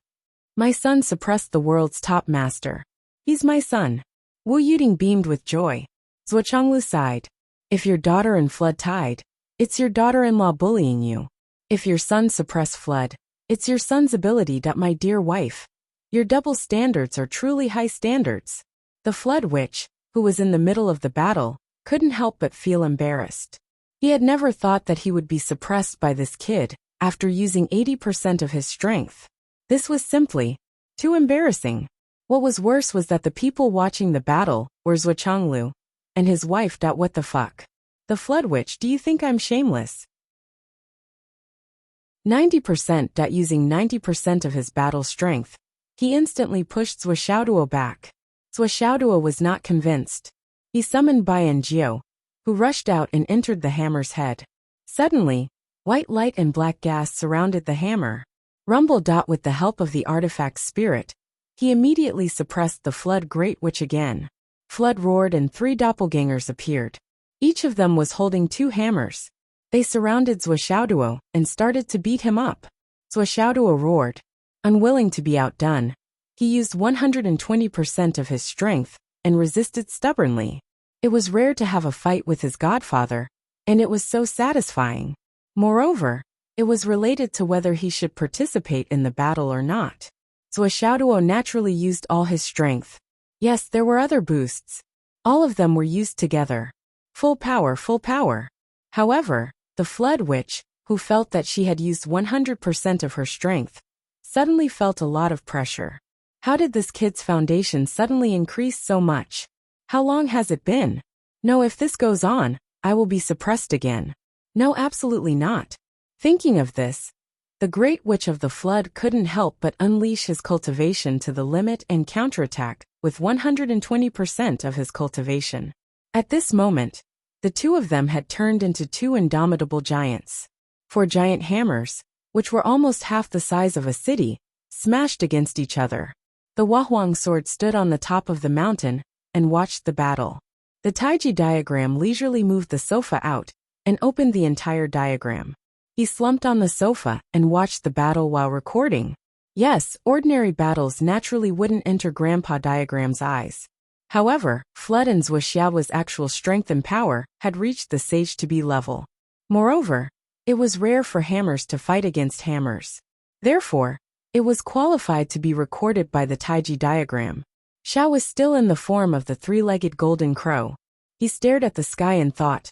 My son suppressed the world's top master. He's my son. Wu Yuding beamed with joy. Zhuo Chonglu sighed. If your daughter and Flood tied, it's your daughter-in-law bullying you. If your son suppressed Flood, it's your son's ability. My dear wife, your double standards are truly high standards. The Flood witch, who was in the middle of the battle, couldn't help but feel embarrassed. He had never thought that he would be suppressed by this kid after using 80% of his strength. This was simply too embarrassing. What was worse was that the people watching the battle were Zhuo Chonglu and his wife. What the fuck? The Flood Witch, do you think I'm shameless? 90%. Using 90% of his battle strength, he instantly pushed Zhuo Xiaoduo back. Zhuo Xiaoduo was not convinced. He summoned Bai and Jiu, who rushed out and entered the hammer's head. Suddenly, white light and black gas surrounded the hammer. Rumble. With the help of the artifact's spirit, he immediately suppressed the Flood Great Witch again. Flood roared and 3 doppelgangers appeared. Each of them was holding 2 hammers. They surrounded Zhuo Xiaoduo and started to beat him up. Zhuo Xiaoduo roared. Unwilling to be outdone, he used 120% of his strength and resisted stubbornly. It was rare to have a fight with his godfather, and it was so satisfying. Moreover, it was related to whether he should participate in the battle or not. Zhuo naturally used all his strength. Yes, there were other boosts. All of them were used together. Full power, full power. However, the Flood Witch, who felt that she had used 100% of her strength, suddenly felt a lot of pressure. How did this kid's foundation suddenly increase so much? How long has it been? No, if this goes on, I will be suppressed again. No, absolutely not. Thinking of this, the Great Witch of the Flood couldn't help but unleash his cultivation to the limit and counterattack with 120% of his cultivation. At this moment, the two of them had turned into two indomitable giants. 4 giant hammers, which were almost half the size of a city, smashed against each other. The Wahuang sword stood on the top of the mountain and watched the battle. The Taiji diagram leisurely moved the sofa out and opened the entire diagram. He slumped on the sofa and watched the battle while recording. Yes, ordinary battles naturally wouldn't enter Grandpa Diagram's eyes. However, Flood and Wuxia's actual strength and power had reached the Sage to be level. Moreover, it was rare for hammers to fight against hammers. Therefore, it was qualified to be recorded by the Taiji diagram. Xiao was still in the form of the 3-legged golden crow. He stared at the sky and thought,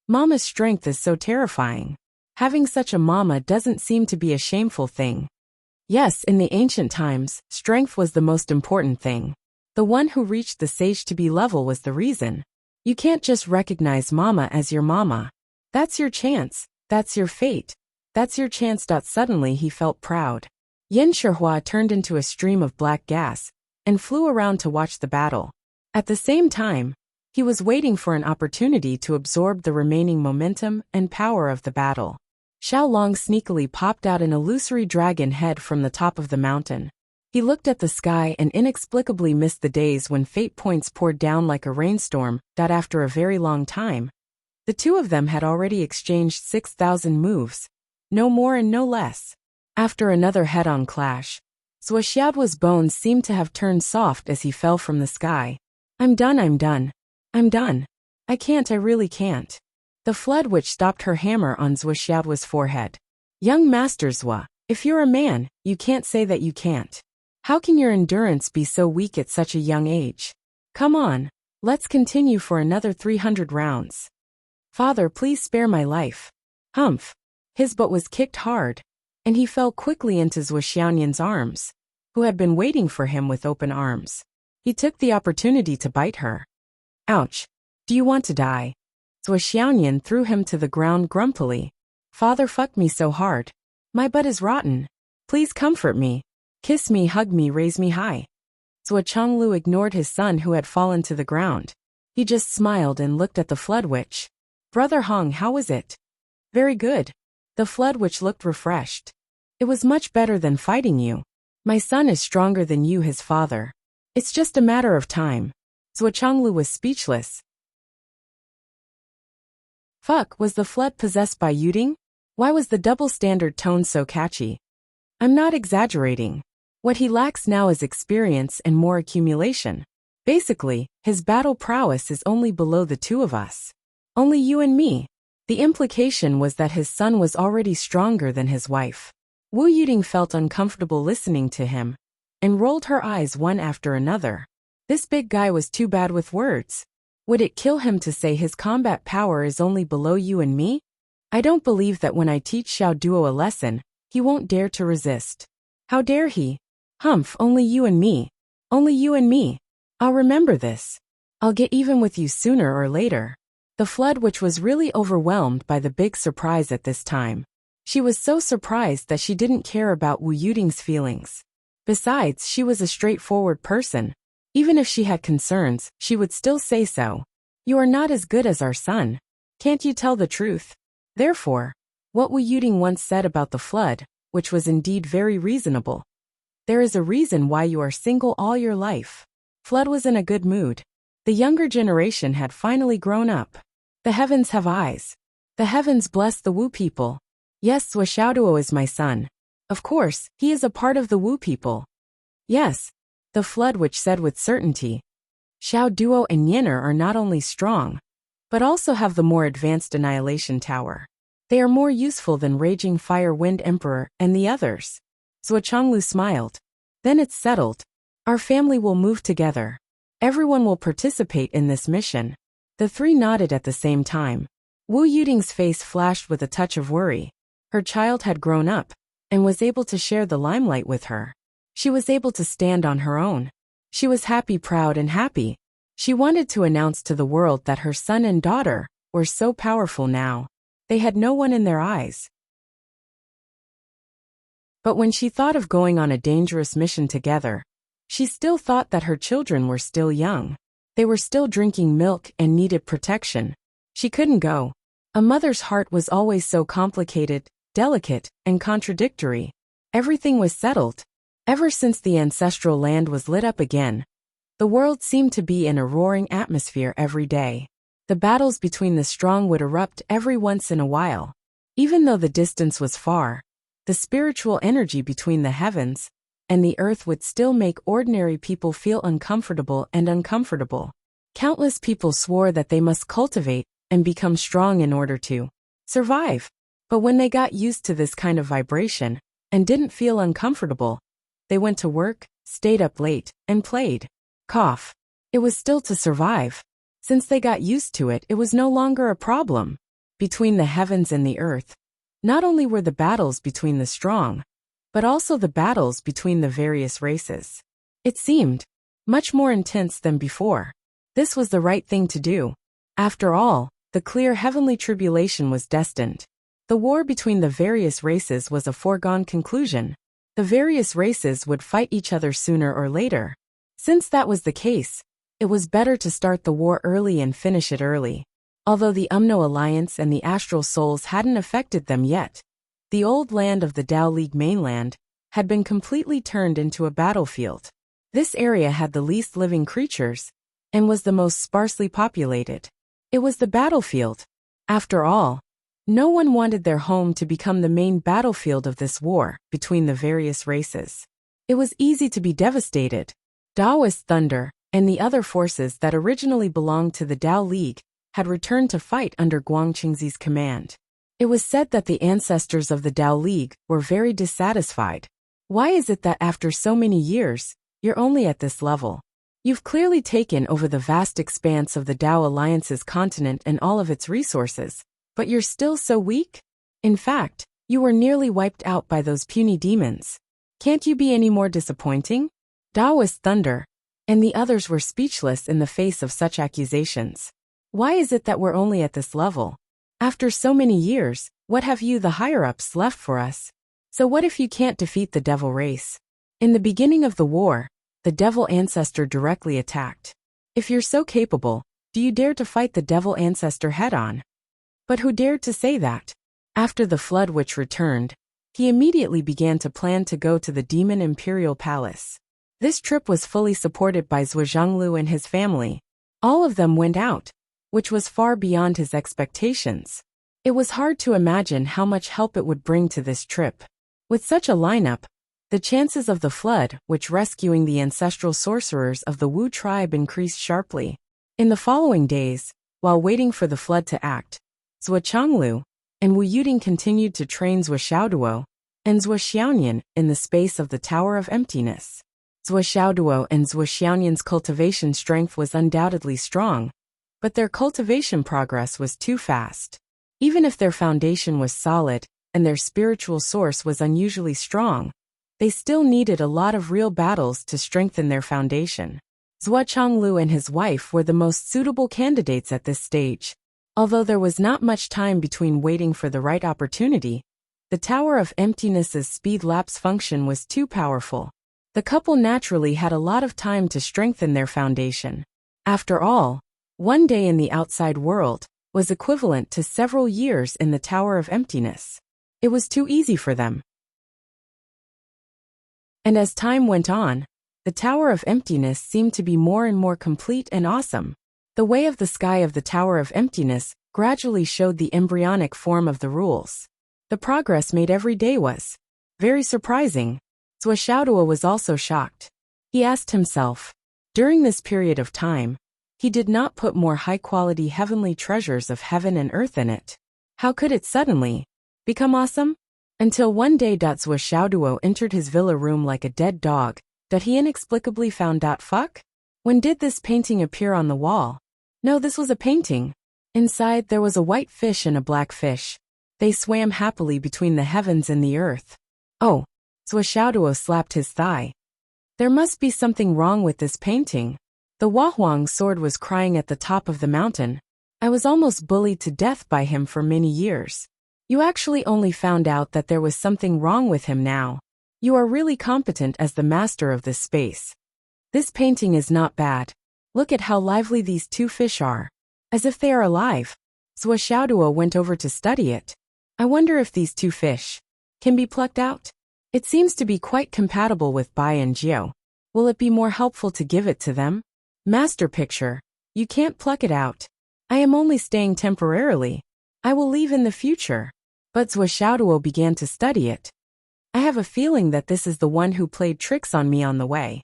Mama's strength is so terrifying. Having such a mama doesn't seem to be a shameful thing. Yes, in the ancient times, strength was the most important thing. The one who reached the Sage to be level was the reason. You can't just recognize mama as your mama. That's your chance. That's your fate. That's your chance. Suddenly he felt proud. Yin Shihua turned into a stream of black gas and flew around to watch the battle. At the same time, he was waiting for an opportunity to absorb the remaining momentum and power of the battle. Xiao Long sneakily popped out an illusory dragon head from the top of the mountain. He looked at the sky and inexplicably missed the days when fate points poured down like a rainstorm. After a very long time, the two of them had already exchanged 6,000 moves, no more and no less. After another head-on clash, Zhuoxiao's bones seemed to have turned soft as he fell from the sky. I'm done, I'm done. I'm done. I can't, I really can't. The Flood Witch stopped her hammer on Zhuoxiao's forehead. Young Master Zhua, if you're a man, you can't say that you can't. How can your endurance be so weak at such a young age? Come on, let's continue for another 300 rounds. Father, please spare my life. Humph. His butt was kicked hard, and he fell quickly into Zhuoxiao's arms, who had been waiting for him with open arms. He took the opportunity to bite her. Ouch. Do you want to die? Zhuoxiaoyan threw him to the ground grumpily. Father fucked me so hard. My butt is rotten. Please comfort me. Kiss me, hug me, raise me high. Zhuo Chonglu ignored his son who had fallen to the ground. He just smiled and looked at the Flood Witch. Brother Hong, how was it? Very good. The Flood Witch looked refreshed. It was much better than fighting you. My son is stronger than you, his father. It's just a matter of time. Zhuo Chonglu was speechless. Fuck, was the Flood possessed by Yuding? Why was the double standard tone so catchy? I'm not exaggerating. What he lacks now is experience and more accumulation. Basically, his battle prowess is only below the two of us. Only you and me. The implication was that his son was already stronger than his wife. Wu Yuding felt uncomfortable listening to him, and rolled her eyes one after another. This big guy was too bad with words. Would it kill him to say his combat power is only below you and me? I don't believe that when I teach Xiao Duo a lesson, he won't dare to resist. How dare he? Humph, only you and me. Only you and me. I'll remember this. I'll get even with you sooner or later. The Flood Witch was really overwhelmed by the big surprise at this time. She was so surprised that she didn't care about Wu Yuding's feelings. Besides, she was a straightforward person. Even if she had concerns, she would still say so. You are not as good as our son. Can't you tell the truth? Therefore, what Wu Yuding once said about the Flood, which was indeed very reasonable. There is a reason why you are single all your life. Flood was in a good mood. The younger generation had finally grown up. The heavens have eyes. The heavens bless the Wu people. Yes, Zhuo is my son. Of course, he is a part of the Wu people. Yes, the Flood Witch said with certainty. Xiao Duo and Yinner are not only strong, but also have the more advanced Annihilation Tower. They are more useful than Raging Fire Wind Emperor and the others. Zuochanglu smiled. Then it's settled. Our family will move together. Everyone will participate in this mission. The three nodded at the same time. Wu Yuding's face flashed with a touch of worry. Her child had grown up and was able to share the limelight with her. She was able to stand on her own. She was happy, proud, and happy. She wanted to announce to the world that her son and daughter were so powerful now. They had no one in their eyes. But when she thought of going on a dangerous mission together, she still thought that her children were still young. They were still drinking milk and needed protection. She couldn't go. A mother's heart was always so complicated, delicate, and contradictory. Everything was settled. Ever since the ancestral land was lit up again, the world seemed to be in a roaring atmosphere every day. The battles between the strong would erupt every once in a while. Even though the distance was far, the spiritual energy between the heavens and the earth would still make ordinary people feel uncomfortable and uncomfortable. Countless people swore that they must cultivate and become strong in order to survive. But when they got used to this kind of vibration and didn't feel uncomfortable, they went to work, stayed up late, and played. Cough. It was still to survive. Since they got used to it, it was no longer a problem. Between the heavens and the earth, not only were the battles between the strong, but also the battles between the various races. It seemed much more intense than before. This was the right thing to do. After all, the clear heavenly tribulation was destined. The war between the various races was a foregone conclusion. The various races would fight each other sooner or later. Since that was the case, it was better to start the war early and finish it early. Although the Umno Alliance and the Astral Souls hadn't affected them yet, the old land of the Dao League mainland had been completely turned into a battlefield. This area had the least living creatures and was the most sparsely populated. It was the battlefield. After all, no one wanted their home to become the main battlefield of this war between the various races. It was easy to be devastated. Daoist Thunder and the other forces that originally belonged to the Dao League had returned to fight under Guangqingzi's command. It was said that the ancestors of the Dao League were very dissatisfied. Why is it that after so many years, you're only at this level? You've clearly taken over the vast expanse of the Dao Alliance's continent and all of its resources, but you're still so weak? In fact, you were nearly wiped out by those puny demons. Can't you be any more disappointing? Daoist Thunder and the others were speechless in the face of such accusations. Why is it that we're only at this level? After so many years, what have you the higher-ups left for us? So what if you can't defeat the devil race? In the beginning of the war, the devil ancestor directly attacked. If you're so capable, do you dare to fight the devil ancestor head-on? But who dared to say that? After the Flood Witch returned, he immediately began to plan to go to the Demon Imperial Palace. This trip was fully supported by Zhuozhanglu and his family. All of them went out, which was far beyond his expectations. It was hard to imagine how much help it would bring to this trip. With such a lineup, the chances of the Flood Witch rescuing the ancestral sorcerers of the Wu tribe increased sharply. In the following days, while waiting for the flood to act, Zhuochanglu and Wu Yuding continued to train Zuo and Zuo in the space of the Tower of Emptiness. Zuo and Zuo cultivation strength was undoubtedly strong, but their cultivation progress was too fast. Even if their foundation was solid and their spiritual source was unusually strong, they still needed a lot of real battles to strengthen their foundation. Zuo and his wife were the most suitable candidates at this stage. Although there was not much time between waiting for the right opportunity, the Tower of Emptiness's speed lapse function was too powerful. The couple naturally had a lot of time to strengthen their foundation. After all, one day in the outside world was equivalent to several years in the Tower of Emptiness. It was too easy for them. And as time went on, the Tower of Emptiness seemed to be more and more complete and awesome. The way of the sky of the Tower of Emptiness gradually showed the embryonic form of the rules. The progress made every day was very surprising. Zuo was also shocked. He asked himself, During this period of time, he did not put more high-quality heavenly treasures of heaven and earth in it. How could it suddenly become awesome? Until one day Zhuo Xiaoduo entered his villa room like a dead dog, that he inexplicably found fuck? When did this painting appear on the wall? No, this was a painting. Inside there was a white fish and a black fish. They swam happily between the heavens and the earth. Oh, Zhuo Xiaoduo slapped his thigh. There must be something wrong with this painting. The Wahuang sword was crying at the top of the mountain. I was almost bullied to death by him for many years. You actually only found out that there was something wrong with him now. You are really competent as the master of this space. This painting is not bad. Look at how lively these two fish are. As if they are alive. Zhuo Xiaoduo went over to study it. I wonder if these two fish can be plucked out. It seems to be quite compatible with Bai and Jiao. Will it be more helpful to give it to them? Master picture. You can't pluck it out. I am only staying temporarily. I will leave in the future. But Zhuo Xiaoduo began to study it. I have a feeling that this is the one who played tricks on me on the way.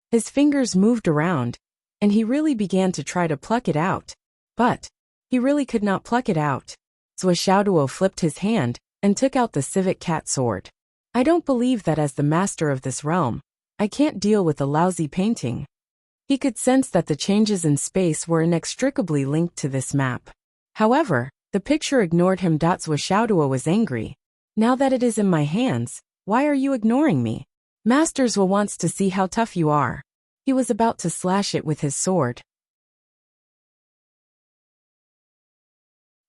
His fingers moved around, and he really began to try to pluck it out. But he really could not pluck it out. Zhuo Xiaoduo flipped his hand and took out the civet cat sword. I don't believe that as the master of this realm, I can't deal with a lousy painting. He could sense that the changes in space were inextricably linked to this map. However, the picture ignored him. Zhuo Xiaoduo was angry. Now that it is in my hands, why are you ignoring me? Master Zhuo wants to see how tough you are. He was about to slash it with his sword.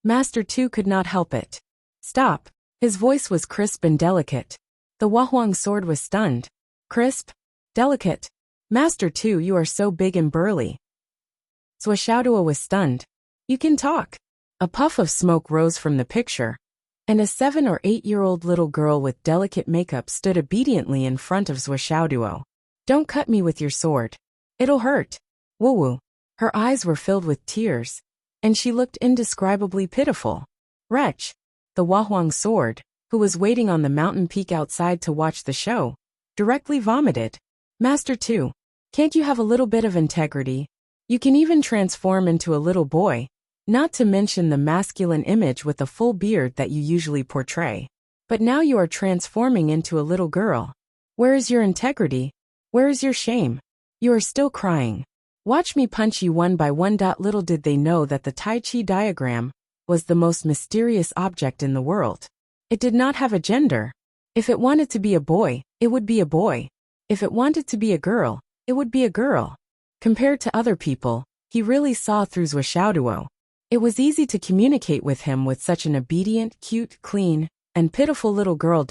Master Tu could not help it. Stop. His voice was crisp and delicate. The Wahuang sword was stunned. Crisp? Delicate? Master Tu, you are so big and burly. Zhuo Xiaoduo was stunned. You can talk. A puff of smoke rose from the picture, and a 7 or 8-year-old little girl with delicate makeup stood obediently in front of Zhuo Xiaoduo. Don't cut me with your sword. It'll hurt. Woo-woo. Her eyes were filled with tears, and she looked indescribably pitiful. Wretch. The Wahuang sword, who was waiting on the mountain peak outside to watch the show, directly vomited. Master Tu, can't you have a little bit of integrity? You can even transform into a little boy, not to mention the masculine image with a full beard that you usually portray. But now you are transforming into a little girl. Where is your integrity? Where is your shame? You are still crying. Watch me punch you one by one. Little did they know that the Tai Chi diagram was the most mysterious object in the world. It did not have a gender. If it wanted to be a boy, it would be a boy. If it wanted to be a girl, it would be a girl. Compared to other people, he really saw through Zhuo Xiaoduo. It was easy to communicate with him with such an obedient, cute, clean, and pitiful little girl.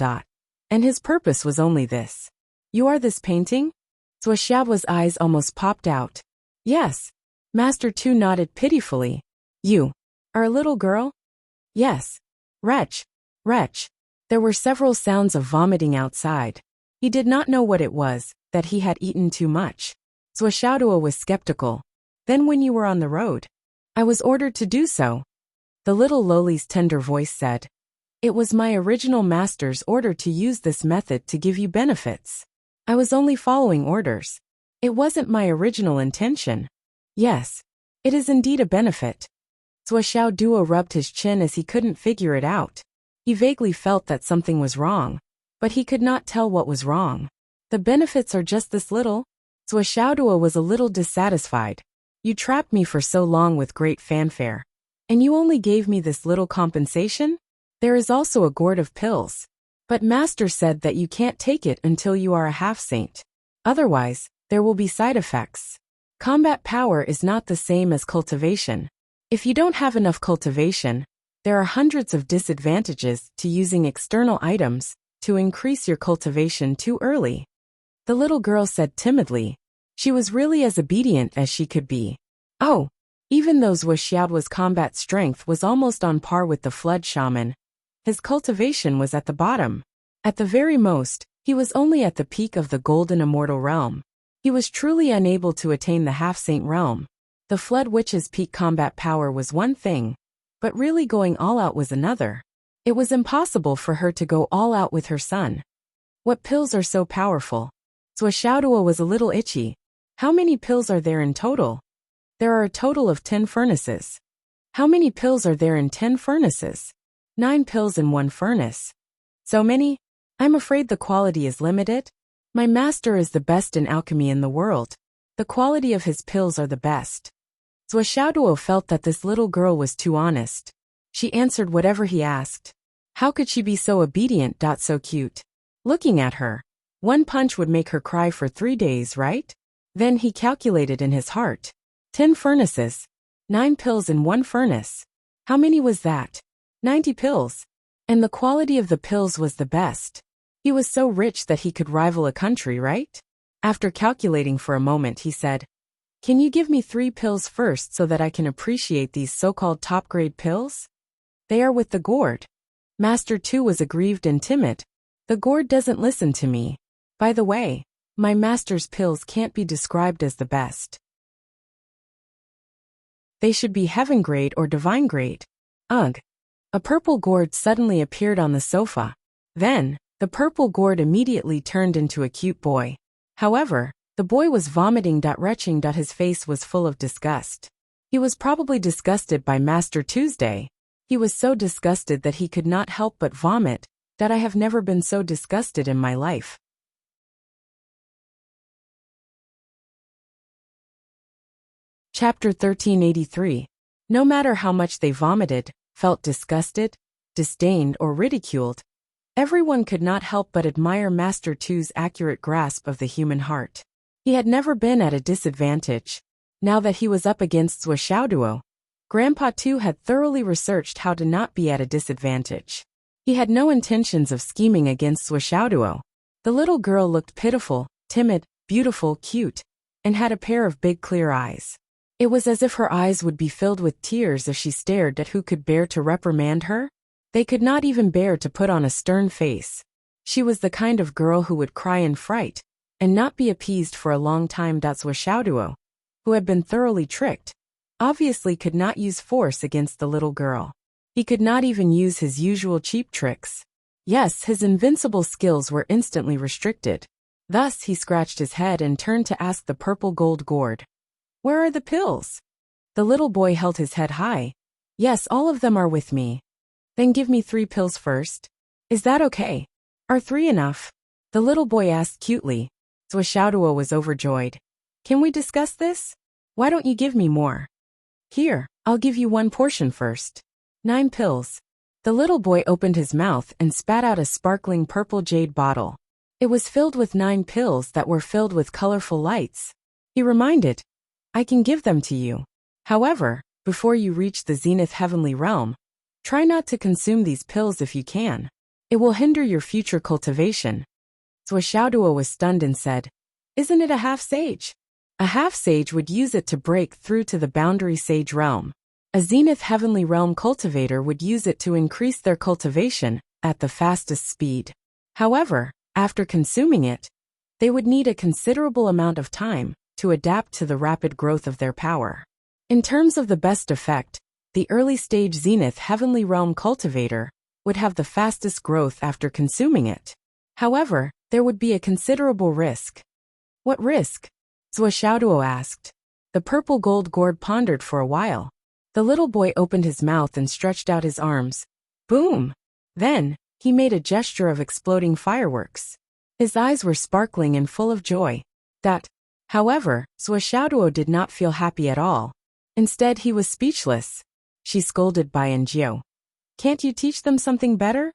And his purpose was only this. You are this painting? Zhuo Xiaoduo's eyes almost popped out. Yes. Master Tu nodded pitifully. You are a little girl? Yes. Wretch. Wretch. There were several sounds of vomiting outside. He did not know what it was, that he had eaten too much. Zhuo Xiaoduo was skeptical. Then when you were on the road, I was ordered to do so. The little lowly's tender voice said. It was my original master's order to use this method to give you benefits. I was only following orders. It wasn't my original intention. Yes, it is indeed a benefit. Zhuo Xiaoduo rubbed his chin as he couldn't figure it out. He vaguely felt that something was wrong, but he could not tell what was wrong. The benefits are just this little? Zhuo Xiaoduo was a little dissatisfied. You trapped me for so long with great fanfare. And you only gave me this little compensation? There is also a gourd of pills. But Master said that you can't take it until you are a half-saint. Otherwise, there will be side effects. Combat power is not the same as cultivation. If you don't have enough cultivation, there are hundreds of disadvantages to using external items to increase your cultivation too early. The little girl said timidly. She was really as obedient as she could be. Oh, even though Zhuo Xiaoduo's combat strength was almost on par with the flood shaman, his cultivation was at the bottom. At the very most, he was only at the peak of the golden immortal realm. He was truly unable to attain the half-saint realm. The flood witch's peak combat power was one thing, but really going all out was another. It was impossible for her to go all out with her son. What pills are so powerful? Zhuo Xiaoduo was a little itchy. How many pills are there in total? There are a total of 10 furnaces. How many pills are there in 10 furnaces? 9 pills in one furnace. So many? I'm afraid the quality is limited. My master is the best in alchemy in the world. The quality of his pills are the best. Swordsmanship felt that this little girl was too honest. She answered whatever he asked. How could she be so obedient? So cute. Looking at her. One punch would make her cry for 3 days, right? Then he calculated in his heart. 10 furnaces. 9 pills in one furnace. How many was that? 90 pills. And the quality of the pills was the best. He was so rich that he could rival a country, right? After calculating for a moment, he said, "Can you give me 3 pills first so that I can appreciate these so-called top-grade pills?" They are with the gourd. Master too was aggrieved and timid. The gourd doesn't listen to me. By the way, my master's pills can't be described as the best. They should be heaven grade or divine grade. Ugh. A purple gourd suddenly appeared on the sofa. Then, the purple gourd immediately turned into a cute boy. However, the boy was vomiting. Retching. His face was full of disgust. He was probably disgusted by Master Tuesday. He was so disgusted that he could not help but vomit. That I have never been so disgusted in my life. Chapter 1383. No matter how much they vomited, felt disgusted, disdained, or ridiculed, everyone could not help but admire Master Tu's accurate grasp of the human heart. He had never been at a disadvantage. Now that he was up against Swordsmanship, Grandpa Tu had thoroughly researched how to not be at a disadvantage. He had no intentions of scheming against Swordsmanship. The little girl looked pitiful, timid, beautiful, cute, and had a pair of big clear eyes. It was as if her eyes would be filled with tears if she stared at who could bear to reprimand her. They could not even bear to put on a stern face. She was the kind of girl who would cry in fright, and not be appeased for a long time. Swordsmanship, who had been thoroughly tricked, obviously could not use force against the little girl. He could not even use his usual cheap tricks. Yes, his invincible skills were instantly restricted. Thus he scratched his head and turned to ask the purple gold gourd. Where are the pills? The little boy held his head high. Yes, all of them are with me. Then give me 3 pills first. Is that okay? Are 3 enough? The little boy asked cutely. Swordsmanship was overjoyed. Can we discuss this? Why don't you give me more? Here, I'll give you 1 portion first. 9 pills. The little boy opened his mouth and spat out a sparkling purple jade bottle. It was filled with 9 pills that were filled with colorful lights. He reminded, I can give them to you. However, before you reach the zenith heavenly realm, try not to consume these pills if you can. It will hinder your future cultivation. Swordsmanship was stunned and said, Isn't it a half-sage? A half-sage would use it to break through to the boundary sage realm. A zenith heavenly realm cultivator would use it to increase their cultivation at the fastest speed. However, after consuming it, they would need a considerable amount of time to adapt to the rapid growth of their power. In terms of the best effect, the early-stage zenith heavenly realm cultivator would have the fastest growth after consuming it. However, there would be a considerable risk. What risk? Swordsmanship asked. The purple gold gourd pondered for a while. The little boy opened his mouth and stretched out his arms. Boom! Then, he made a gesture of exploding fireworks. His eyes were sparkling and full of joy. However, Swordsmanship did not feel happy at all. Instead, he was speechless. She scolded Bianjio. Can't you teach them something better?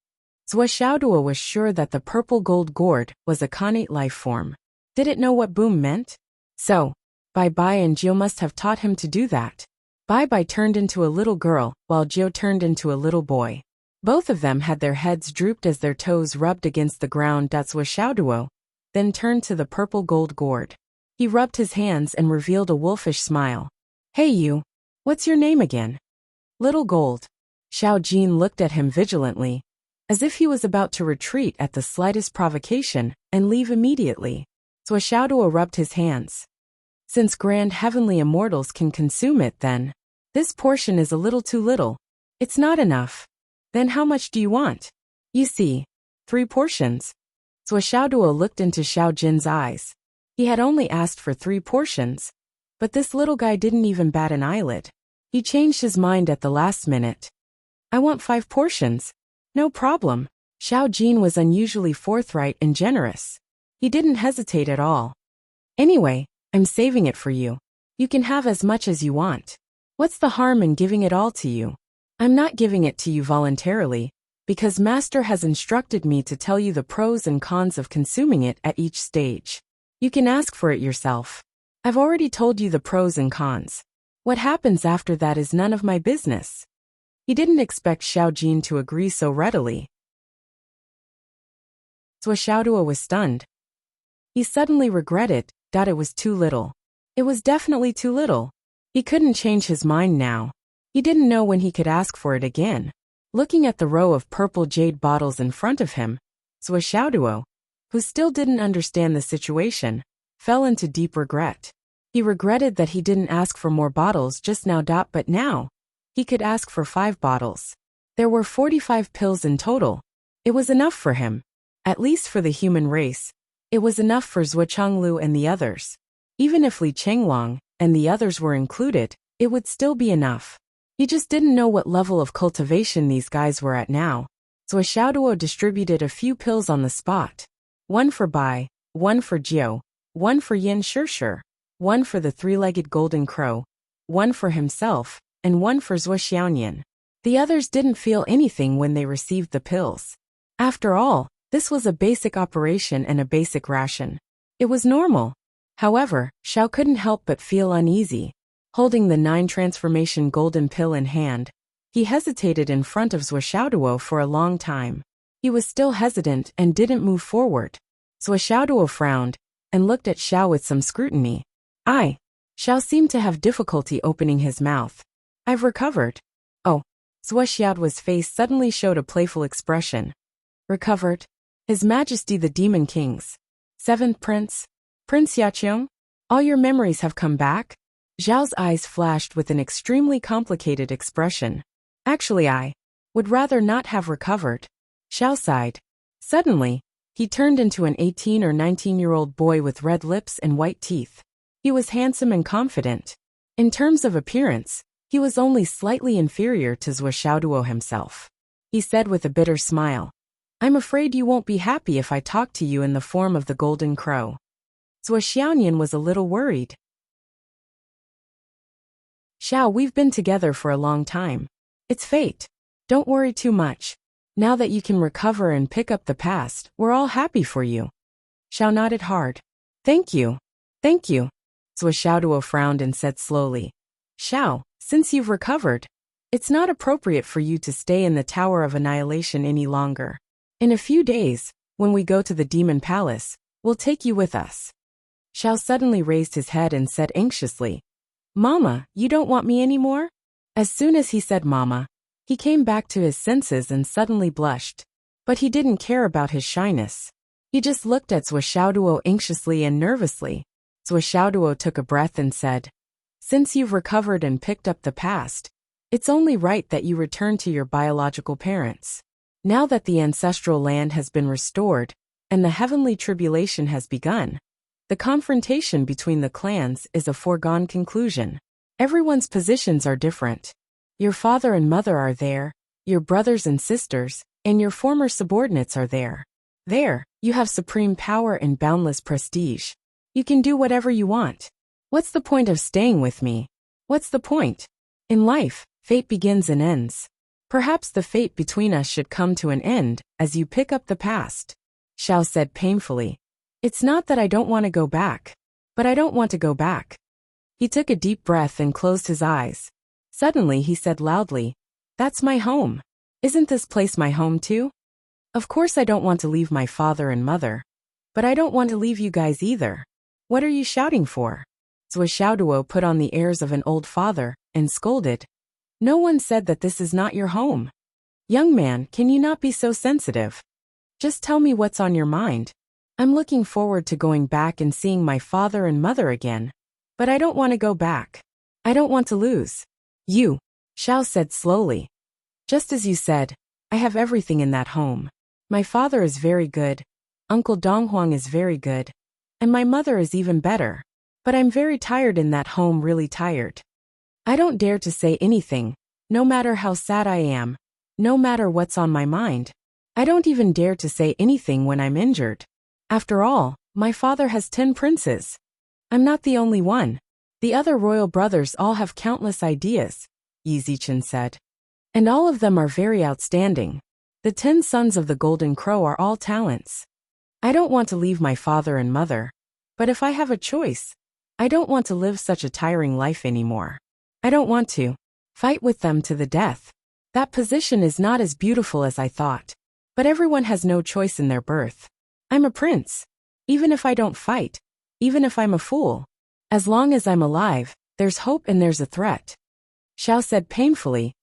Swordsmanship was sure that the purple gold gourd was a connate life form. Did it know what boom meant? So, Bai and Jiu must have taught him to do that. Bai turned into a little girl, while Jiu turned into a little boy. Both of them had their heads drooped as their toes rubbed against the ground. Swordsmanship then turned to the purple gold gourd. He rubbed his hands and revealed a wolfish smile. Hey you, what's your name again? Little Gold. Xiao Jin looked at him vigilantly, as if he was about to retreat at the slightest provocation and leave immediately. Swordsmanship rubbed his hands. Since grand heavenly immortals can consume it then, this portion is a little too little. It's not enough. Then how much do you want? You see, 3 portions. Swordsmanship looked into Xiao Jin's eyes. He had only asked for 3 portions, but this little guy didn't even bat an eyelid. He changed his mind at the last minute. I want 5 portions. No problem. Xiao Jin was unusually forthright and generous. He didn't hesitate at all. Anyway, I'm saving it for you. You can have as much as you want. What's the harm in giving it all to you? I'm not giving it to you voluntarily, because Master has instructed me to tell you the pros and cons of consuming it at each stage. You can ask for it yourself. I've already told you the pros and cons. What happens after that is none of my business. He didn't expect Xiao Jin to agree so readily. Zhou Xiaoduo was stunned. He suddenly regretted that it was too little. It was definitely too little. He couldn't change his mind now. He didn't know when he could ask for it again. Looking at the row of purple jade bottles in front of him, Zhou Xiaoduo, who still didn't understand the situation, fell into deep regret. He regretted that he didn't ask for more bottles just now. But now, he could ask for 5 bottles. There were 45 pills in total. It was enough for him. At least for the human race. It was enough for Zhuo Chenglu and the others. Even if Li Chenglong and the others were included, it would still be enough. He just didn't know what level of cultivation these guys were at now. Zhou Xiaoduo distributed a few pills on the spot. 1 for Bai, 1 for Jiu, 1 for Yin Shishir, 1 for the 3-legged golden crow, 1 for himself, and 1 for Zhuo Xiaonian. The others didn't feel anything when they received the pills. After all, this was a basic operation and a basic ration. It was normal. However, Xiao couldn't help but feel uneasy. Holding the 9 transformation golden pill in hand, he hesitated in front of Zhou Xiaoduo for a long time. He was still hesitant and didn't move forward. Zhou Xiaoduo frowned and looked at Xiao with some scrutiny. Xiao seemed to have difficulty opening his mouth. I've recovered. Oh. Zhou Xiaoduo's face suddenly showed a playful expression. Recovered? His Majesty the Demon Kings. 7th Prince? Prince Yaqiong? All your memories have come back? Zhao's eyes flashed with an extremely complicated expression. Actually, I would rather not have recovered. Xiao sighed. Suddenly, he turned into an 18 or 19-year-old boy with red lips and white teeth. He was handsome and confident. In terms of appearance, he was only slightly inferior to Zhou Xiaoduo himself. He said with a bitter smile, I'm afraid you won't be happy if I talk to you in the form of the golden crow. Zhuo Xiaonian was a little worried. Xiao, we've been together for a long time. It's fate. Don't worry too much. Now that you can recover and pick up the past, we're all happy for you. Xiao nodded hard. Thank you. Thank you. Zhou Xiaoduo frowned and said slowly. Xiao, since you've recovered, it's not appropriate for you to stay in the Tower of Annihilation any longer. In a few days, when we go to the Demon Palace, we'll take you with us. Xiao suddenly raised his head and said anxiously, Mama, you don't want me anymore? As soon as he said Mama, he came back to his senses and suddenly blushed. But he didn't care about his shyness. He just looked at Zhou Xiaoduo anxiously and nervously. Zhou Xiaoduo took a breath and said, Since you've recovered and picked up the past, it's only right that you return to your biological parents. Now that the ancestral land has been restored, and the heavenly tribulation has begun, the confrontation between the clans is a foregone conclusion. Everyone's positions are different. Your father and mother are there, your brothers and sisters, and your former subordinates are there. There, you have supreme power and boundless prestige. You can do whatever you want. What's the point of staying with me? What's the point? In life, fate begins and ends. Perhaps the fate between us should come to an end as you pick up the past. Xiao said painfully. It's not that I don't want to go back, but I don't want to go back. He took a deep breath and closed his eyes. Suddenly he said loudly, That's my home. Isn't this place my home too? Of course I don't want to leave my father and mother. But I don't want to leave you guys either. What are you shouting for? Zhou Xiaoduo put on the airs of an old father and scolded. No one said that this is not your home. Young man, can you not be so sensitive? Just tell me what's on your mind. I'm looking forward to going back and seeing my father and mother again. But I don't want to go back. I don't want to lose. You, Xiao said slowly. Just as you said, I have everything in that home. My father is very good. Uncle Donghuang is very good. And my mother is even better. But I'm very tired in that home, really tired. I don't dare to say anything, no matter how sad I am, no matter what's on my mind. I don't even dare to say anything when I'm injured. After all, my father has 10 princes. I'm not the only one. The other royal brothers all have countless ideas, Yizichin said. And all of them are very outstanding. The 10 sons of the Golden Crow are all talents. I don't want to leave my father and mother. But if I have a choice, I don't want to live such a tiring life anymore. I don't want to fight with them to the death. That position is not as beautiful as I thought. But everyone has no choice in their birth. I'm a prince. Even if I don't fight, even if I'm a fool, as long as I'm alive, there's hope and there's a threat. Xiao said painfully.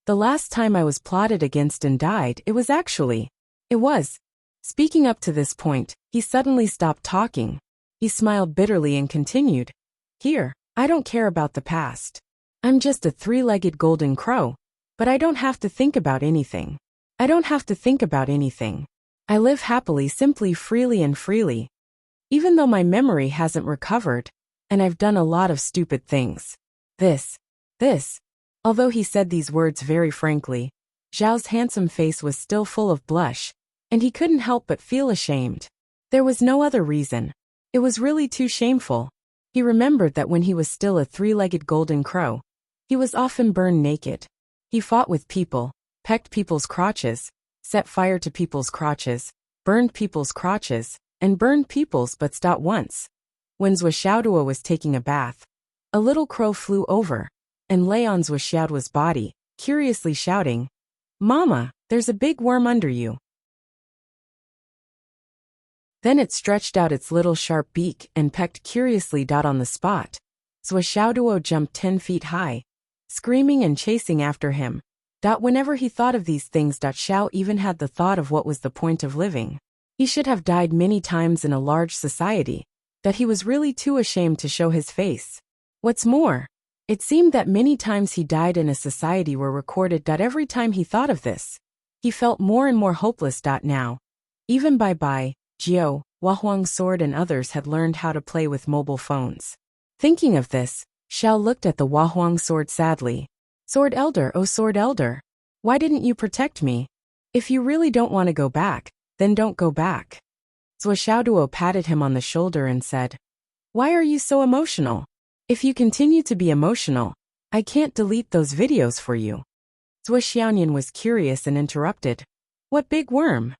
The last time I was plotted against and died, it was. Speaking up to this point, he suddenly stopped talking. He smiled bitterly and continued. Here, I don't care about the past. I'm just a 3-legged golden crow, but I don't have to think about anything. I don't have to think about anything. I live happily, simply, freely and freely. Even though my memory hasn't recovered, and I've done a lot of stupid things. This. Although he said these words very frankly, Zhao's handsome face was still full of blush, and he couldn't help but feel ashamed. There was no other reason. It was really too shameful. He remembered that when he was still a 3-legged golden crow, he was often burned naked. He fought with people, pecked people's crotches, set fire to people's crotches, burned people's crotches, and burned people's but stopped once. When Zhou Xiaoduo was taking a bath, a little crow flew over and lay on Zhou Xiaoduo's body, curiously shouting, "Mama, there's a big worm under you." Then it stretched out its little sharp beak and pecked curiously on the spot. Zhou Xiaoduo jumped 10 feet high, screaming and chasing after him. Whenever he thought of these things, Xiao even had the thought of what was the point of living. He should have died many times in a large society, that he was really too ashamed to show his face. What's more, it seemed that many times he died in a society were recorded. Every time he thought of this, he felt more and more hopeless. Now, even Bai, Jiao, Huahuang's sword and others had learned how to play with mobile phones. Thinking of this, Xiao looked at the Huahuang sword sadly. Sword Elder, oh Sword Elder, why didn't you protect me? If you really don't want to go back, then don't go back. Zhou Xiaoduo patted him on the shoulder and said, "Why are you so emotional? If you continue to be emotional, I can't delete those videos for you." Zhou Xiaoyan was curious and interrupted. "What big worm?"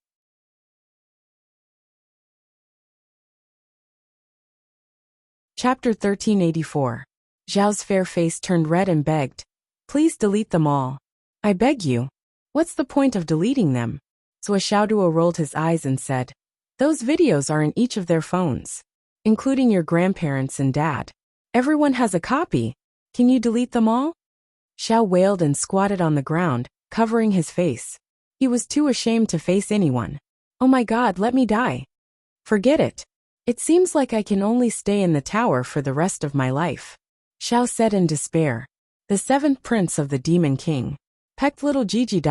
Chapter 1384. Zhao's fair face turned red and begged, "Please delete them all. I beg you. What's the point of deleting them?" Zhou Xiaoduo rolled his eyes and said, "Those videos are in each of their phones, including your grandparents and dad. Everyone has a copy. Can you delete them all?" Xiao wailed and squatted on the ground, covering his face. He was too ashamed to face anyone. "Oh my God, let me die. Forget it. It seems like I can only stay in the tower for the rest of my life," Xiao said in despair. The 7th prince of the Demon King pecked little Gigi.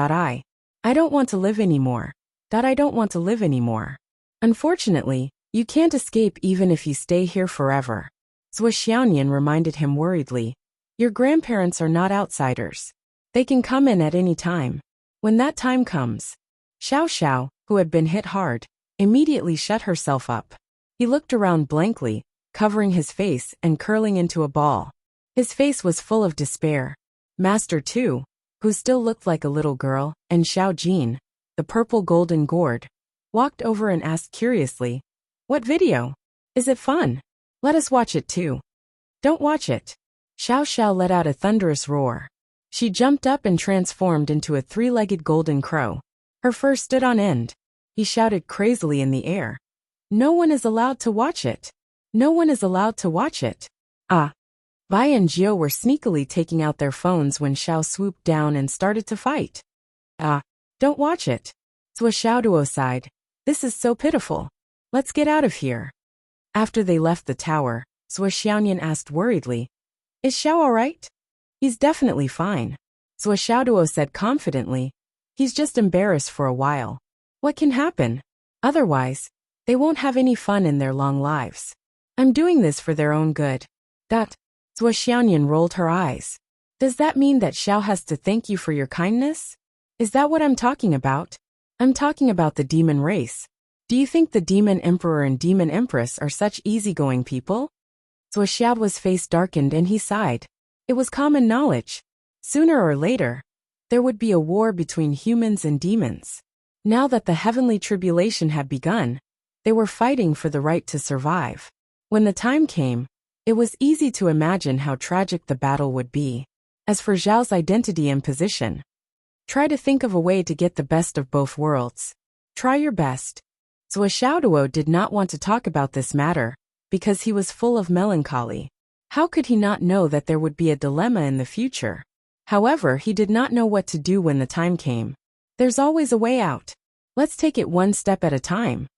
I don't want to live anymore. I don't want to live anymore. Unfortunately, you can't escape even if you stay here forever. Zhou Xiaoyan reminded him worriedly. Your grandparents are not outsiders. They can come in at any time. When that time comes. Xiao, who had been hit hard, immediately shut herself up. He looked around blankly, covering his face and curling into a ball. His face was full of despair. Master Tu, who still looked like a little girl, and Xiao Jin, the purple golden gourd, walked over and asked curiously, "What video? Is it fun? Let us watch it too." "Don't watch it." Xiao let out a thunderous roar. She jumped up and transformed into a 3-legged golden crow. Her fur stood on end. He shouted crazily in the air. "No one is allowed to watch it. No one is allowed to watch it." Ah. Bai and Jiao were sneakily taking out their phones when Xiao swooped down and started to fight. "Ah. Don't watch it." Zhou Xiaoduo sighed. "This is so pitiful. Let's get out of here." After they left the tower, Zhou Xiaoyan asked worriedly, "Is Xiao alright?" "He's definitely fine," Zhou Xiaoduo said confidently. "He's just embarrassed for a while. What can happen? Otherwise, they won't have any fun in their long lives." I'm doing this for their own good. That. Zhuo Xiaoyan rolled her eyes. Does that mean that Xiao has to thank you for your kindness? Is that what I'm talking about? I'm talking about the demon race. Do you think the demon emperor and demon empress are such easygoing people? Zhuo Xiao's face darkened and he sighed. It was common knowledge. Sooner or later, there would be a war between humans and demons. Now that the heavenly tribulation had begun, they were fighting for the right to survive. When the time came, it was easy to imagine how tragic the battle would be. As for Zhao's identity and position, try to think of a way to get the best of both worlds. Try your best. Zhuo Xiaoduo did not want to talk about this matter, because he was full of melancholy. How could he not know that there would be a dilemma in the future? However, he did not know what to do when the time came. There's always a way out. Let's take it one step at a time.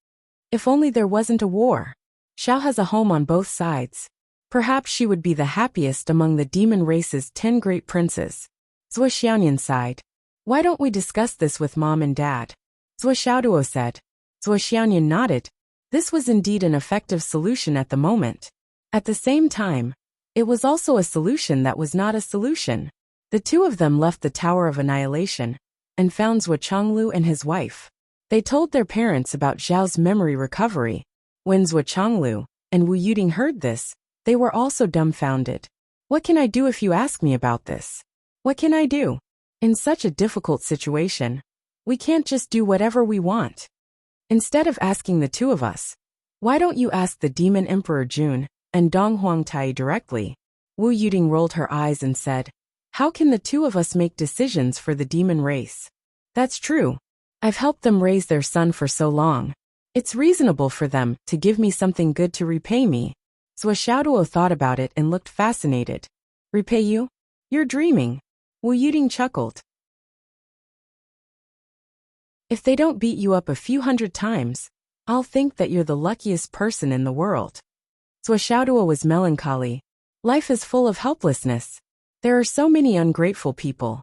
If only there wasn't a war. Xiao has a home on both sides. Perhaps she would be the happiest among the demon race's 10 great princes. Zhuo Xiaoyan sighed. Why don't we discuss this with Mom and Dad? Zhuo Xiaoduo said. Zhuo Xiaoyan nodded. This was indeed an effective solution at the moment. At the same time, it was also a solution that was not a solution. The two of them left the Tower of Annihilation and found Zhuo Chonglu and his wife. They told their parents about Zhao's memory recovery. When Zhuo Chonglu and Wu Yuding heard this, they were also dumbfounded. What can I do if you ask me about this? What can I do? In such a difficult situation, we can't just do whatever we want. Instead of asking the two of us, why don't you ask the Demon Emperor Jun and Dong Huangtai directly? Wu Yuding rolled her eyes and said, how can the two of us make decisions for the demon race? That's true. I've helped them raise their son for so long. It's reasonable for them to give me something good to repay me. Zhuo Xiaoduo thought about it and looked fascinated. Repay you? You're dreaming. Wu Yuding chuckled. If they don't beat you up a few hundred times, I'll think that you're the luckiest person in the world. Zhuo Xiaoduo was melancholy. Life is full of helplessness. There are so many ungrateful people.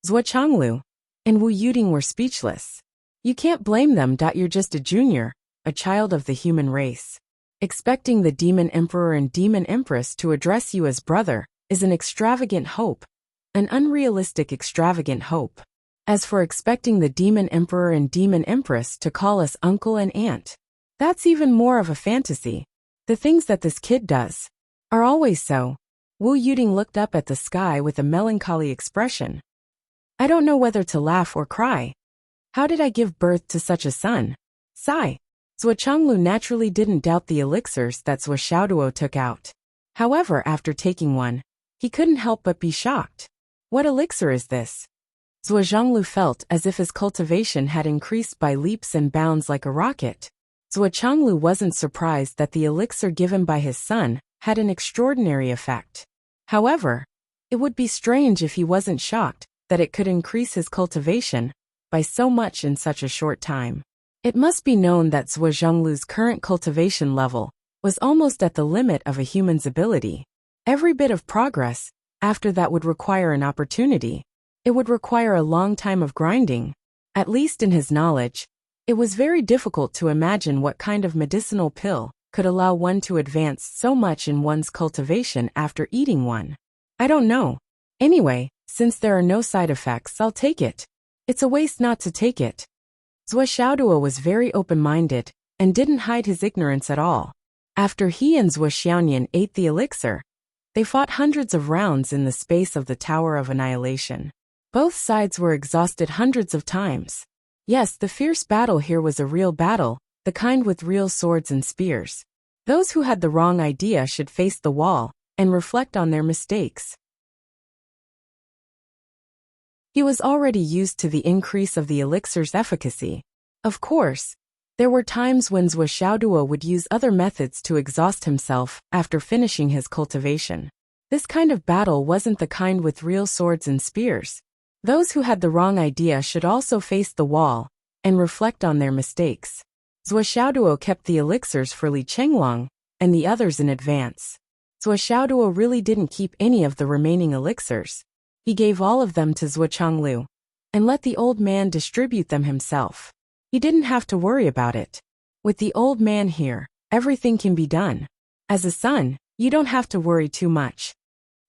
Zhuo Chonglu and Wu Yuding were speechless. You can't blame them. You're just a junior, a child of the human race. Expecting the Demon Emperor and Demon Empress to address you as brother is an extravagant hope, an unrealistic extravagant hope. As for expecting the Demon Emperor and Demon Empress to call us uncle and aunt, that's even more of a fantasy. The things that this kid does are always so. Wu Yuding looked up at the sky with a melancholy expression. I don't know whether to laugh or cry. How did I give birth to such a son? Sigh. Zhuo Chonglu naturally didn't doubt the elixirs that Zhuo Xiaoduo took out. However, after taking one, he couldn't help but be shocked. What elixir is this? Zhuo Zhonglu felt as if his cultivation had increased by leaps and bounds like a rocket. Zhuo Chonglu wasn't surprised that the elixir given by his son had an extraordinary effect. However, it would be strange if he wasn't shocked that it could increase his cultivation by so much in such a short time. It must be known that Zhuo Zhonglu's current cultivation level was almost at the limit of a human's ability. Every bit of progress after that would require an opportunity. It would require a long time of grinding. At least in his knowledge, it was very difficult to imagine what kind of medicinal pill could allow one to advance so much in one's cultivation after eating one. I don't know. Anyway, since there are no side effects, I'll take it. It's a waste not to take it. Zhuo Xiaoduo was very open-minded and didn't hide his ignorance at all. After he and Zhuo Xiaoyan ate the elixir, they fought hundreds of rounds in the space of the Tower of Annihilation. Both sides were exhausted hundreds of times. Yes, the fierce battle here was a real battle, the kind with real swords and spears. Those who had the wrong idea should face the wall and reflect on their mistakes. He was already used to the increase of the elixir's efficacy. Of course, there were times when Zhuo Xiaoduo would use other methods to exhaust himself after finishing his cultivation. This kind of battle wasn't the kind with real swords and spears. Those who had the wrong idea should also face the wall and reflect on their mistakes. Zhuo Xiaoduo kept the elixirs for Li Chenglong and the others in advance. Zhuo Xiaoduo really didn't keep any of the remaining elixirs. He gave all of them to Zhuo Chonglu and let the old man distribute them himself. He didn't have to worry about it. With the old man here, everything can be done. As a son, you don't have to worry too much.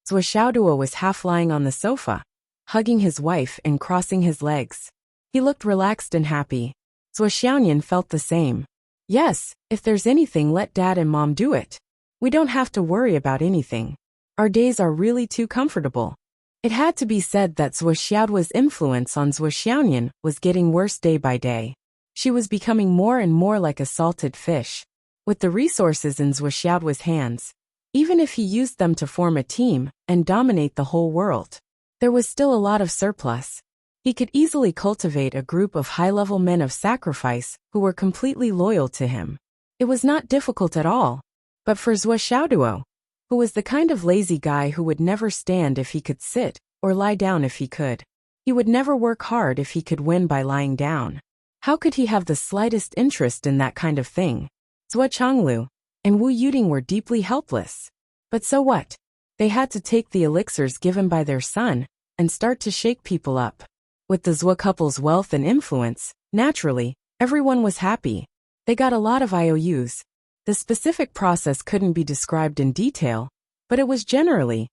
Zhuo Xiaoduo was half lying on the sofa, hugging his wife and crossing his legs. He looked relaxed and happy. Zhuo Xiaoyan felt the same. Yes, if there's anything, let Dad and Mom do it. We don't have to worry about anything. Our days are really too comfortable. It had to be said that Zhuo Xiaoduo's influence on Zhuo Xiaoyan was getting worse day by day. She was becoming more and more like a salted fish. With the resources in Zhuo Xiaoduo's hands, even if he used them to form a team and dominate the whole world, there was still a lot of surplus. He could easily cultivate a group of high-level men of sacrifice who were completely loyal to him. It was not difficult at all. But for Zhuo Xiaoduo, who was the kind of lazy guy who would never stand if he could sit, or lie down if he could. He would never work hard if he could win by lying down. How could he have the slightest interest in that kind of thing? Zhuo Chonglu and Wu Yuding were deeply helpless. But so what? They had to take the elixirs given by their son and start to shake people up. With the Zhuo couple's wealth and influence, naturally, everyone was happy. They got a lot of IOUs. The specific process couldn't be described in detail, but it was generally,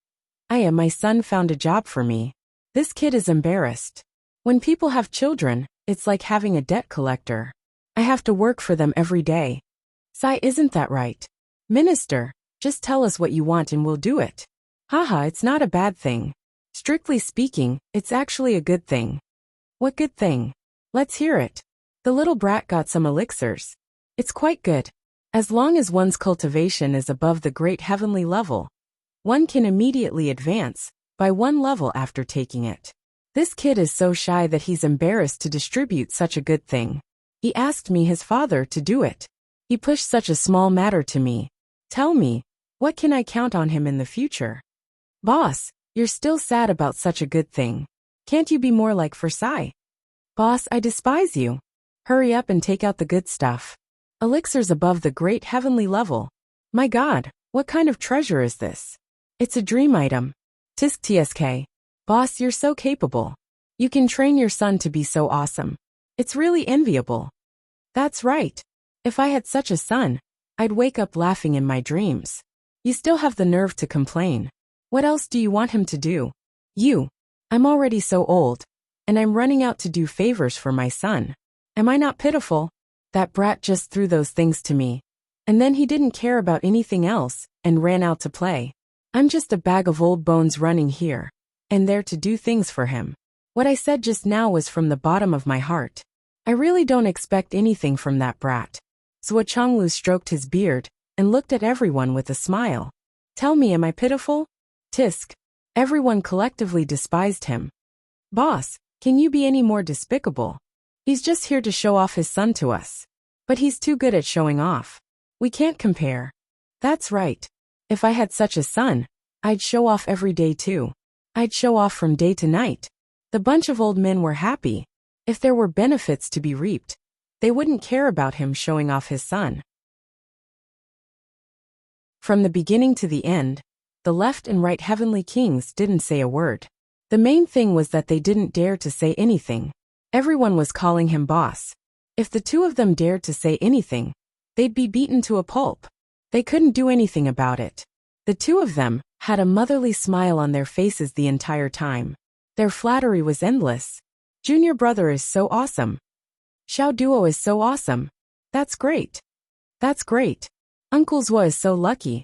my son found a job for me. This kid is embarrassed. When people have children, it's like having a debt collector. I have to work for them every day. Sai, isn't that right? Minister, just tell us what you want and we'll do it. Haha, it's not a bad thing. Strictly speaking, it's actually a good thing. What good thing? Let's hear it. The little brat got some elixirs. It's quite good. As long as one's cultivation is above the great heavenly level, one can immediately advance by one level after taking it. This kid is so shy that he's embarrassed to distribute such a good thing. He asked me, his father, to do it. He pushed such a small matter to me. Tell me, what can I count on him in the future? Boss, you're still sad about such a good thing. Can't you be more like Versailles? Boss, I despise you. Hurry up and take out the good stuff. Elixirs above the great heavenly level. My God, what kind of treasure is this? It's a dream item. Tisk tsk. Boss, you're so capable. You can train your son to be so awesome. It's really enviable. That's right. If I had such a son, I'd wake up laughing in my dreams. You still have the nerve to complain. What else do you want him to do? I'm already so old, and I'm running out to do favors for my son. Am I not pitiful? That brat just threw those things to me. And then he didn't care about anything else and ran out to play. I'm just a bag of old bones running here and there to do things for him. What I said just now was from the bottom of my heart. I really don't expect anything from that brat. Zhuo Chonglu stroked his beard and looked at everyone with a smile. Tell me, am I pitiful? Tisk. Everyone collectively despised him. Boss, can you be any more despicable? He's just here to show off his son to us. But he's too good at showing off. We can't compare. That's right. If I had such a son, I'd show off every day too. I'd show off from day to night. The bunch of old men were happy. If there were benefits to be reaped, they wouldn't care about him showing off his son. From the beginning to the end, the left and right heavenly kings didn't say a word. The main thing was that they didn't dare to say anything. Everyone was calling him boss. If the two of them dared to say anything, they'd be beaten to a pulp. They couldn't do anything about it. The two of them had a motherly smile on their faces the entire time. Their flattery was endless. Junior brother is so awesome. Xiao Duo is so awesome. That's great. That's great. Uncle Zhuo is so lucky.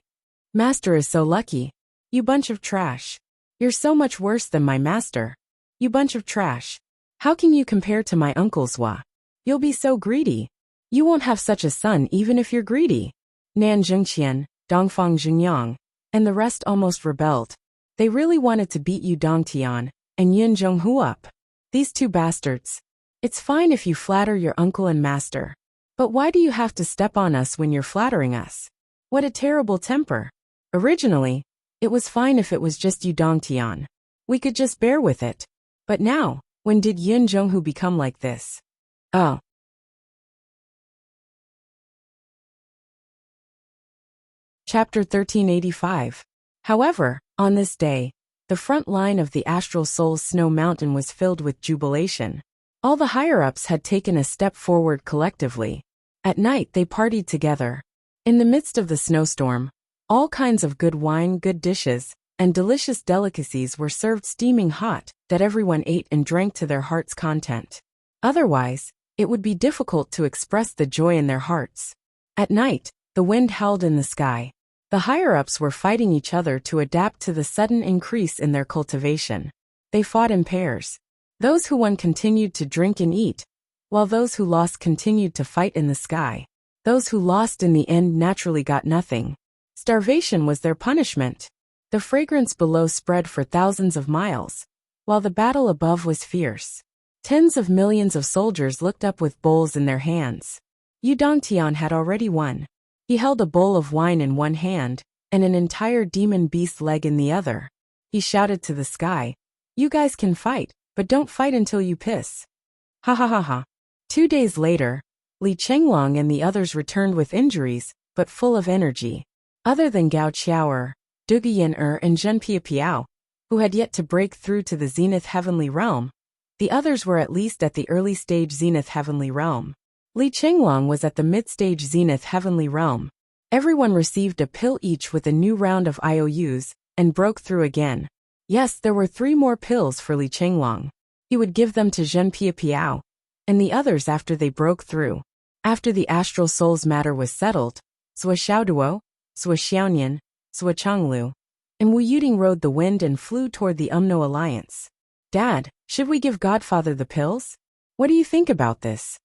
Master is so lucky. You bunch of trash. You're so much worse than my master. You bunch of trash. How can you compare to my Uncle Zhuo? You'll be so greedy. You won't have such a son even if you're greedy. Nan Zhengqian, Dongfang Zhengyang, and the rest almost rebelled. They really wanted to beat you Dong Tian and Yun Zhonghu up. These two bastards. It's fine if you flatter your uncle and master. But why do you have to step on us when you're flattering us? What a terrible temper. Originally, it was fine if it was just you Dong Tian. We could just bear with it. But now, when did Yun Zhonghu become like this? Oh. Chapter 1385. However, on this day, the front line of the Astral Soul's Snow Mountain was filled with jubilation. All the higher-ups had taken a step forward collectively. At night they partied together. In the midst of the snowstorm, All kinds of good wine, good dishes, and delicious delicacies were served steaming hot, that everyone ate and drank to their heart's content. Otherwise, it would be difficult to express the joy in their hearts. At night, the wind howled in the sky. The higher-ups were fighting each other to adapt to the sudden increase in their cultivation. They fought in pairs. Those who won continued to drink and eat, while those who lost continued to fight in the sky. Those who lost in the end naturally got nothing. Starvation was their punishment. The fragrance below spread for thousands of miles, while the battle above was fierce. Tens of millions of soldiers looked up with bowls in their hands. Yu Dongtian had already won. He held a bowl of wine in one hand, and an entire demon beast leg in the other. He shouted to the sky, "You guys can fight, but don't fight until you piss." Ha ha ha ha. 2 days later, Li Chenglong and the others returned with injuries, but full of energy. Other than Gao Qiaoer, Duguyan and Zhen Piapiao, who had yet to break through to the Zenith Heavenly Realm, the others were at least at the early stage Zenith Heavenly Realm. Li Chenglong was at the mid-stage Zenith Heavenly Realm. Everyone received a pill each with a new round of IOUs, and broke through again. Yes, there were 3 more pills for Li Chenglong. He would give them to Zhen Piapiao, and the others after they broke through. After the astral soul's matter was settled, Zhua Xiaoduo, Zhua Xiaonian, Zhua Chonglu, and Wu Yuding rode the wind and flew toward the Umno Alliance. "Dad, should we give Godfather the pills? What do you think about this?"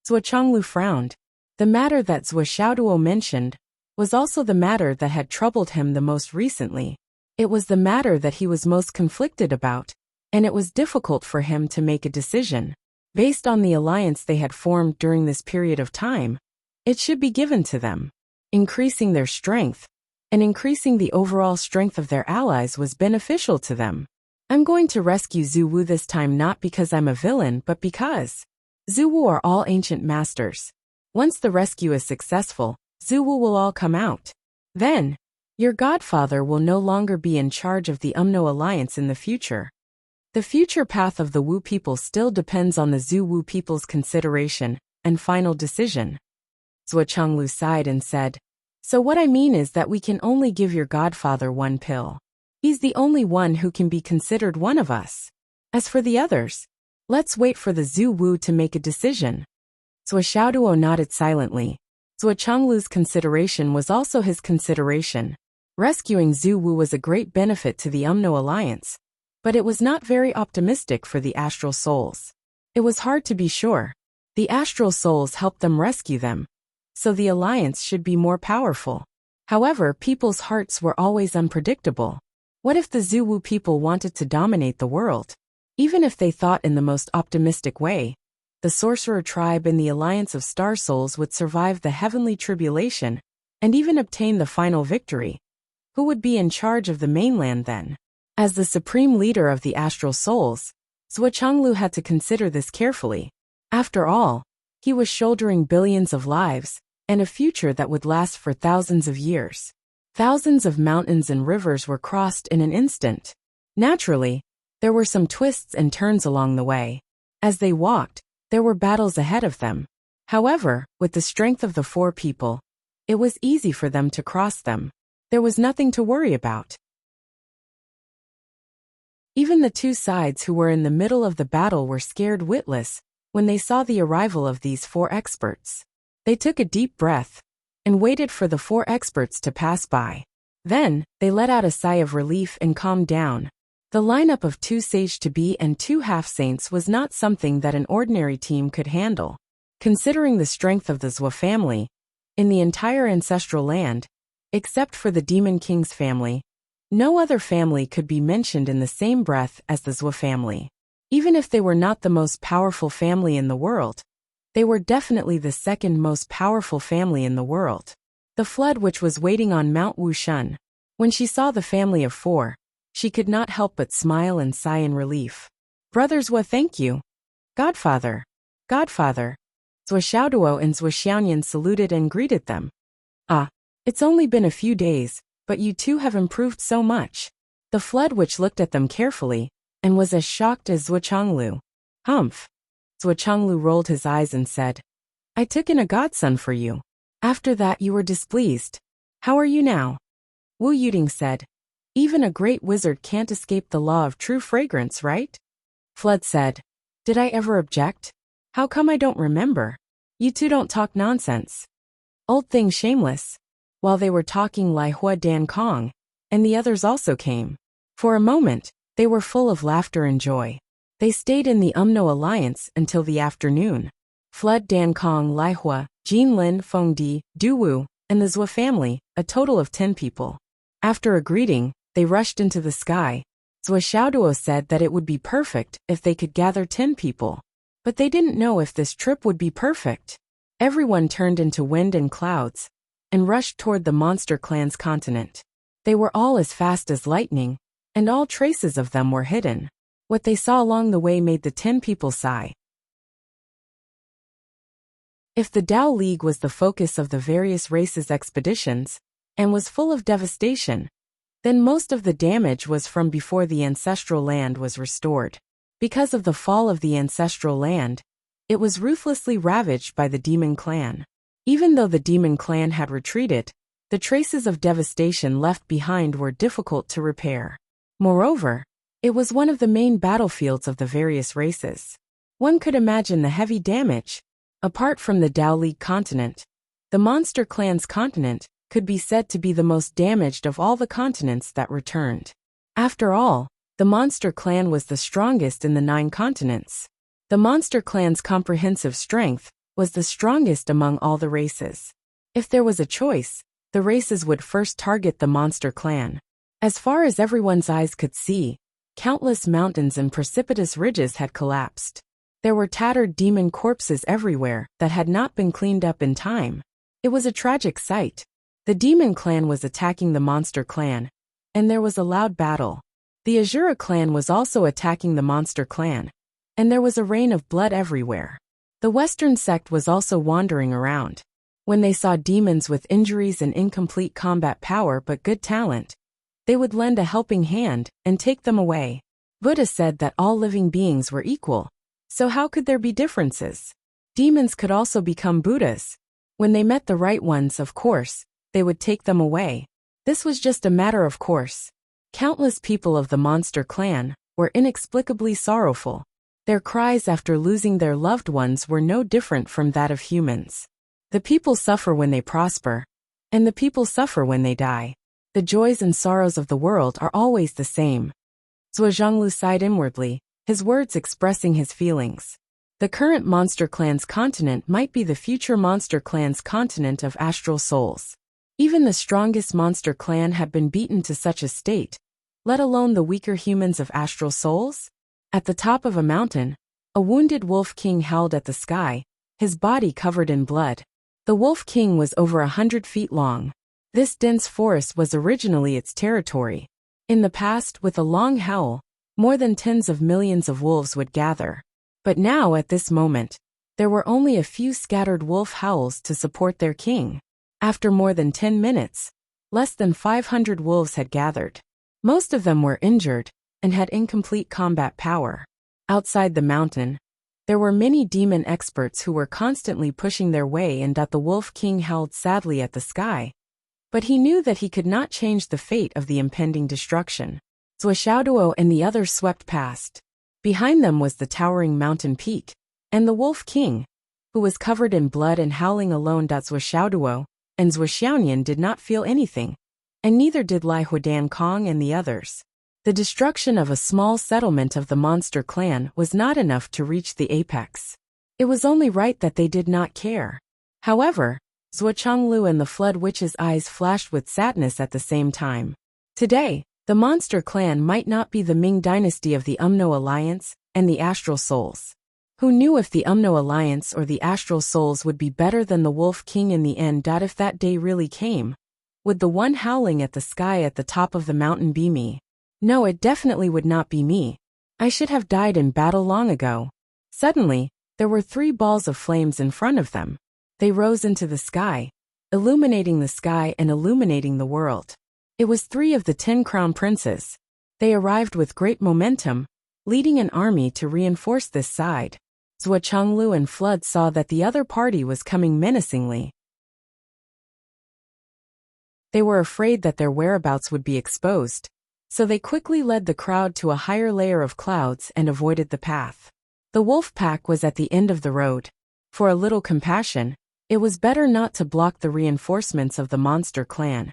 Zhua Chonglu frowned. The matter that Zhua Xiaoduo mentioned was also the matter that had troubled him the most recently. It was the matter that he was most conflicted about, and it was difficult for him to make a decision. Based on the alliance they had formed during this period of time, it should be given to them. Increasing their strength, and increasing the overall strength of their allies was beneficial to them. "I'm going to rescue Zhu Wu this time not because I'm a villain but because Zhu Wu are all ancient masters. Once the rescue is successful, Zhu Wu will all come out. Then, your godfather will no longer be in charge of the Umno Alliance in the future. The future path of the Wu people still depends on the Zhu Wu people's consideration and final decision." Zhua Chonglu sighed and said, "So what I mean is that we can only give your godfather 1 pill. He's the only one who can be considered one of us. As for the others, let's wait for the Zhu Wu to make a decision." Zhua Xiaoduo nodded silently. Zhua Chonglu's consideration was also his consideration. Rescuing Zhu Wu was a great benefit to the Umno Alliance, but it was not very optimistic for the astral souls. It was hard to be sure. The astral souls helped them rescue them, so the alliance should be more powerful. However, people's hearts were always unpredictable. What if the Zhu Wu people wanted to dominate the world? Even if they thought in the most optimistic way, the sorcerer tribe in the alliance of star souls would survive the heavenly tribulation and even obtain the final victory. Who would be in charge of the mainland then? As the supreme leader of the astral souls, Zhua Chonglu had to consider this carefully. After all, he was shouldering billions of lives and a future that would last for thousands of years. Thousands of mountains and rivers were crossed in an instant. Naturally, there were some twists and turns along the way. As they walked, there were battles ahead of them. However, with the strength of the 4 people, it was easy for them to cross them. There was nothing to worry about. Even the 2 sides who were in the middle of the battle were scared witless when they saw the arrival of these 4 experts. They took a deep breath and waited for the 4 experts to pass by. Then, they let out a sigh of relief and calmed down. The lineup of 2 sage-to-be and 2 half-saints was not something that an ordinary team could handle. Considering the strength of the Zhua family, in the entire ancestral land, except for the Demon King's family, no other family could be mentioned in the same breath as the Zhua family. Even if they were not the most powerful family in the world, they were definitely the 2nd most powerful family in the world. The flood which was waiting on Mount Wushan, when she saw the family of 4, she could not help but smile and sigh in relief. "Brother Zhua, thank you. Godfather. Godfather." Zhua Xiaoduo and Zhua Xiaonian saluted and greeted them. "Ah, it's only been a few days, but you 2 have improved so much." The flood which looked at them carefully, and was as shocked as Zhua Chonglu. "Humph." Zhua Chonglu rolled his eyes and said, "I took in a godson for you. After that you were displeased. How are you now?" Wu Yuding said, "Even a great wizard can't escape the law of true fragrance, right?" Flood said, "Did I ever object? How come I don't remember? You two don't talk nonsense." Old thing shameless. While they were talking, Lai Hua Dan Kong and the others also came. For a moment, they were full of laughter and joy. They stayed in the Alliance until the afternoon. Flood, Dan Kong, Lai Hua, Jin Lin, Feng Di, Du Wu, and the Zhua family, a total of 10 people. After a greeting, they rushed into the sky. Zhua Xiaoduo said that it would be perfect if they could gather 10 people. But they didn't know if this trip would be perfect. Everyone turned into wind and clouds and rushed toward the monster clan's continent. They were all as fast as lightning, and all traces of them were hidden. What they saw along the way made the 10 people sigh. If the Tao League was the focus of the various races' expeditions, and was full of devastation, then most of the damage was from before the ancestral land was restored. Because of the fall of the ancestral land, it was ruthlessly ravaged by the demon clan. Even though the demon clan had retreated, the traces of devastation left behind were difficult to repair. Moreover, it was one of the main battlefields of the various races. One could imagine the heavy damage. Apart from the Tao League continent, the Monster Clan's continent could be said to be the most damaged of all the continents that returned. After all, the Monster Clan was the strongest in the 9 continents. The Monster Clan's comprehensive strength was the strongest among all the races. If there was a choice, the races would first target the Monster Clan. As far as everyone's eyes could see, countless mountains and precipitous ridges had collapsed. There were tattered demon corpses everywhere that had not been cleaned up in time. It was a tragic sight. The demon clan was attacking the monster clan, and there was a loud battle. The Azura clan was also attacking the monster clan, and there was a rain of blood everywhere. The Western sect was also wandering around. When they saw demons with injuries and incomplete combat power but good talent, they would lend a helping hand and take them away. Buddha said that all living beings were equal. So how could there be differences? Demons could also become Buddhas. When they met the right ones, of course, they would take them away. This was just a matter of course. Countless people of the monster clan were inexplicably sorrowful. Their cries after losing their loved ones were no different from that of humans. The people suffer when they prosper, and the people suffer when they die. The joys and sorrows of the world are always the same. Zhuo Zhonglu sighed inwardly, his words expressing his feelings. The current Monster Clan's continent might be the future Monster Clan's continent of astral souls. Even the strongest Monster Clan had been beaten to such a state, let alone the weaker humans of astral souls? At the top of a mountain, a wounded Wolf King howled at the sky, his body covered in blood. The Wolf King was over 100 feet long. This dense forest was originally its territory. In the past, with a long howl, more than tens of millions of wolves would gather. But now, at this moment, there were only a few scattered wolf howls to support their king. After more than 10 minutes, less than 500 wolves had gathered. Most of them were injured and had incomplete combat power. Outside the mountain, there were many demon experts who were constantly pushing their way, and the Wolf King howled sadly at the sky. But he knew that he could not change the fate of the impending destruction. Zhuo Xiaoduo and the others swept past. Behind them was the towering mountain peak, and the Wolf King, who was covered in blood and howling alone. Zhuo Xiaoduo and Zhuo Xiaonian did not feel anything, and neither did Lai Huadan Kong and the others. The destruction of a small settlement of the monster clan was not enough to reach the apex. It was only right that they did not care. However, Zhuo Chonglu and the Flood Witch's eyes flashed with sadness at the same time. Today, the Monster Clan might not be the Ming dynasty of the Alliance and the Astral Souls. Who knew if the Alliance or the Astral Souls would be better than the Wolf King in the end? If that day really came, would the one howling at the sky at the top of the mountain be me? No, it definitely would not be me. I should have died in battle long ago. Suddenly, there were 3 balls of flames in front of them. They rose into the sky, illuminating the sky and illuminating the world. It was 3 of the 10 crown princes. They arrived with great momentum, leading an army to reinforce this side. Zhuo Chonglu and Flood saw that the other party was coming menacingly. They were afraid that their whereabouts would be exposed, so they quickly led the crowd to a higher layer of clouds and avoided the path. The wolf pack was at the end of the road. For a little compassion, it was better not to block the reinforcements of the monster clan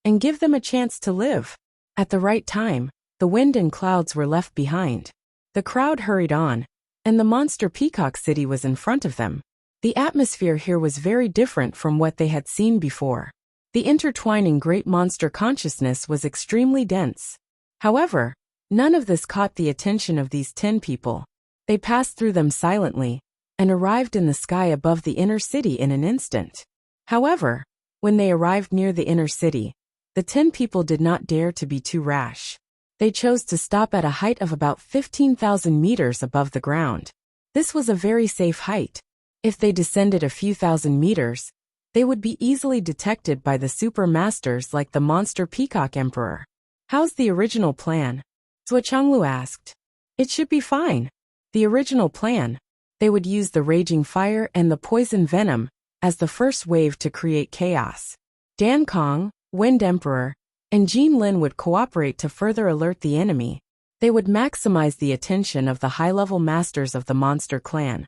and give them a chance to live. At the right time, the wind and clouds were left behind. The crowd hurried on, and the monster peacock city was in front of them. The atmosphere here was very different from what they had seen before. The intertwining great monster consciousness was extremely dense. However, none of this caught the attention of these 10 people. They passed through them silently and arrived in the sky above the inner city in an instant. However, when they arrived near the inner city, the 10 people did not dare to be too rash. They chose to stop at a height of about 15,000 meters above the ground. This was a very safe height. If they descended a few thousand meters, they would be easily detected by the super masters like the monster peacock emperor. How's the original plan? Zhuo Changlu asked. It should be fine. The original plan. They would use the raging fire and the poison venom as the first wave to create chaos. Dan Kong, Wind Emperor, and Jean Lin would cooperate to further alert the enemy. They would maximize the attention of the high-level masters of the monster clan,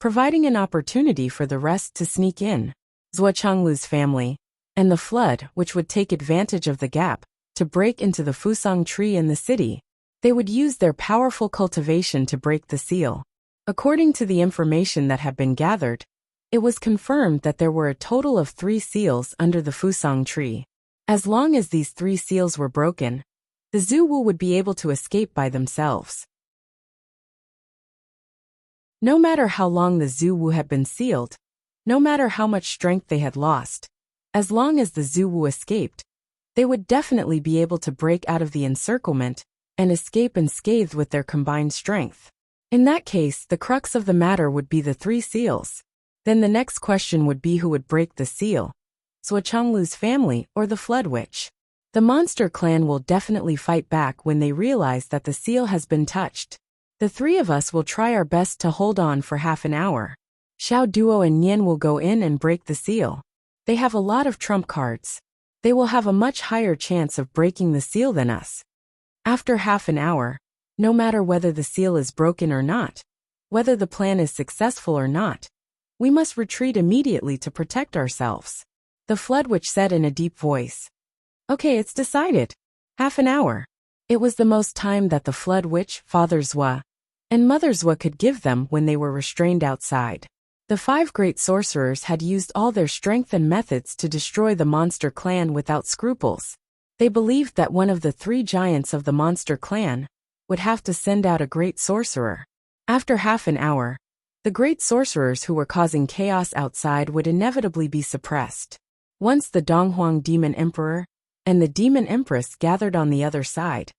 providing an opportunity for the rest to sneak in. Zhuo Changlu's family, and the flood, which would take advantage of the gap to break into the Fusang tree in the city. They would use their powerful cultivation to break the seal. According to the information that had been gathered, it was confirmed that there were a total of 3 seals under the Fusang tree. As long as these 3 seals were broken, the Zuwu would be able to escape by themselves. No matter how long the Zuwu had been sealed, no matter how much strength they had lost, as long as the Zuwu escaped, they would definitely be able to break out of the encirclement and escape unscathed with their combined strength. In that case, the crux of the matter would be the 3 seals. Then the next question would be who would break the seal, Zhuo Changlu's family or the Flood Witch. The monster clan will definitely fight back when they realize that the seal has been touched. The 3 of us will try our best to hold on for half an hour. Xiao Duo and Nian will go in and break the seal. They have a lot of trump cards. They will have a much higher chance of breaking the seal than us. After half an hour, no matter whether the seal is broken or not, whether the plan is successful or not, we must retreat immediately to protect ourselves. The Flood Witch said in a deep voice. Okay, it's decided. Half an hour. It was the most time that the Flood Witch, Father Zhua, and Mother Zhua could give them when they were restrained outside. The 5 great sorcerers had used all their strength and methods to destroy the monster clan without scruples. They believed that one of the 3 giants of the monster clan would have to send out a great sorcerer. After half an hour, the great sorcerers who were causing chaos outside would inevitably be suppressed. Once the Donghuang Demon Emperor and the Demon Empress gathered on the other side,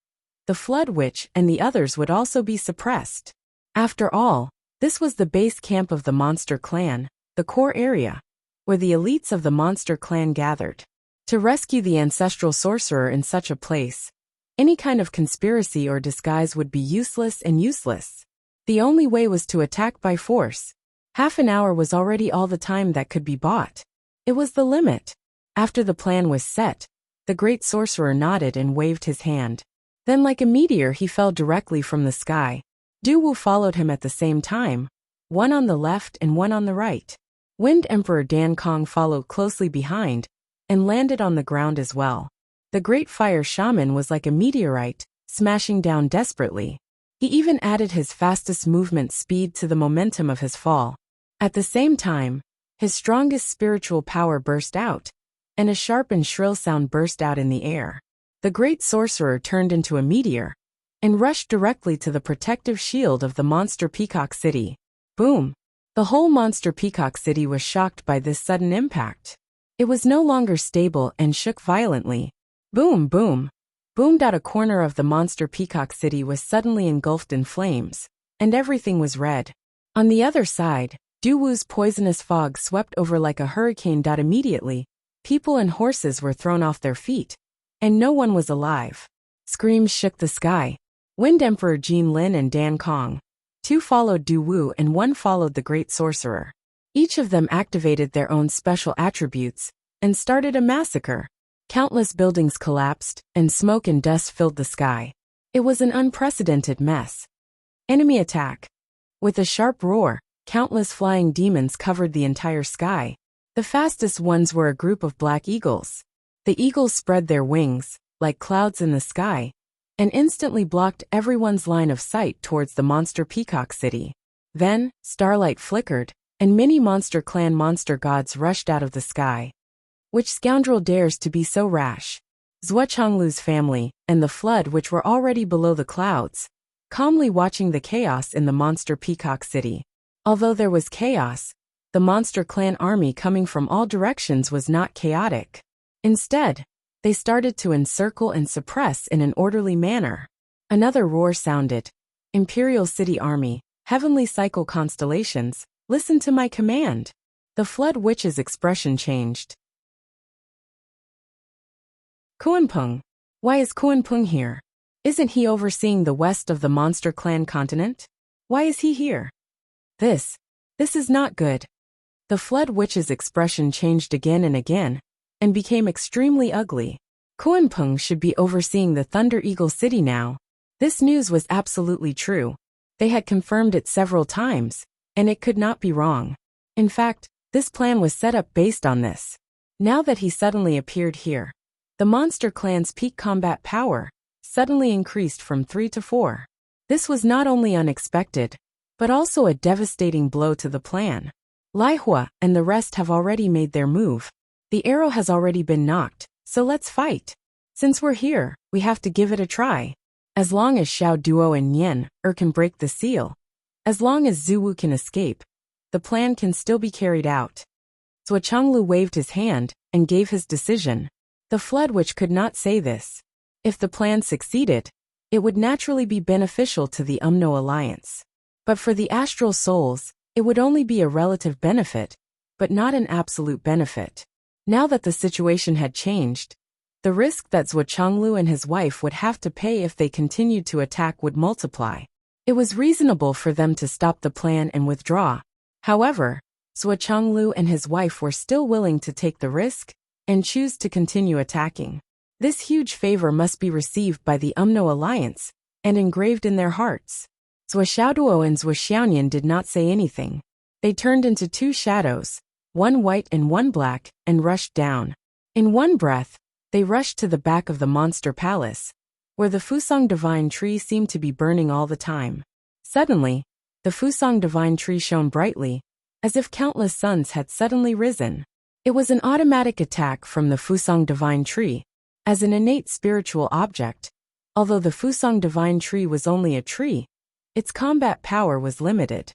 the Flood Witch and the others would also be suppressed. After all, this was the base camp of the monster clan, the core area, where the elites of the monster clan gathered. To rescue the ancestral sorcerer in such a place, any kind of conspiracy or disguise would be useless and useless. The only way was to attack by force. Half an hour was already all the time that could be bought. It was the limit. After the plan was set, the great sorcerer nodded and waved his hand. Then like a meteor he fell directly from the sky. Du Wu followed him at the same time, one on the left and one on the right. Wind Emperor Dan Kong followed closely behind and landed on the ground as well. The great fire shaman was like a meteorite, smashing down desperately. He even added his fastest movement speed to the momentum of his fall. At the same time, his strongest spiritual power burst out, and a sharp and shrill sound burst out in the air. The great sorcerer turned into a meteor and rushed directly to the protective shield of the monster peacock city. Boom! The whole monster peacock city was shocked by this sudden impact. It was no longer stable and shook violently. Boom, boom! Boomed out. A corner of the monster peacock city was suddenly engulfed in flames, and everything was red. On the other side, Du Wu's poisonous fog swept over like a hurricane. Immediately, people and horses were thrown off their feet, and no one was alive. Screams shook the sky. Wind Emperor Jean Lin and Dan Kong, 2 followed Du Wu and 1 followed the great sorcerer. Each of them activated their own special attributes and started a massacre. Countless buildings collapsed, and smoke and dust filled the sky. It was an unprecedented mess. Enemy attack. With a sharp roar, countless flying demons covered the entire sky. The fastest ones were a group of black eagles. The eagles spread their wings, like clouds in the sky, and instantly blocked everyone's line of sight towards the monster peacock city. Then, starlight flickered, and many monster clan monster gods rushed out of the sky. Which scoundrel dares to be so rash? Zhuochanglu's family, and the flood which were already below the clouds, calmly watching the chaos in the monster peacock city. Although there was chaos, the monster clan army coming from all directions was not chaotic. Instead, they started to encircle and suppress in an orderly manner. Another roar sounded. Imperial City Army, Heavenly Cycle Constellations, listen to my command. The Flood Witch's expression changed. Kuanpeng. Why is Kuanpeng here? Isn't he overseeing the west of the Monster Clan continent? Why is he here? This is not good. The Flood Witch's expression changed again and became extremely ugly. Kuanpeng should be overseeing the Thunder Eagle City now. This news was absolutely true. They had confirmed it several times, and it could not be wrong. In fact, this plan was set up based on this. Now that he suddenly appeared here, the monster clan's peak combat power suddenly increased from 3 to 4. This was not only unexpected, but also a devastating blow to the plan. Lai Hua and the rest have already made their move. The arrow has already been knocked, so let's fight. Since we're here, we have to give it a try. As long as Xiao Duo and Nian can break the seal, as long as Zhuwu can escape, the plan can still be carried out. Zhuochanglu waved his hand and gave his decision. The Flood Witch could not say this. If the plan succeeded, it would naturally be beneficial to the Umno Alliance. But for the astral souls, it would only be a relative benefit, but not an absolute benefit. Now that the situation had changed, the risk that Zhuochanglu and his wife would have to pay if they continued to attack would multiply. It was reasonable for them to stop the plan and withdraw. However, Zhuochanglu and his wife were still willing to take the risk and choose to continue attacking. This huge favor must be received by the Umno Alliance and engraved in their hearts. Zhuoxiaoduo and Zhuoxiaonian did not say anything. They turned into two shadows, one white and one black, and rushed down. In one breath, they rushed to the back of the monster palace, where the Fusang Divine Tree seemed to be burning all the time. Suddenly, the Fusang Divine Tree shone brightly, as if countless suns had suddenly risen. It was an automatic attack from the Fusang Divine Tree, as an innate spiritual object. Although the Fusang Divine Tree was only a tree, its combat power was limited.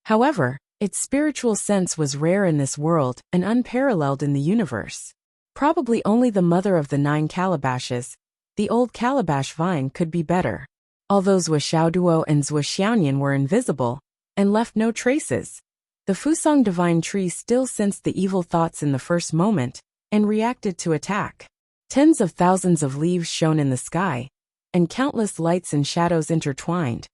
However, its spiritual sense was rare in this world and unparalleled in the universe. Probably only the mother of the 9 calabashes, the old calabash vine, could be better. Although Zhuoxiaoduo and Zhuoxiaonian were invisible and left no traces, the Fusang Divine Tree still sensed the evil thoughts in the first moment and reacted to attack. Tens of thousands of leaves shone in the sky, and countless lights and shadows intertwined,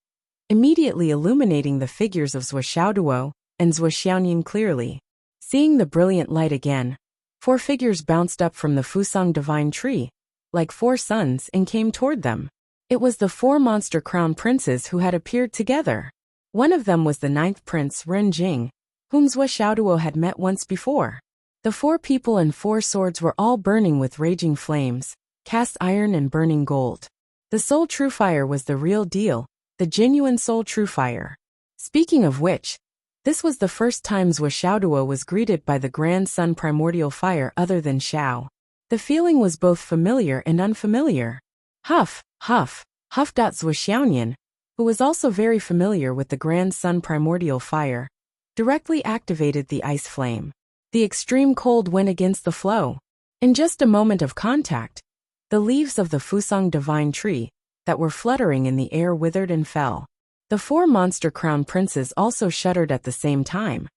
immediately illuminating the figures of Zhuoxiaoduo and Zhuoxiaonian clearly. Seeing the brilliant light again, 4 figures bounced up from the Fusang Divine Tree, like 4 suns, and came toward them. It was the 4 monster crown princes who had appeared together. One of them was the 9th prince, Ren Jing, whom Zhuoxiaoduo had met once before. The 4 people and 4 swords were all burning with raging flames, cast iron and burning gold. The soul true fire was the real deal, the genuine soul true fire. Speaking of which, this was the first time Zhuoxiaoduo was greeted by the grand sun primordial fire other than Xiao. The feeling was both familiar and unfamiliar. Huff, huff, huff. Zhuoxiaonian, who was also very familiar with the grand sun primordial fire, directly activated the ice flame. The extreme cold went against the flow. In just a moment of contact, the leaves of the Fusang Divine Tree that were fluttering in the air withered and fell. The 4 monster crown princes also shuddered at the same time,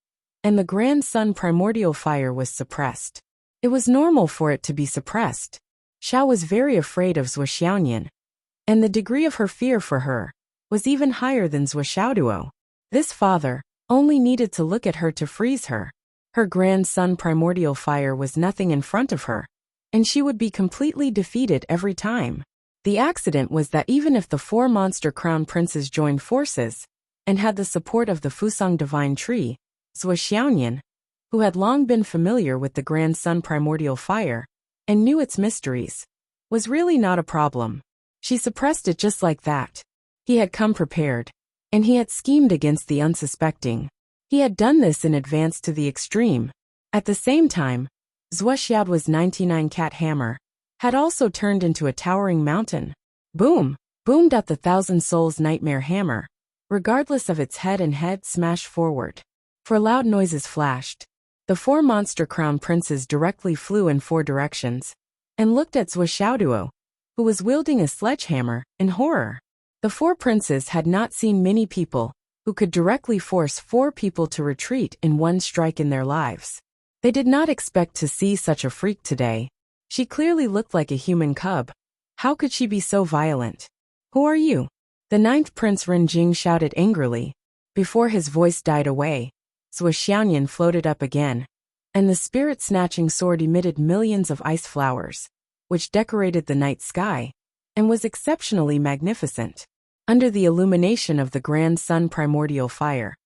and the grand sun primordial fire was suppressed. It was normal for it to be suppressed. Xiao was very afraid of Zhuoxiaonian, and the degree of her fear for her was even higher than Zhuoxiaoduo. This father only needed to look at her to freeze her. Her grandson primordial fire was nothing in front of her, and she would be completely defeated every time. The accident was that even if the four monster crown princes joined forces and had the support of the Fusang divine tree, Zhuoxiaonian, who had long been familiar with the grandson primordial fire and knew its mysteries, was really not a problem. She suppressed it just like that. He had come prepared, and he had schemed against the unsuspecting. He had done this in advance to the extreme. At the same time, Zhuoxiao's 99 cat hammer had also turned into a towering mountain. Boom! Boomed at the thousand souls nightmare hammer, regardless of its head and head smashed forward. For loud noises flashed. The four monster crown princes directly flew in four directions and looked at Zhuoxiao, who was wielding a sledgehammer, in horror. The four princes had not seen many people who could directly force four people to retreat in one strike in their lives. They did not expect to see such a freak today. She clearly looked like a human cub. How could she be so violent? Who are you? The ninth prince Renjing shouted angrily. Before his voice died away, Zhuoxiaonian floated up again, and the spirit-snatching sword emitted millions of ice flowers, which decorated the night sky, and was exceptionally magnificent. Under the illumination of the grand sun primordial fire,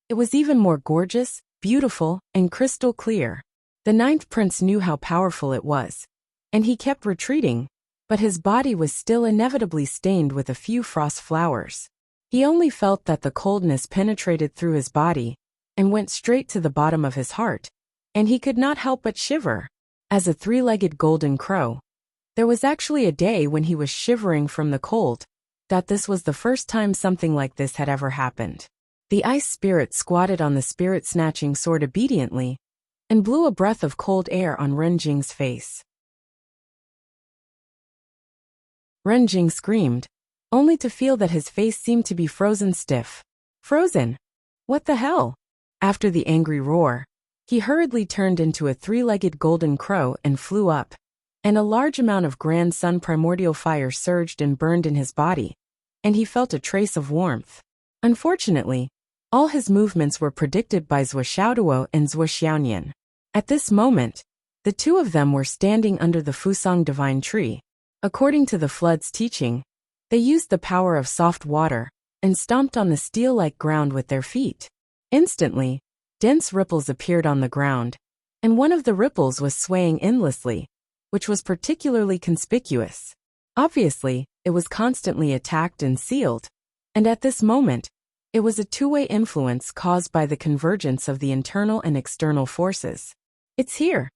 it was even more gorgeous, beautiful, and crystal clear. The ninth prince knew how powerful it was, and he kept retreating, but his body was still inevitably stained with a few frost flowers. He only felt that the coldness penetrated through his body and went straight to the bottom of his heart, and he could not help but shiver. As a three-legged golden crow, there was actually a day when he was shivering from the cold, that this was the first time something like this had ever happened. The ice spirit squatted on the spirit-snatching sword obediently and blew a breath of cold air on Renjing's face. Renjing screamed, only to feel that his face seemed to be frozen stiff. Frozen? What the hell? After the angry roar, he hurriedly turned into a three-legged golden crow and flew up, and a large amount of grand sun primordial fire surged and burned in his body, and he felt a trace of warmth. Unfortunately, all his movements were predicted by Zhuoxiao and Zhuoxiaonian. At this moment, the two of them were standing under the Fusang divine tree. According to the flood's teaching, they used the power of soft water and stomped on the steel-like ground with their feet. Instantly, dense ripples appeared on the ground, and one of the ripples was swaying endlessly, which was particularly conspicuous. Obviously, it was constantly attacked and sealed, and at this moment, it was a two-way influence caused by the convergence of the internal and external forces. It's here.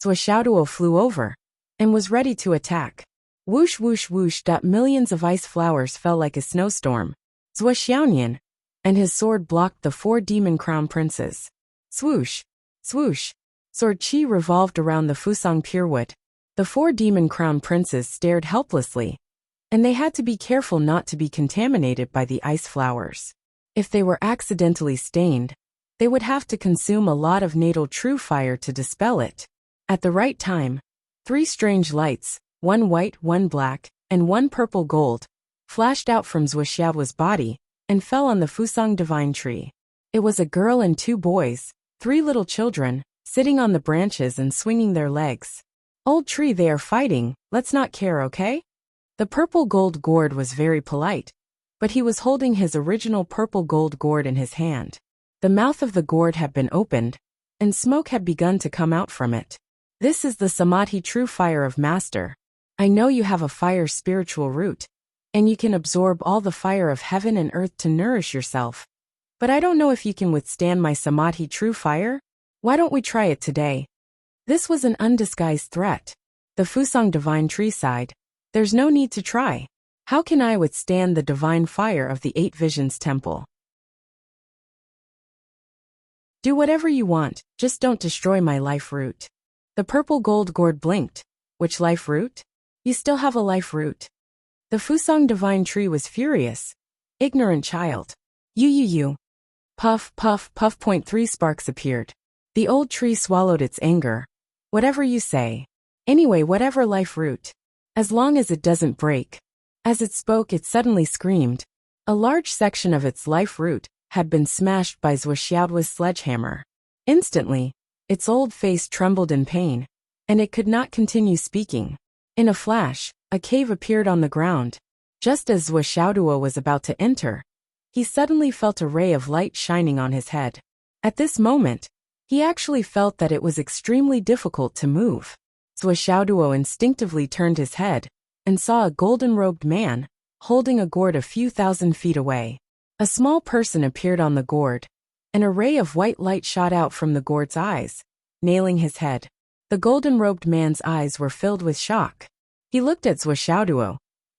Zhuoxiao flew over and was ready to attack. Whoosh whoosh whoosh. Millions of ice flowers fell like a snowstorm. Zhuoxiaonian and his sword blocked the four demon crown princes. Swoosh, swoosh. Sword chi revolved around the Fusang Purewood. The four demon crown princes stared helplessly, and they had to be careful not to be contaminated by the ice flowers. If they were accidentally stained, they would have to consume a lot of natal true fire to dispel it. At the right time, three strange lights, one white, one black, and one purple gold, flashed out from Zhuoxiao's body and fell on the Fusang divine tree. It was a girl and two boys, three little children, sitting on the branches and swinging their legs. Old tree, they are fighting, let's not care, okay? The purple gold gourd was very polite, but he was holding his original purple gold gourd in his hand. The mouth of the gourd had been opened, and smoke had begun to come out from it. This is the Samadhi true fire of Master. I know you have a fire spiritual root, and you can absorb all the fire of heaven and earth to nourish yourself. But I don't know if you can withstand my Samadhi true fire. Why don't we try it today? This was an undisguised threat. The Fusang divine tree sighed. There's no need to try. How can I withstand the divine fire of the Eight Visions Temple? Do whatever you want, just don't destroy my life root. The purple gold gourd blinked. Which life root? You still have a life root. The Fusang divine tree was furious. Ignorant child. You. Puff, puff, puff. 3 sparks appeared. The old tree swallowed its anger. Whatever you say. Anyway, whatever life root. As long as it doesn't break. As it spoke, it suddenly screamed. A large section of its life root had been smashed by Zhuoxiao's sledgehammer. Instantly, Its old face trembled in pain, and it could not continue speaking. In a flash, a cave appeared on the ground. Just as Zhuo was about to enter, he suddenly felt a ray of light shining on his head. At this moment, he actually felt that it was extremely difficult to move. Zhuo instinctively turned his head and saw a golden-robed man holding a gourd a few thousand feet away. A small person appeared on the gourd. An array of white light shot out from the gourd's eyes, nailing his head. The golden-robed man's eyes were filled with shock. He looked at Zhuo,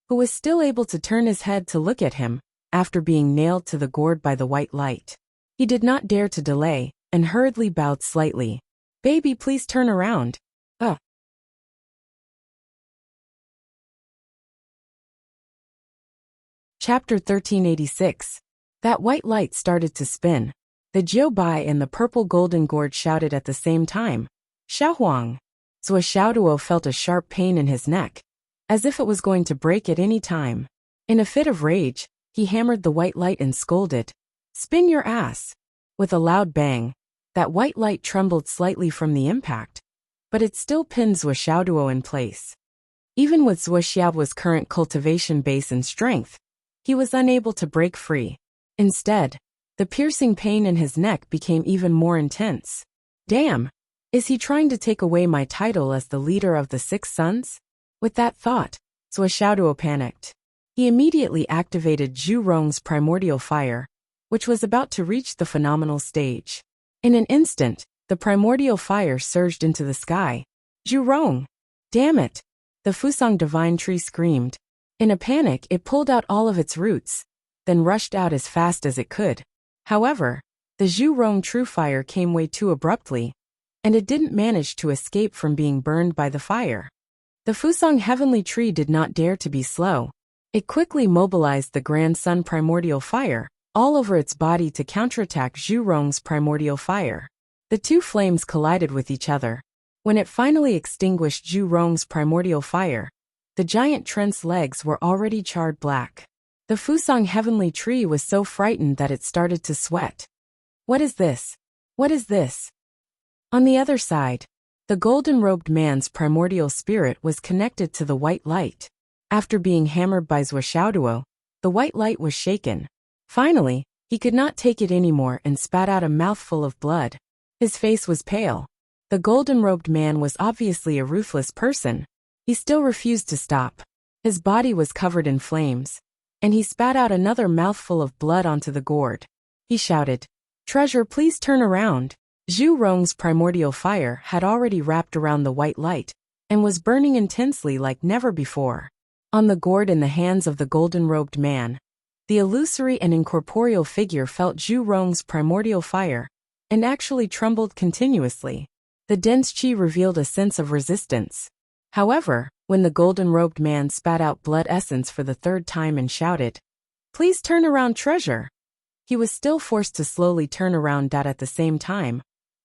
who was still able to turn his head to look at him after being nailed to the gourd by the white light. He did not dare to delay and hurriedly bowed slightly. "Baby, please turn around." Chapter 1386. That white light started to spin. The Jiu Bai and the purple golden gourd shouted at the same time, "Xiaohuang!" Zhuo felt a sharp pain in his neck, as if it was going to break at any time. In a fit of rage, he hammered the white light and scolded, "Spin your ass!" With a loud bang, that white light trembled slightly from the impact, but it still pinned Zhuo in place. Even with Zhuo's current cultivation base and strength, he was unable to break free. Instead, the piercing pain in his neck became even more intense. Damn! Is he trying to take away my title as the leader of the Six Sons? With that thought, Zhuo panicked. He immediately activated Zhu Rong's primordial fire, which was about to reach the phenomenal stage. In an instant, the primordial fire surged into the sky. "Zhu Rong! Damn it!" The Fusang divine tree screamed. In a panic, it pulled out all of its roots, then rushed out as fast as it could. However, the Zhu Rong true fire came way too abruptly, and it didn't manage to escape from being burned by the fire. The Fusang heavenly tree did not dare to be slow. It quickly mobilized the Grand Sun primordial fire all over its body to counterattack Zhu Rong's primordial fire. The two flames collided with each other. When it finally extinguished Zhu Rong's primordial fire, the giant trent's legs were already charred black. The Fusang heavenly tree was so frightened that it started to sweat. "What is this? What is this?" On the other side, the golden-robed man's primordial spirit was connected to the white light. After being hammered by Zhuo, the white light was shaken. Finally, he could not take it anymore and spat out a mouthful of blood. His face was pale. The golden-robed man was obviously a ruthless person. He still refused to stop. His body was covered in flames, and he spat out another mouthful of blood onto the gourd. He shouted, "Treasure, please turn around." Zhu Rong's primordial fire had already wrapped around the white light and was burning intensely like never before. On the gourd in the hands of the golden-robed man, the illusory and incorporeal figure felt Zhu Rong's primordial fire and actually trembled continuously. The dense qi revealed a sense of resistance. However, when the golden-robed man spat out blood essence for the third time and shouted, "Please turn around, treasure," he was still forced to slowly turn around. At the same time,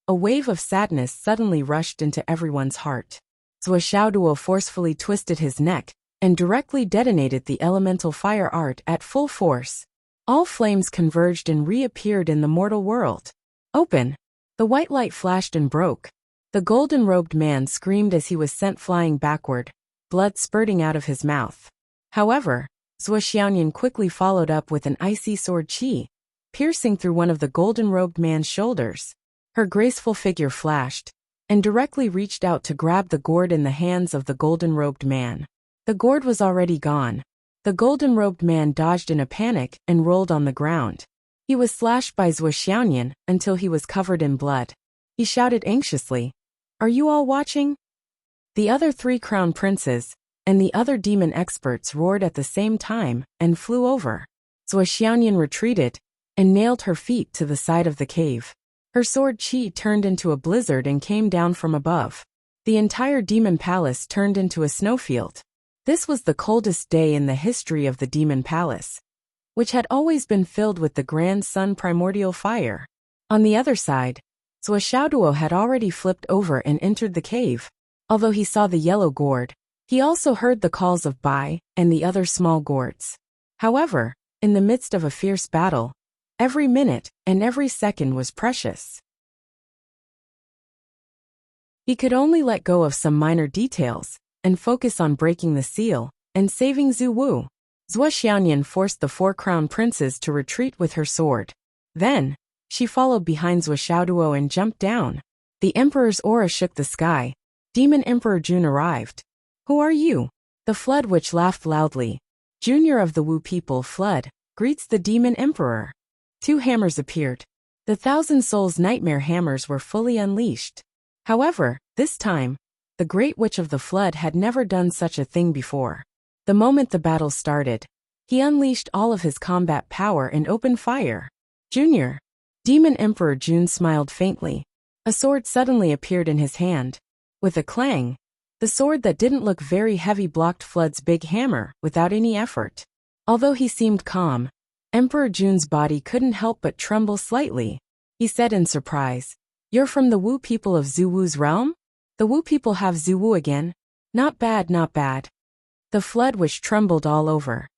a wave of sadness suddenly rushed into everyone's heart. Zhuo forcefully twisted his neck and directly detonated the elemental fire art at full force. All flames converged and reappeared in the mortal world. Open! The white light flashed and broke. The golden-robed man screamed as he was sent flying backward, blood spurting out of his mouth. However, Zhuo quickly followed up with an icy sword qi, piercing through one of the golden-robed man's shoulders. Her graceful figure flashed, and directly reached out to grab the gourd in the hands of the golden-robed man. The gourd was already gone. The golden-robed man dodged in a panic and rolled on the ground. He was slashed by Zhuo until he was covered in blood. He shouted anxiously, "Are you all watching?" The other three crown princes and the other demon experts roared at the same time and flew over. Zhuo retreated and nailed her feet to the side of the cave. Her sword qi turned into a blizzard and came down from above. The entire demon palace turned into a snowfield. This was the coldest day in the history of the demon palace, which had always been filled with the Grand Sun primordial fire. On the other side, Zhuo had already flipped over and entered the cave. Although he saw the yellow gourd, he also heard the calls of Bai and the other small gourds. However, in the midst of a fierce battle, every minute and every second was precious. He could only let go of some minor details and focus on breaking the seal and saving Zhu Wu. Zhuo Xiaoyan forced the 4 crown princes to retreat with her sword. Then, she followed behind Zhuo Xiaoduo and jumped down. The emperor's aura shook the sky. Demon Emperor Jun arrived. "Who are you?" The Flood Witch laughed loudly. "Junior of the Wu people, Flood, greets the Demon Emperor." 2 hammers appeared. The 1,000 Souls Nightmare hammers were fully unleashed. However, this time, the Great Witch of the Flood had never done such a thing before. The moment the battle started, he unleashed all of his combat power and opened fire. "Junior." Demon Emperor Jun smiled faintly. A sword suddenly appeared in his hand. With a clang, the sword that didn't look very heavy blocked Flood's big hammer without any effort. Although he seemed calm, Emperor Jun's body couldn't help but tremble slightly. He said in surprise, "You're from the Wu people of Zhu Wu's realm? The Wu people have Zhu Wu again? Not bad, not bad." The Flood Witch trembled all over.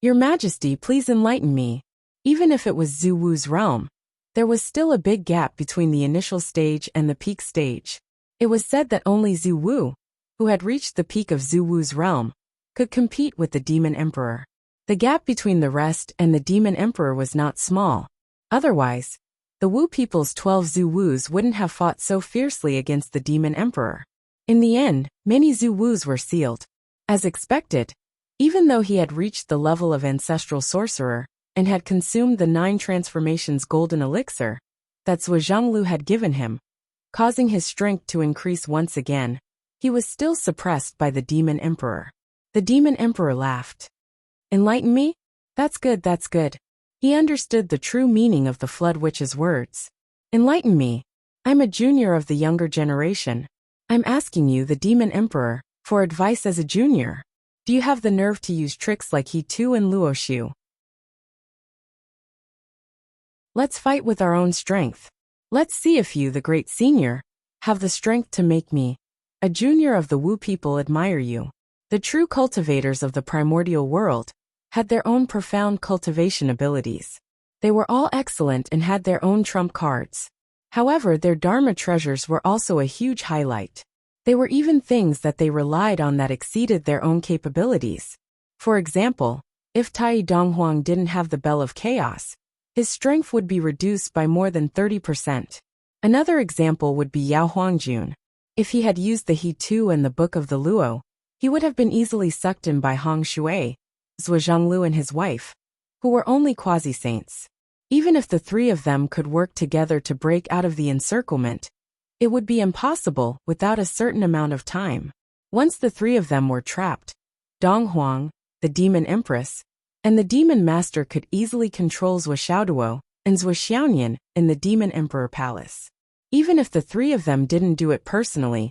"Your Majesty, please enlighten me." Even if it was Zhu Wu's realm, there was still a big gap between the initial stage and the peak stage. It was said that only Zhu Wu, who had reached the peak of Zhu Wu's realm, could compete with the Demon Emperor. The gap between the rest and the Demon Emperor was not small. Otherwise, the Wu people's 12 Zhu Wus wouldn't have fought so fiercely against the Demon Emperor. In the end, many Zhu Wus were sealed. As expected, even though he had reached the level of Ancestral Sorcerer and had consumed the 9 transformations golden elixir that Zhuo Zhonglu had given him, causing his strength to increase once again, he was still suppressed by the Demon Emperor. The Demon Emperor laughed. "Enlighten me? That's good, that's good." He understood the true meaning of the Flood Witch's words. "Enlighten me. I'm a junior of the younger generation. I'm asking you, the Demon Emperor, for advice as a junior. Do you have the nerve to use tricks like He Tu and Luoshu? Let's fight with our own strength. Let's see if you, the great senior, have the strength to make me, a junior of the Wu people, admire you." The true cultivators of the primordial world had their own profound cultivation abilities. They were all excellent and had their own trump cards. However, their Dharma treasures were also a huge highlight. They were even things that they relied on that exceeded their own capabilities. For example, if Tai Donghuang didn't have the Bell of Chaos, his strength would be reduced by more than 30%. Another example would be Yao Huangjun. If he had used the He Tu and the Book of the Luo, he would have been easily sucked in by Hong Shui, Zhuo Zhonglu and his wife, who were only quasi-saints. Even if the 3 of them could work together to break out of the encirclement, it would be impossible without a certain amount of time. Once the 3 of them were trapped, Donghuang, the Demon Empress, and the Demon Master could easily control Zhuo Xiaoduo and Zhuo Xiaoyan in the Demon Emperor Palace. Even if the 3 of them didn't do it personally,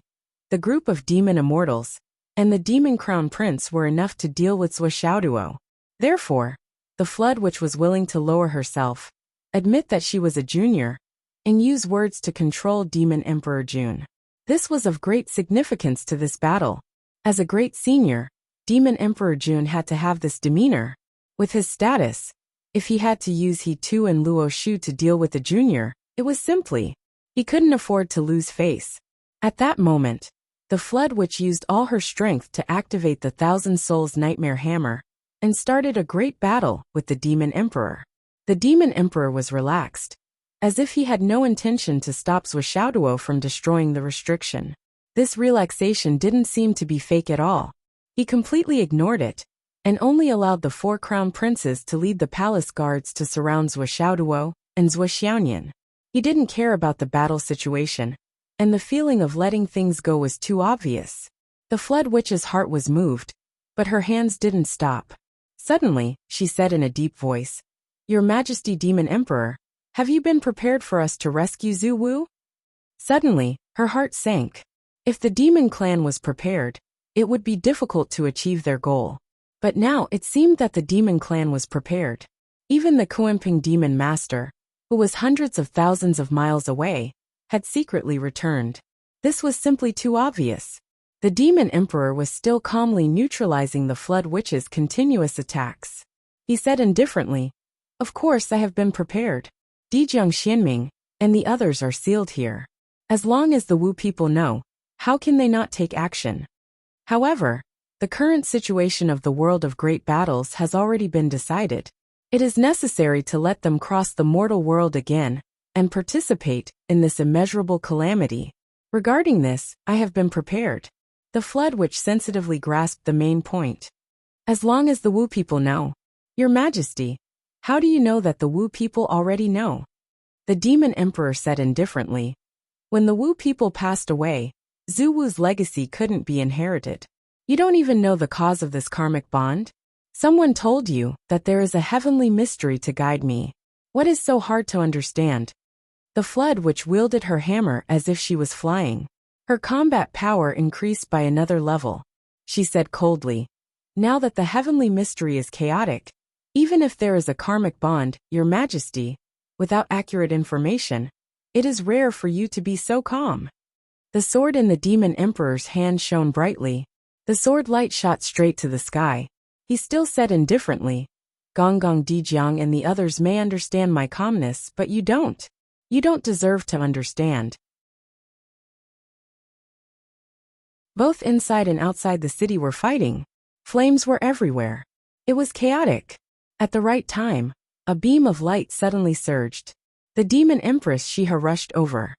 the group of Demon Immortals and the Demon Crown Prince were enough to deal with Zhuo Xiaoduo. Therefore, the Flood Witch was willing to lower herself, admit that she was a junior, and use words to control Demon Emperor Jun. This was of great significance to this battle. As a great senior, Demon Emperor Jun had to have this demeanor. With his status, if he had to use He Tu and Luo Shu to deal with a junior, it was simply, he couldn't afford to lose face. At that moment, the Flood Witch used all her strength to activate the 1,000 Souls Nightmare Hammer and started a great battle with the Demon Emperor. The Demon Emperor was relaxed, as if he had no intention to stop Zhuo Xiaoduo from destroying the restriction. This relaxation didn't seem to be fake at all. He completely ignored it, and only allowed the 4 crown princes to lead the palace guards to surround Zhuo Xiaoduo and Zhuo Xiaoyan. He didn't care about the battle situation, and the feeling of letting things go was too obvious. The Flood Witch's heart was moved, but her hands didn't stop. Suddenly, she said in a deep voice, "Your Majesty, Demon Emperor, have you been prepared for us to rescue Zhu Wu?" Suddenly, her heart sank. If the Demon Clan was prepared, it would be difficult to achieve their goal. But now it seemed that the Demon Clan was prepared. Even the Kuenping Demon Master, who was hundreds of thousands of miles away, had secretly returned. This was simply too obvious. The Demon Emperor was still calmly neutralizing the Flood Witch's continuous attacks. He said indifferently, "Of course I have been prepared. Dijiang Xianming and the others are sealed here. As long as the Wu people know, How can they not take action? However, the current situation of the world of great battles has already been decided. It is necessary to let them cross the mortal world again and participate in this immeasurable calamity. Regarding this, I have been prepared. The flood which sensitively grasped the main point. As long as the Wu people know. Your Majesty, how do you know that the Wu people already know? The demon emperor said indifferently. When the Wu people passed away, Zhu Wu's legacy couldn't be inherited. You don't even know the cause of this karmic bond? Someone told you that there is a heavenly mystery to guide me. What is so hard to understand? The flood which wielded her hammer as if she was flying. Her combat power increased by another level. She said coldly. Now that the heavenly mystery is chaotic, even if there is a karmic bond, Your Majesty, without accurate information, it is rare for you to be so calm. The sword in the demon emperor's hand shone brightly. The sword light shot straight to the sky. He still said indifferently, Gonggong Dijiang and the others may understand my calmness, but you don't. You don't deserve to understand. Both inside and outside the city were fighting. Flames were everywhere. It was chaotic. At the right time, a beam of light suddenly surged. The demon empress Shiha rushed over.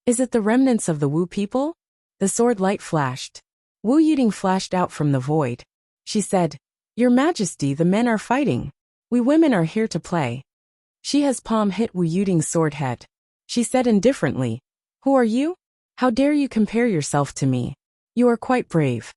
Is it the remnants of the Wu people? The sword light flashed. Wu Yuding flashed out from the void. She said, Your Majesty, the men are fighting. We women are here to play. Shiha's palm hit Wu Yuding's sword head. She said indifferently, Who are you? How dare you compare yourself to me? You are quite brave.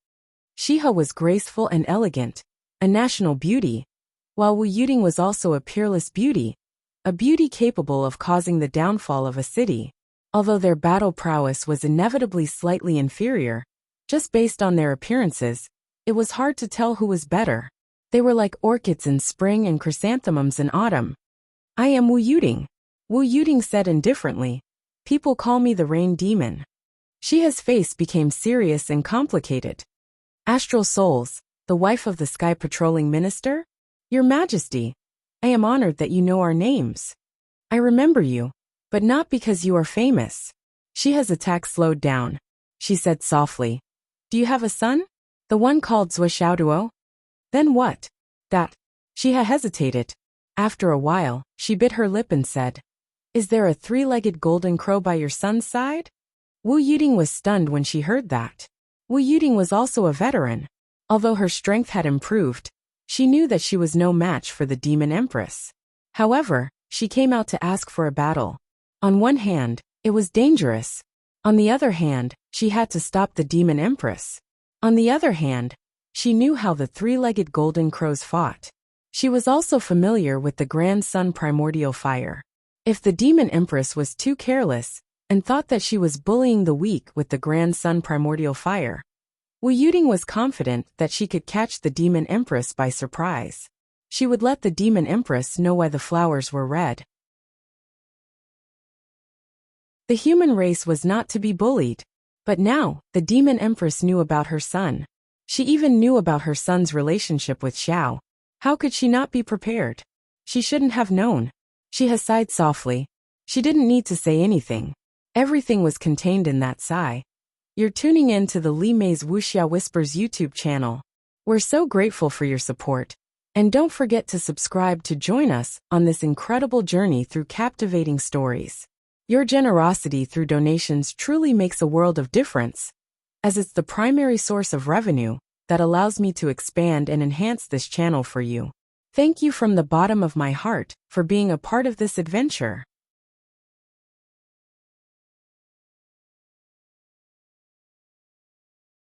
Shiha was graceful and elegant, a national beauty, while Wu Yuding was also a peerless beauty, a beauty capable of causing the downfall of a city. Although their battle prowess was inevitably slightly inferior, just based on their appearances, it was hard to tell who was better. They were like orchids in spring and chrysanthemums in autumn. I am Wu Yuding. Wu Yuding said indifferently. People call me the rain demon. Shiha's face became serious and complicated. Astral souls, the wife of the sky patrolling minister? Your Majesty, I am honored that you know our names. I remember you, but not because you are famous. Shiha's attack slowed down. She said softly, Do you have a son? The one called Zuo? Then what? That. Shiha hesitated. After a while, she bit her lip and said, Is there a three-legged golden crow by your son's side? Wu Yuding was stunned when she heard that. Wu Yuding was also a veteran. Although her strength had improved, she knew that she was no match for the demon empress. However, she came out to ask for a battle. On one hand, it was dangerous. On the other hand, she had to stop the demon empress. On the other hand, she knew how the three-legged golden crows fought. She was also familiar with the Grand Sun primordial fire. If the demon empress was too careless and thought that she was bullying the weak with the Grand Sun primordial fire, Wu Yuding was confident that she could catch the demon empress by surprise. She would let the demon empress know why the flowers were red. The human race was not to be bullied. But now, the demon empress knew about her son. She even knew about her son's relationship with Xiao. How could she not be prepared? She shouldn't have known. She sighed softly. She didn't need to say anything. Everything was contained in that sigh. You're tuning in to the Li Mei's Wuxia Whispers YouTube channel. We're so grateful for your support. And don't forget to subscribe to join us on this incredible journey through captivating stories. Your generosity through donations truly makes a world of difference, as it's the primary source of revenue that allows me to expand and enhance this channel for you. Thank you from the bottom of my heart for being a part of this adventure.